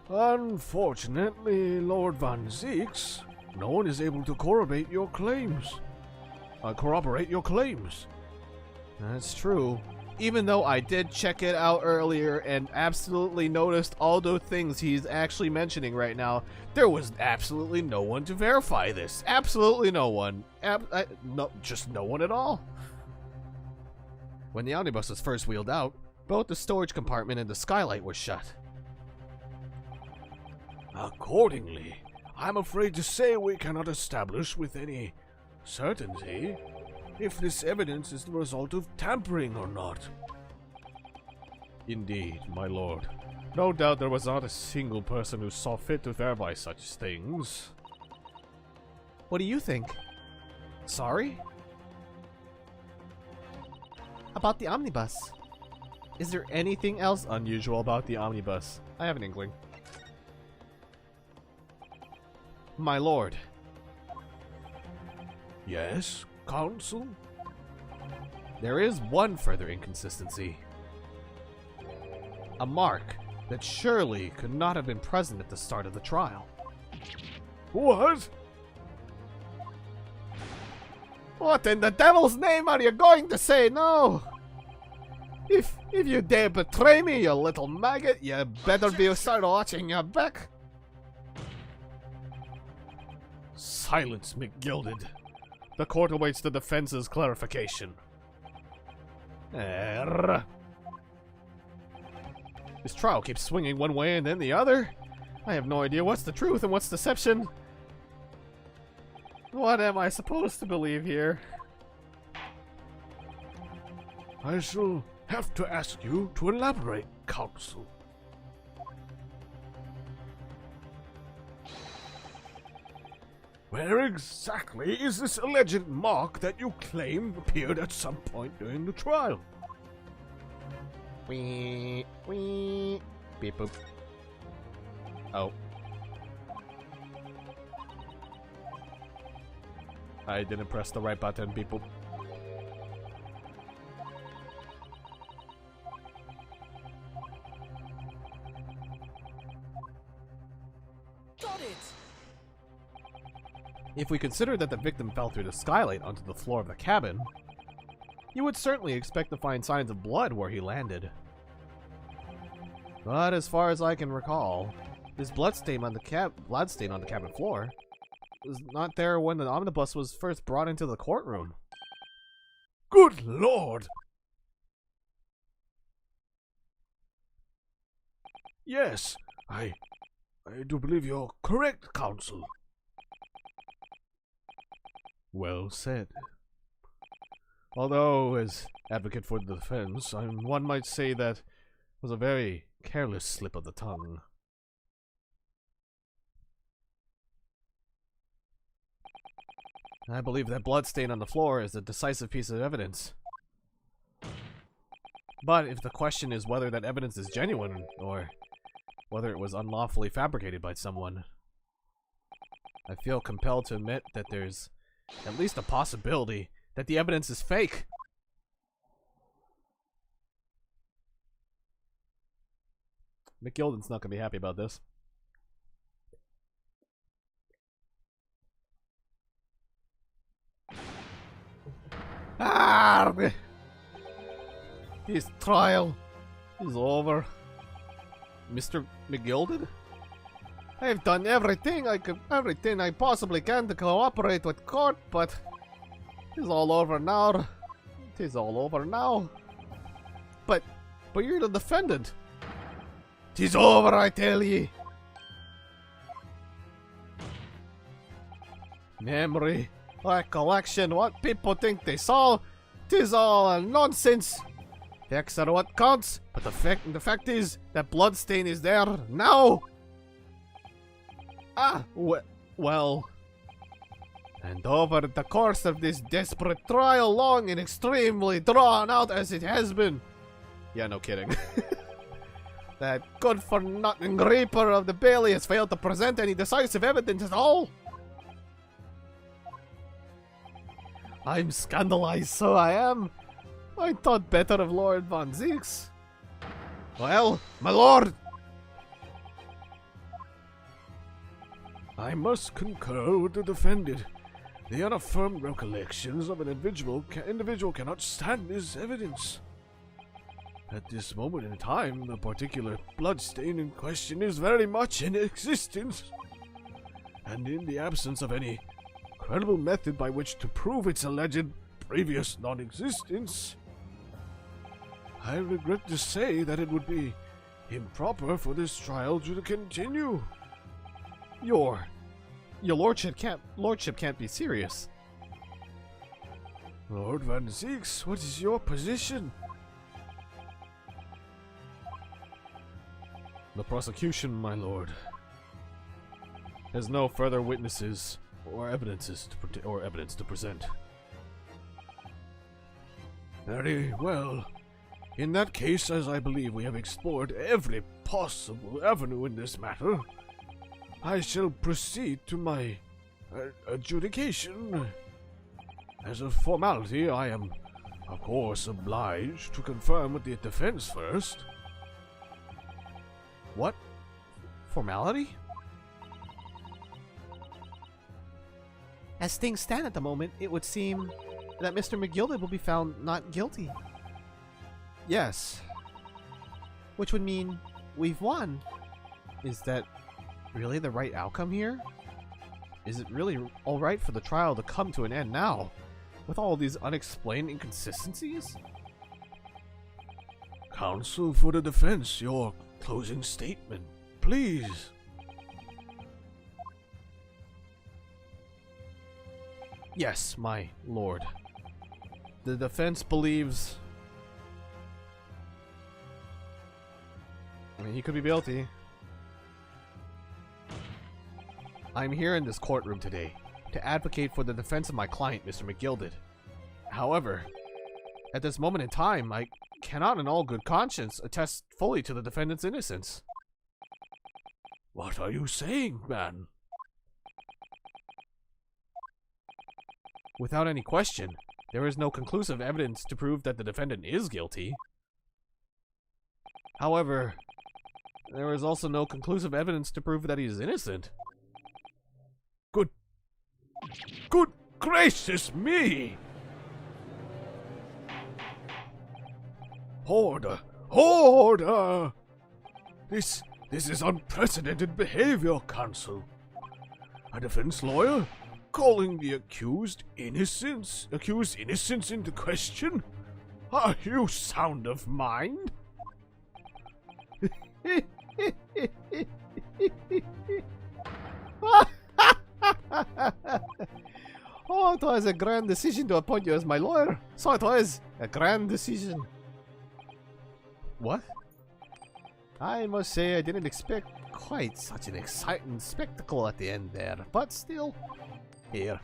Speaker 2: Unfortunately, Lord Van Zeeks, no one is able to corroborate your claims.
Speaker 1: That's true. Even though I did check it out earlier and absolutely noticed all the things he's actually mentioning right now, there was absolutely no one to verify this. Absolutely no one. Just no one at all. When the omnibus was first wheeled out, both the storage compartment and the skylight were shut.
Speaker 2: Accordingly, I'm afraid to say we cannot establish with any certainty if this evidence is the result of tampering or not.
Speaker 1: Indeed, my lord. No doubt there was not a single person who saw fit to verify such things. What do you think? Sorry? About the omnibus. Is there anything else unusual about the omnibus? I have an inkling. My lord.
Speaker 2: Yes, Counsel?
Speaker 1: There is one further inconsistency. A mark that surely could not have been present at the start of the trial.
Speaker 2: What?
Speaker 3: What in the devil's name are you going to say now? If you dare betray me, you little maggot, you better be start watching your back.
Speaker 1: Silence, McGilded. The court awaits the defense's clarification. This trial keeps swinging one way and then the other. I have no idea what's the truth and what's deception. What am I supposed to believe here?
Speaker 2: I shall have to ask you to elaborate, Counsel. Where exactly is this alleged mark that you claim appeared at some point during the trial?
Speaker 1: Wee, wee, beep boop. Oh. I didn't press the right button, beep boop.
Speaker 5: Got it!
Speaker 1: If we consider that the victim fell through the skylight onto the floor of the cabin, you would certainly expect to find signs of blood where he landed. But as far as I can recall, this bloodstain on the cabin floor was not there when the omnibus was first brought into the courtroom.
Speaker 2: Good Lord! Yes, I do believe you're correct, counsel.
Speaker 1: Well said. Although, as advocate for the defense, one might say that was a very careless slip of the tongue. I believe that bloodstain on the floor is a decisive piece of evidence. But if the question is whether that evidence is genuine, or whether it was unlawfully fabricated by someone, I feel compelled to admit that there's at least a possibility that the evidence is fake. McGilden's not going to be happy about this. Arrgh! His trial is over. Mr. McGilden? I've done everything I possibly can to cooperate with court, but it's all over now. It is all over now. But you're the defendant. 'Tis over, I tell ye. Memory, recollection, what people think they saw, 'tis all nonsense. Facts are what counts, but the fact is that bloodstain is there now. Well. And over the course of this desperate trial, long and extremely drawn out as it has been. Yeah, no kidding. That good-for-nothing reaper of the Bailey has failed to present any decisive evidence at all. I'm scandalized, so I am. I thought better of Lord Von Zeeks. Well, my lord!
Speaker 2: I must concur with the defendant. The unaffirmed recollections of an individual cannot stand as evidence. At this moment in time, the particular bloodstain in question is very much in existence. And in the absence of any credible method by which to prove its alleged previous non-existence, I regret to say that it would be improper for this trial to continue.
Speaker 1: Your lordship can't be serious.
Speaker 2: Lord Van Zeeks, what is your position?
Speaker 1: The prosecution, my lord, has no further witnesses or evidence to present.
Speaker 2: Very well. In that case, as I believe we have explored every possible avenue in this matter, I shall proceed to my adjudication. As a formality, I am, of course, obliged to confirm with the defense first.
Speaker 1: What? Formality? As things stand at the moment, it would seem that Mr. McGilden will be found not guilty. Yes. Which would mean we've won. Is that really the right outcome here? Is it really alright for the trial to come to an end now, with all these unexplained inconsistencies?
Speaker 2: Counsel for the defense, your closing statement, please.
Speaker 1: Yes, my lord. The defense believes... I mean, he could be guilty. I'm here in this courtroom today to advocate for the defense of my client, Mr. McGilded. However, at this moment in time, I cannot in all good conscience attest fully to the defendant's innocence.
Speaker 2: What are you saying, man?
Speaker 1: Without any question, there is no conclusive evidence to prove that the defendant is guilty. However, there is also no conclusive evidence to prove that he is innocent.
Speaker 2: Good gracious me! Order! Order! This is unprecedented behavior, counsel. A defense lawyer calling the accused innocence into question? Are you sound of mind?
Speaker 3: Oh, it was a grand decision to appoint you as my lawyer. So it was a grand decision.
Speaker 1: What?
Speaker 3: I must say I didn't expect quite such an exciting spectacle at the end there, but still. Here,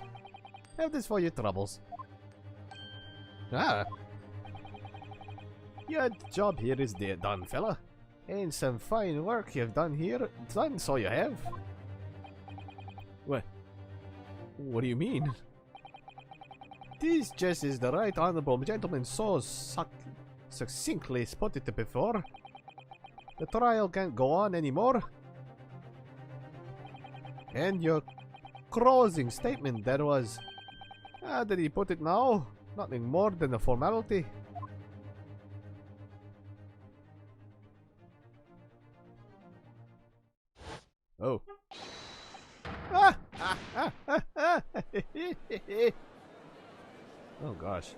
Speaker 3: have this for your troubles.
Speaker 1: Ah,
Speaker 3: Your job here is done, fella. And some fine work you've done here. Done, so you have.
Speaker 1: what do you mean?
Speaker 3: This just is the right honorable gentleman so succinctly put it before. The trial can't go on anymore. And your closing statement there was, did he put it now? Nothing more than a formality.
Speaker 1: Oh. Oh gosh.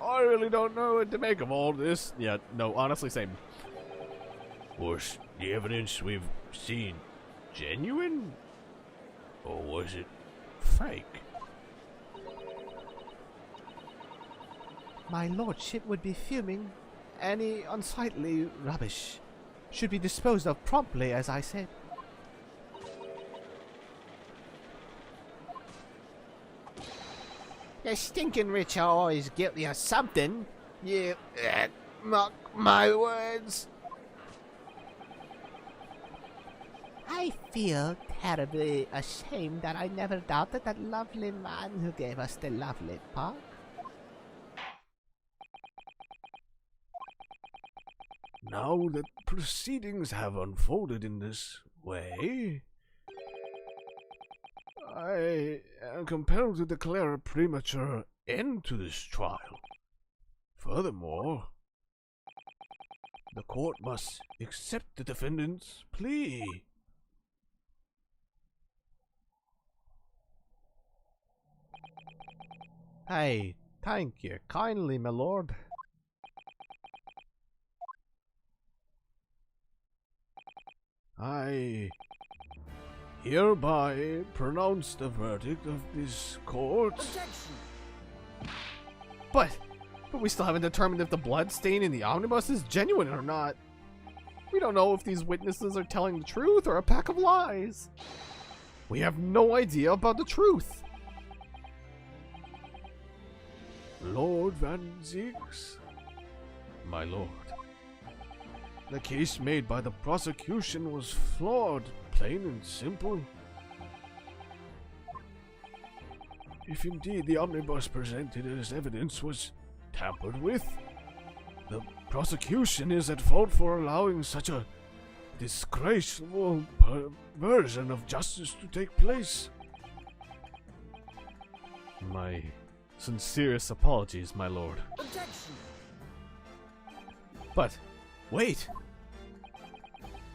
Speaker 2: I really don't know what to make of all this.
Speaker 1: Yeah, no, honestly, same.
Speaker 2: Was the evidence we've seen genuine? Or was it fake?
Speaker 3: My lordship would be fuming. Any unsightly rubbish should be disposed of promptly, as I said. The stinking rich are always guilty of something. You mock my words. I feel terribly ashamed that I never doubted that lovely man who gave us the lovely park.
Speaker 2: Now that proceedings have unfolded in this way, I am compelled to declare a premature end to this trial. Furthermore, the court must accept the defendant's plea.
Speaker 3: I thank you kindly, my lord.
Speaker 2: I hereby pronounce the verdict of this court.
Speaker 5: Objection!
Speaker 1: But we still haven't determined if the blood stain in the omnibus is genuine or not. We don't know if these witnesses are telling the truth or a pack of lies. We have no idea about the truth.
Speaker 2: Lord Van Zieks, my lord, the case made by the prosecution was flawed, plain and simple. If indeed the omnibus presented as evidence was tampered with, the prosecution is at fault for allowing such a disgraceful perversion of justice to take place.
Speaker 1: My sincerest apologies, my lord.
Speaker 5: Objection!
Speaker 1: But, wait!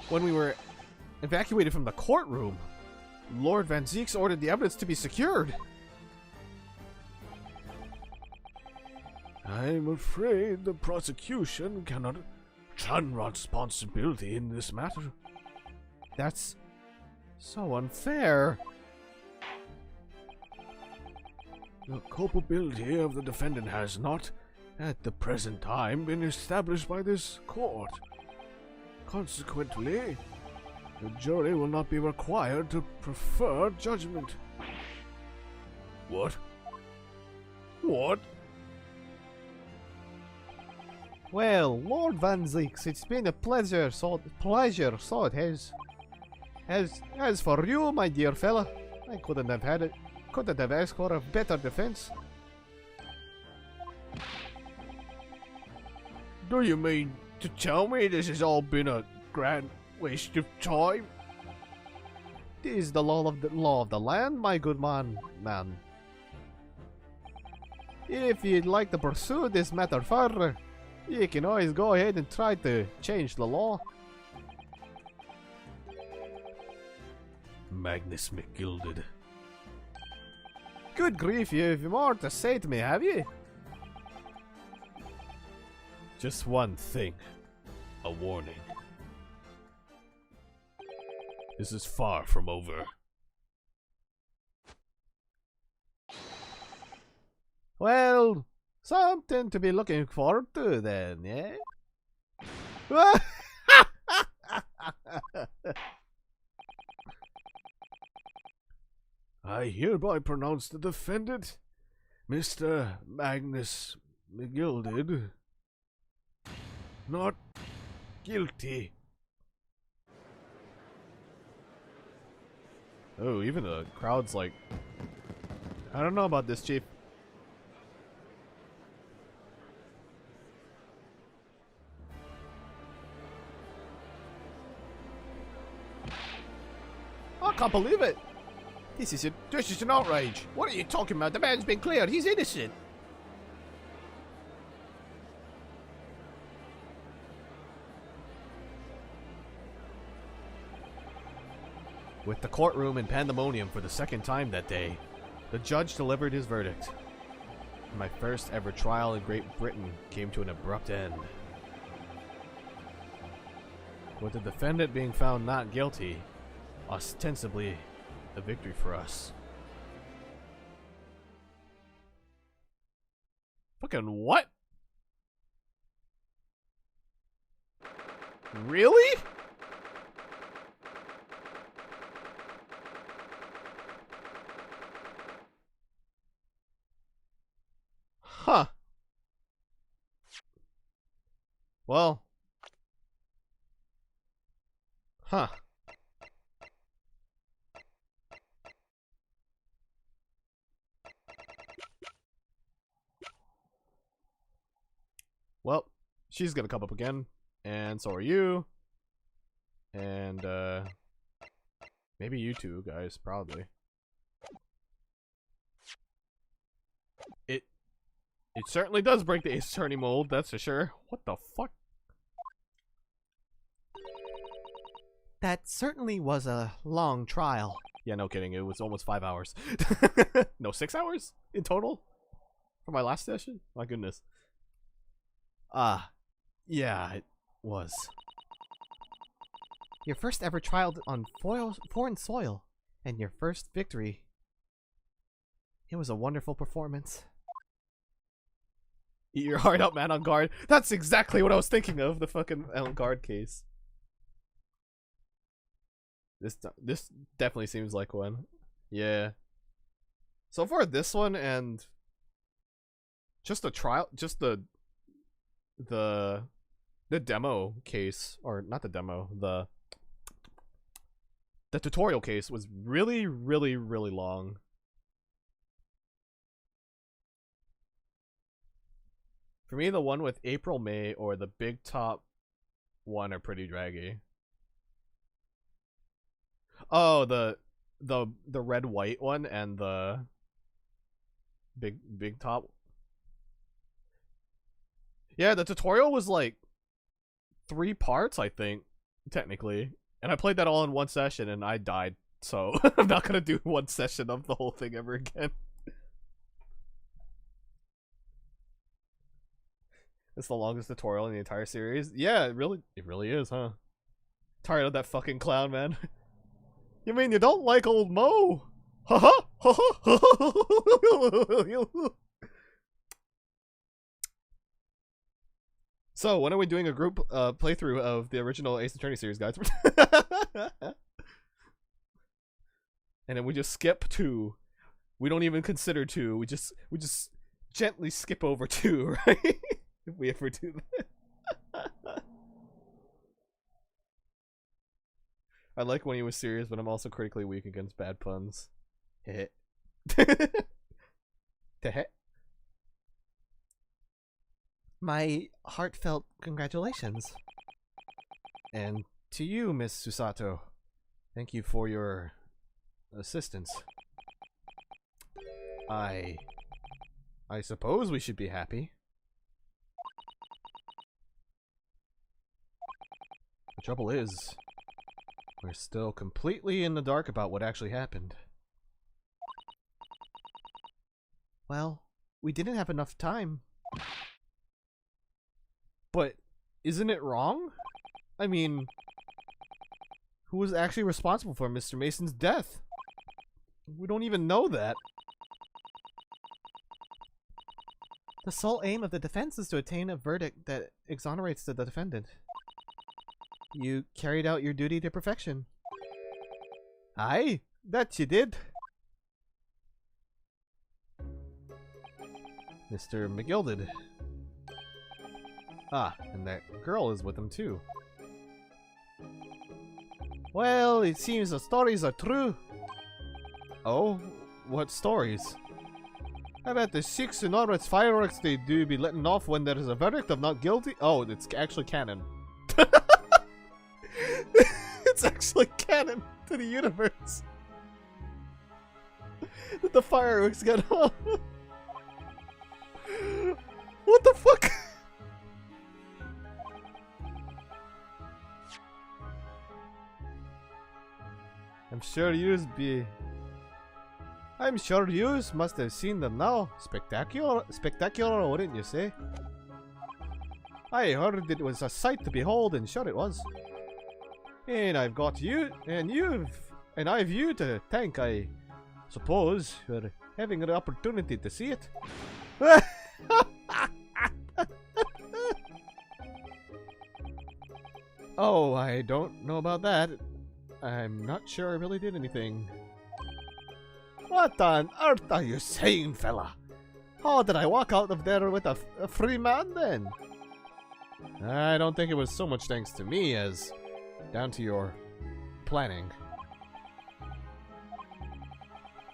Speaker 1: When we were evacuated from the courtroom, Lord Van Zieks ordered the evidence to be secured.
Speaker 2: I'm afraid the prosecution cannot shun responsibility in this matter.
Speaker 1: That's so unfair.
Speaker 2: The culpability of the defendant has not, at the present time, been established by this court. Consequently, The jury will not be required to prefer judgment. What? What?
Speaker 3: Well, Lord Van Zeeks, it's been a pleasure, so it has. As for you, my dear fella, I couldn't have asked for a better defense.
Speaker 2: Do you mean to tell me this has all been a grand waste of time?
Speaker 3: It is the law of the land, my good man. If you'd like to pursue this matter further, you can always go ahead and try to change the law.
Speaker 2: Magnus McGilded.
Speaker 3: Good grief, you've more to say to me, have you?
Speaker 2: Just one thing. A warning. This is far from over.
Speaker 3: Well, something to be looking forward to then, yeah?
Speaker 2: I hereby pronounce the defendant, Mr. Magnus McGilded, not guilty.
Speaker 1: Oh, even the crowd's like, I don't know about this, Chief. I can't believe it. This is an outrage. What are you talking about? The man's been cleared. He's innocent. With the courtroom in pandemonium for the second time that day, the judge delivered his verdict. My first ever trial in Great Britain came to an abrupt end. With the defendant being found not guilty, ostensibly a victory for us. Fucking what? Really? Huh. Well. Huh. Well, she's gonna come up again, and so are you. And, maybe you two guys, probably. It certainly does break the Ace Attorney mold, that's for sure. What the fuck? That certainly was a long trial. Yeah, no kidding, it was almost 5 hours. No, 6 hours in total? For my last session? My goodness. Yeah, it was. Your first ever trial on foreign soil, and your first victory. It was a wonderful performance. Eat your heart out, man on guard. That's exactly what I was thinking of, the fucking on guard case. This definitely seems like one. Yeah. So far, this one and just the trial, just the demo case, or not the demo, the tutorial case was really, really, really long. For me, the one with April, May, or the big top one are pretty draggy. Oh, the red white one and the big top. Yeah, the tutorial was like 3 parts, I think, technically. And I played that all in one session and I died. So I'm not gonna do one session of the whole thing ever again. It's the longest tutorial in the entire series. Yeah, it really is, huh? Tired of that fucking clown, man. You mean you don't like old Mo? Haha! So, when are we doing a group playthrough of the original Ace Attorney series, guys? And then we just skip 2. We don't even consider 2. We just gently skip over 2, right? If we ever do that. I like when he was serious, but I'm also critically weak against bad puns. Heh. Heh. My heartfelt congratulations. And to you, Miss Susato. Thank you for your assistance. I suppose we should be happy. The trouble is, we're still completely in the dark about what actually happened. Well, we didn't have enough time. But isn't it wrong? I mean, who was actually responsible for Mr. Mason's death? We don't even know that. The sole aim of the defense is to attain a verdict that exonerates the defendant. You carried out your duty to perfection. Aye, that you did. Mr. McGilded. Ah, and that girl is with him too. Well, it seems the stories are true. Oh? What stories? How about the 6 enormous fireworks they do be letting off when there is a verdict of not guilty? Oh, it's actually canon. It's actually canon to the universe. That the fireworks got off. What the fuck? I'm sure yous must have seen them now. Spectacular, wouldn't you say? I heard it was a sight to behold, and sure it was. And I've got you, and I've you to thank, I suppose, for having the opportunity to see it. Oh, I don't know about that. I'm not sure I really did anything. What on earth are you saying, fella? How did I walk out of there with a free man then? I don't think it was so much thanks to me as down to your planning.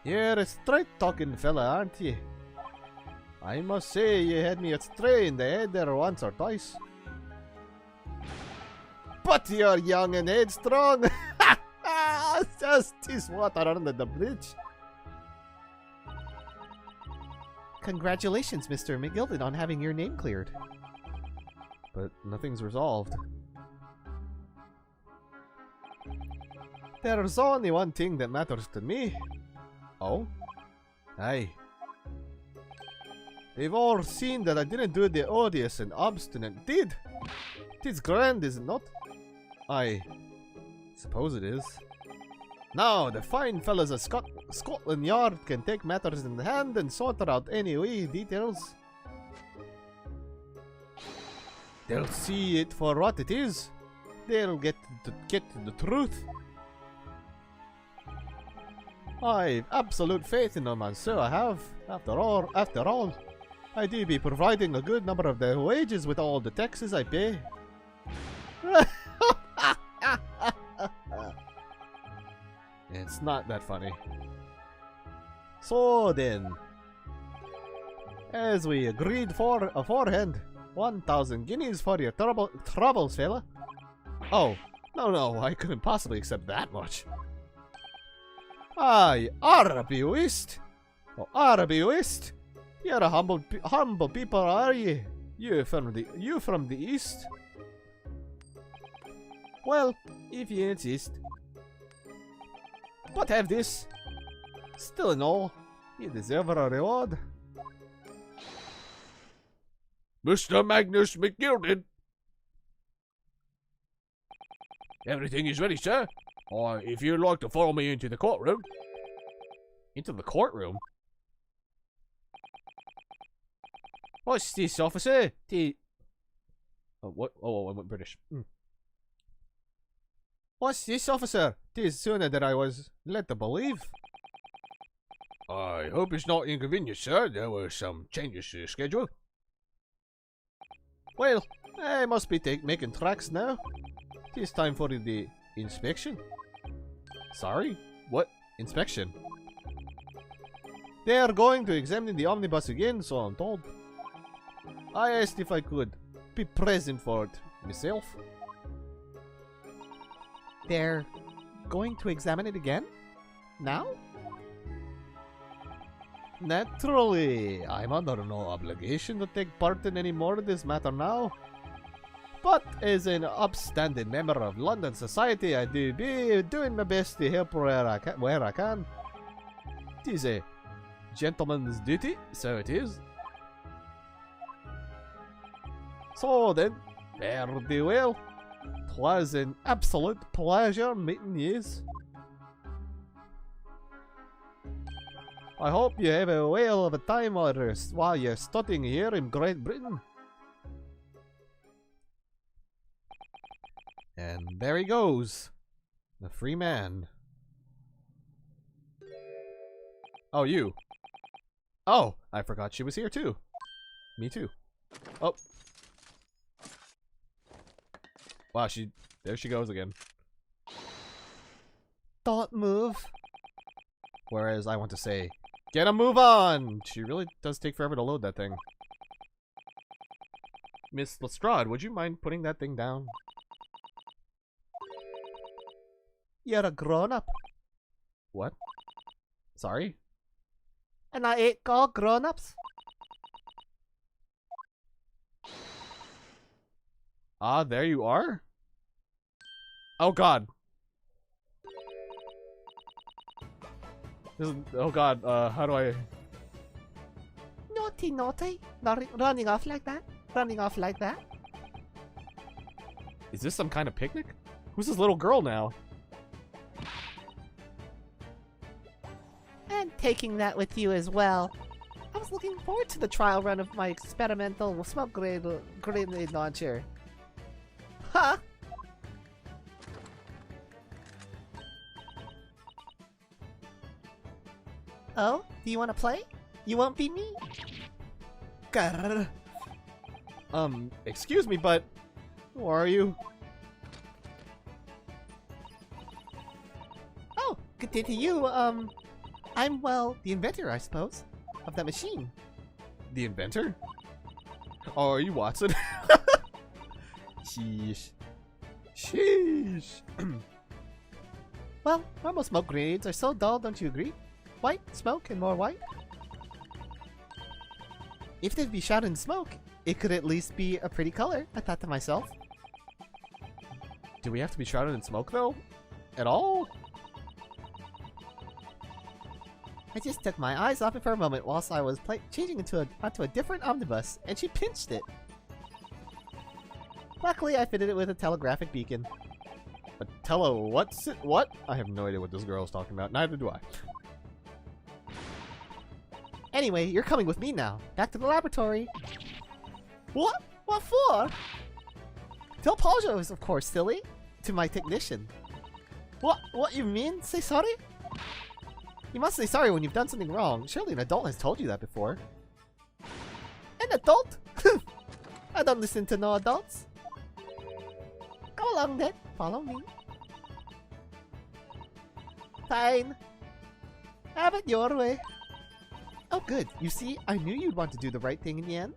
Speaker 1: You're a straight-talking fella, aren't you? I must say you had me astray in the head there once or twice. But you're young and headstrong. Just this water under the bridge. Congratulations, Mr. McGilded, on having your name cleared. But nothing's resolved. There's only one thing that matters to me. Oh? Aye. They've all seen that I didn't do the odious and obstinate deed. It's grand, is it not? I suppose it is. Now, the fine fellas of Scotland Yard can take matters in hand and sort out any wee details. They'll see it for what it is. They'll get to the truth. I've absolute faith in them, and so I have. After all, I do be providing a good number of their wages with all the taxes I pay. It's not that funny. So then, as we agreed for aforehand, 1,000 guineas for your troubles, fella. Oh, no, I couldn't possibly accept that much. Aye, Araby West. Oh, Araby West. You're a humble people, are you? You from the east? Well, if you insist. But have this. Still in all, you deserve a reward.
Speaker 2: Mr. Magnus McGilded. Everything is ready, sir. Or if you'd like to follow me into the courtroom.
Speaker 1: Into the courtroom? What's this, officer? Oh, what? Oh, I went British.
Speaker 3: What's this, officer? Tis sooner than I was led to believe.
Speaker 2: I hope it's not inconvenient, sir. There were some changes to the schedule.
Speaker 3: Well, I must be making tracks now. Tis time for the inspection.
Speaker 1: Sorry? What inspection?
Speaker 3: They are going to examine the omnibus again, so I'm told. I asked if I could be present for it myself.
Speaker 1: They're going to examine it again? Now?
Speaker 3: Naturally, I'm under no obligation to take part in any more of this matter now. But as an upstanding member of London society, I do be doing my best to help where I can. It is a gentleman's duty, so it is. So then, fare thee well. 'Twas an absolute pleasure meeting yous. I hope you have a whale of a time while you're studying here in Great Britain.
Speaker 1: And there he goes. The free man. Oh, you. Oh, I forgot she was here too. Me too. Oh. Wow, there she goes again.
Speaker 3: Don't move.
Speaker 1: Whereas I want to say, get a move on! She really does take forever to load that thing. Miss Lestrade, would you mind putting that thing down?
Speaker 3: You're a grown-up.
Speaker 1: What? Sorry?
Speaker 3: And I ain't called grown-ups.
Speaker 1: Ah, there you are? Oh god. Oh god, how do I...
Speaker 3: Naughty, naughty. Running off like that. Running off like that.
Speaker 1: Is this some kind of picnic? Who's this little girl now?
Speaker 3: And taking that with you as well. I was looking forward to the trial run of my experimental smoke grenade launcher. Huh? Oh, do you want to play? You won't beat me?
Speaker 1: Grrr. Excuse me, but who are you?
Speaker 3: Oh, good day to you. I'm, well, the inventor, I suppose, of that machine.
Speaker 1: The inventor? Oh, are you Watson? Sheesh. Sheesh.
Speaker 3: Well, normal smoke grenades are so dull, don't you agree? White, smoke, and more white. If they'd be shot in smoke, it could at least be a pretty color, I thought to myself.
Speaker 1: Do we have to be shrouded in smoke, though? At all?
Speaker 3: I just took my eyes off it for a moment whilst I was changing onto a different omnibus, and she pinched it. Luckily, I fitted it with a telegraphic beacon.
Speaker 1: What? I have no idea what this girl is talking about. Neither do I.
Speaker 3: Anyway, you're coming with me now. Back to the laboratory. What? What for? To apologize, of course, silly. To my technician. What you mean? Say sorry? You must say sorry when you've done something wrong. Surely an adult has told you that before. An adult? I don't listen to no adults. Go along then. Follow me. Fine. Have it your way. Oh good, you see, I knew you'd want to do the right thing in the end.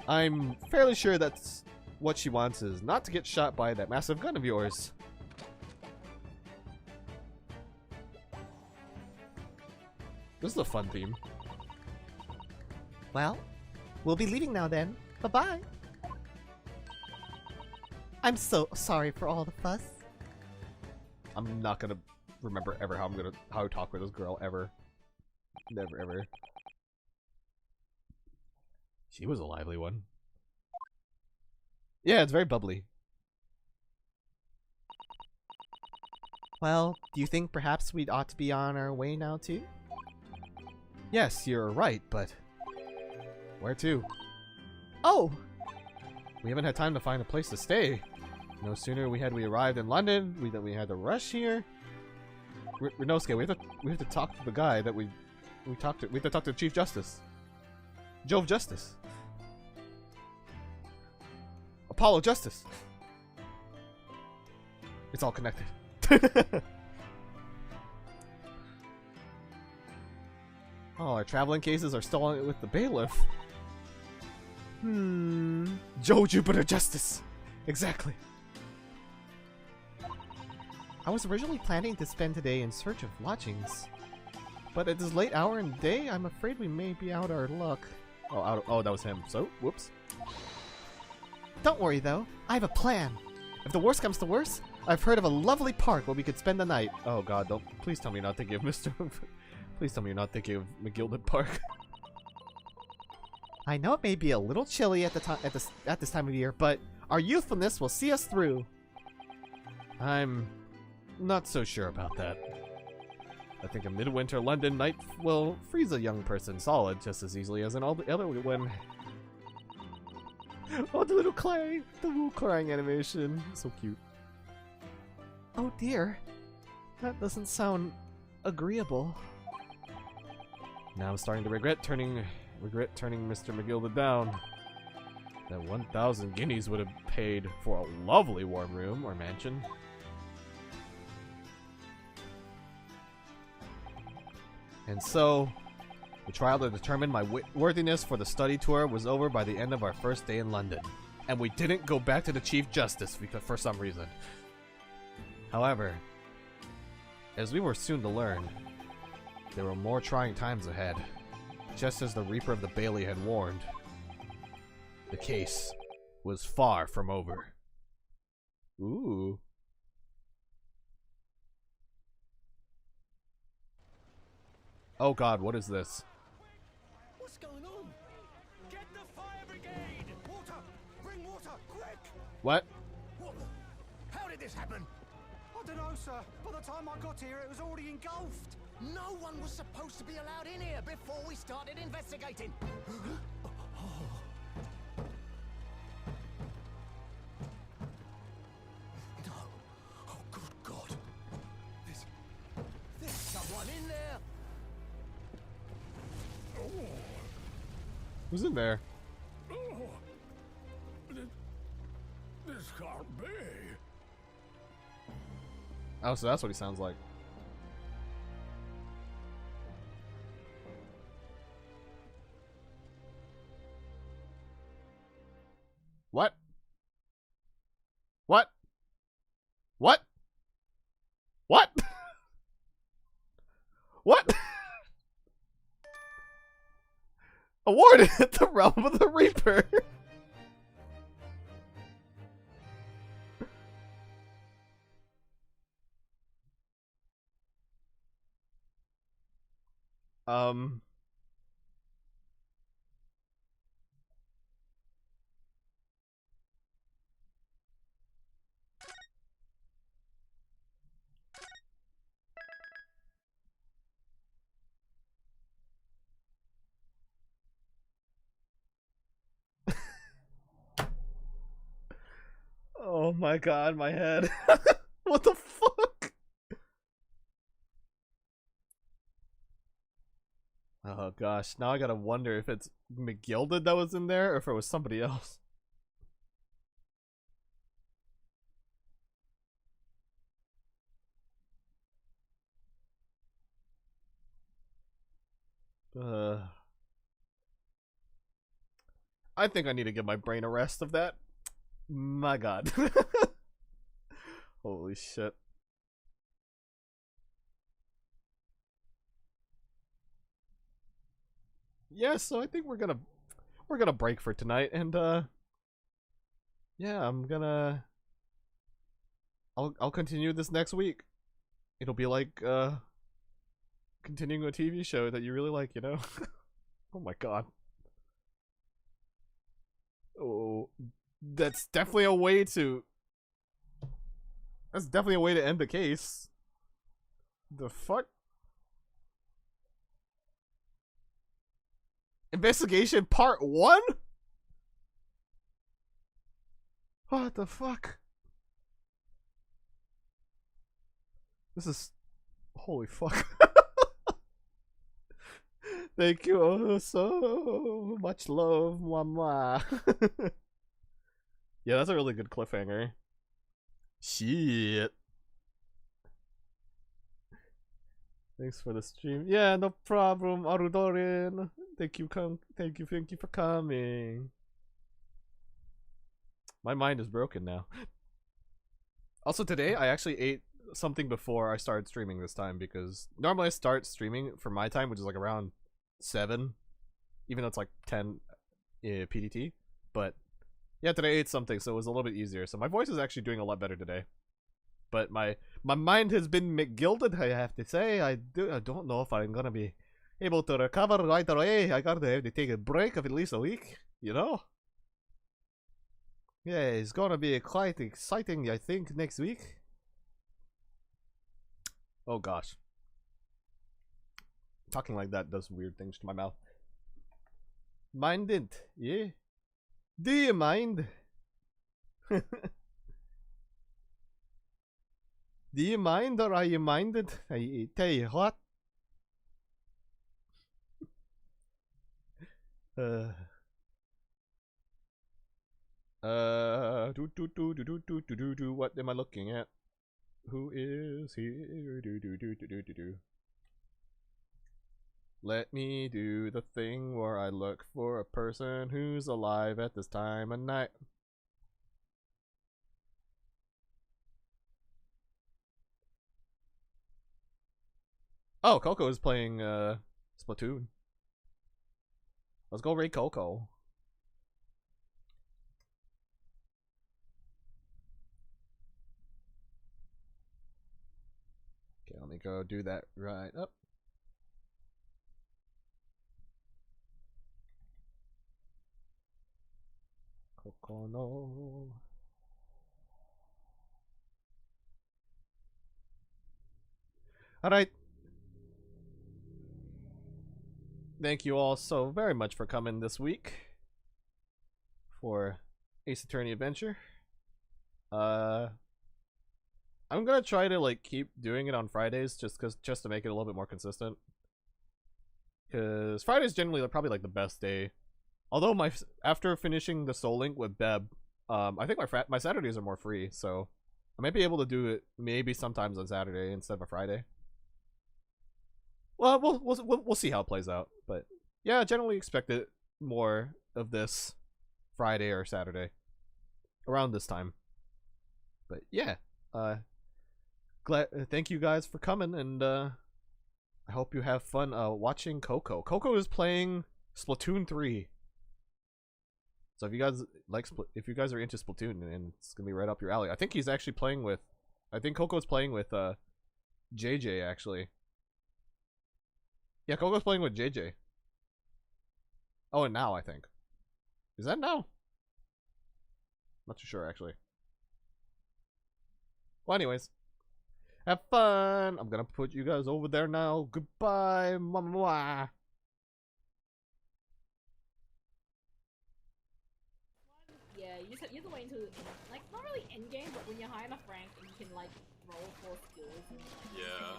Speaker 1: I'm fairly sure that's what she wants is not to get shot by that massive gun of yours. This is a fun theme.
Speaker 3: Well, we'll be leaving now then. Bye-bye. I'm so sorry for all the fuss.
Speaker 1: I'm not gonna remember ever how to talk with this girl ever. Never ever. She was a lively one. Yeah, it's very bubbly.
Speaker 3: Well, do you think perhaps we ought to be on our way now too?
Speaker 1: Yes, you're right, but where to?
Speaker 3: Oh!
Speaker 1: We haven't had time to find a place to stay. No sooner we arrived in London, we had to rush here. Rinosuke, we have to talk to the guy that we talked to. We have to talk to the Chief Justice. Jove Justice. Apollo Justice. It's all connected. Oh, our traveling cases are still with the bailiff. Joe Jupiter Justice. Exactly. I was originally planning to spend today in search of lodgings, but at this late hour in the day, I'm afraid we may be out our luck. Oh, that was him. So, whoops. Don't worry though, I have a plan. If the worst comes to worst, I've heard of a lovely park where we could spend the night. Oh God, please tell me you're not thinking of Mr. Please tell me you're not thinking of McGilded Park. I know it may be a little chilly at this time of year, but our youthfulness will see us through. I'm not so sure about that. I think a midwinter London night will freeze a young person solid just as easily as an all the other one. Oh, the little little crying animation, so cute. Oh dear, that doesn't sound agreeable. Now I'm starting to regret turning Mr. McGilded down. That 1,000 guineas would have paid for a lovely warm room or mansion. And so, the trial to determine my worthiness for the study tour was over by the end of our first day in London. And we didn't go back to the Chief Justice because for some reason. However, as we were soon to learn, there were more trying times ahead. Just as the Reaper of the Bailey had warned, the case was far from over. Ooh. Oh God, what is this?
Speaker 5: What's going on? Get the fire brigade! Water! Bring water, quick!
Speaker 1: What?
Speaker 5: What the? How did this happen? I don't know, sir. By the time I got here, it was already engulfed. No one was supposed to be allowed in here before we started investigating. No. Oh, good God. There's someone in there.
Speaker 1: Who's in there?
Speaker 2: Oh, this can't be.
Speaker 1: Oh, so that's what he sounds like. What? What? What? What? What? Awarded the Realm of the Reaper. Oh my God, my head. What the fuck? Oh gosh, now I gotta wonder if it's McGilded that was in there or if it was somebody else. I think I need to give my brain a rest of that. My God. Holy shit. Yeah, so I think we're gonna break for tonight, and yeah, I'll continue this next week. It'll be like continuing a TV show that you really like, you know? Oh my God. Oh, that's definitely a way to end the case. The fuck? Investigation Part 1? What the fuck? This is... Holy fuck. Thank you so much, love, mama. Yeah, that's a really good cliffhanger. Shit. Thanks for the stream. Yeah, no problem, Arudorin. Thank you for coming. My mind is broken now. Also today, I actually ate something before I started streaming this time because normally I start streaming for my time, which is like around 7, even though it's like 10 Pt.2. But yeah, today I ate something, so it was a little bit easier. So my voice is actually doing a lot better today. But my mind has been McGilded, I have to say. I don't know if I'm gonna be able to recover right away. I gotta have to take a break of at least a week, you know? Yeah, it's gonna be quite exciting, I think, next week. Oh gosh. Talking like that does weird things to my mouth. Mind it, yeah? Do you mind? Do you mind or are you minded? I tell you what. What am I looking at? Who is here? Let me do the thing where I look for a person who's alive at this time of night. Oh, Coco is playing Splatoon. Let's go raid Coco. Okay, let me go do that right up. Coco no. Alright. Thank you all so very much for coming this week for Ace Attorney Adventure. I'm gonna try to like keep doing it on Fridays just to make it a little bit more consistent. Cause Friday's generally probably like the best day. Although after finishing the Soul Link with Beb, I think my Saturdays are more free, so I might be able to do it maybe sometimes on Saturday instead of a Friday. Well, we'll see how it plays out, but yeah, generally expect it more of this Friday or Saturday around this time. But yeah, thank you guys for coming, and I hope you have fun watching Coco. Coco is playing Splatoon 3. So if you guys are into Splatoon, and it's gonna be right up your alley. I think he's actually playing with, I think Coco's playing with JJ actually. Yeah, Coco's playing with JJ. Oh, and now I think. Is that now? Not too sure actually. Well, anyways, have fun. I'm gonna put you guys over there now. Goodbye, mama.
Speaker 6: Yeah, you have to wait until, like, not really endgame, but when you're high enough rank and you can, like, roll for skills and, like,
Speaker 7: yeah.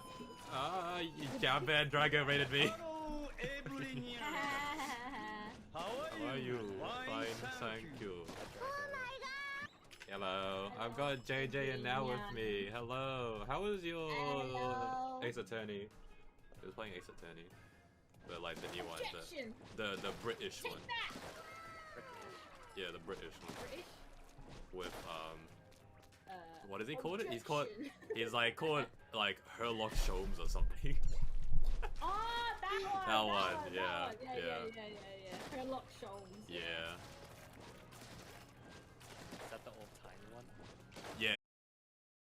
Speaker 7: You Jabban Dragon rated me.
Speaker 4: Hello, everyone.
Speaker 7: How are you? Fine, thank you. Hello, I've got JJ and now with me. Hello, how was your Ace Attorney? He was playing Ace Attorney, but like the new one, the British one. Yeah, the British one. With what is he called? He's like called like Herlock Sholmes or something.
Speaker 6: Oh, that one!
Speaker 7: Yeah.
Speaker 6: Yeah. Herlock Sholmes.
Speaker 7: Yeah.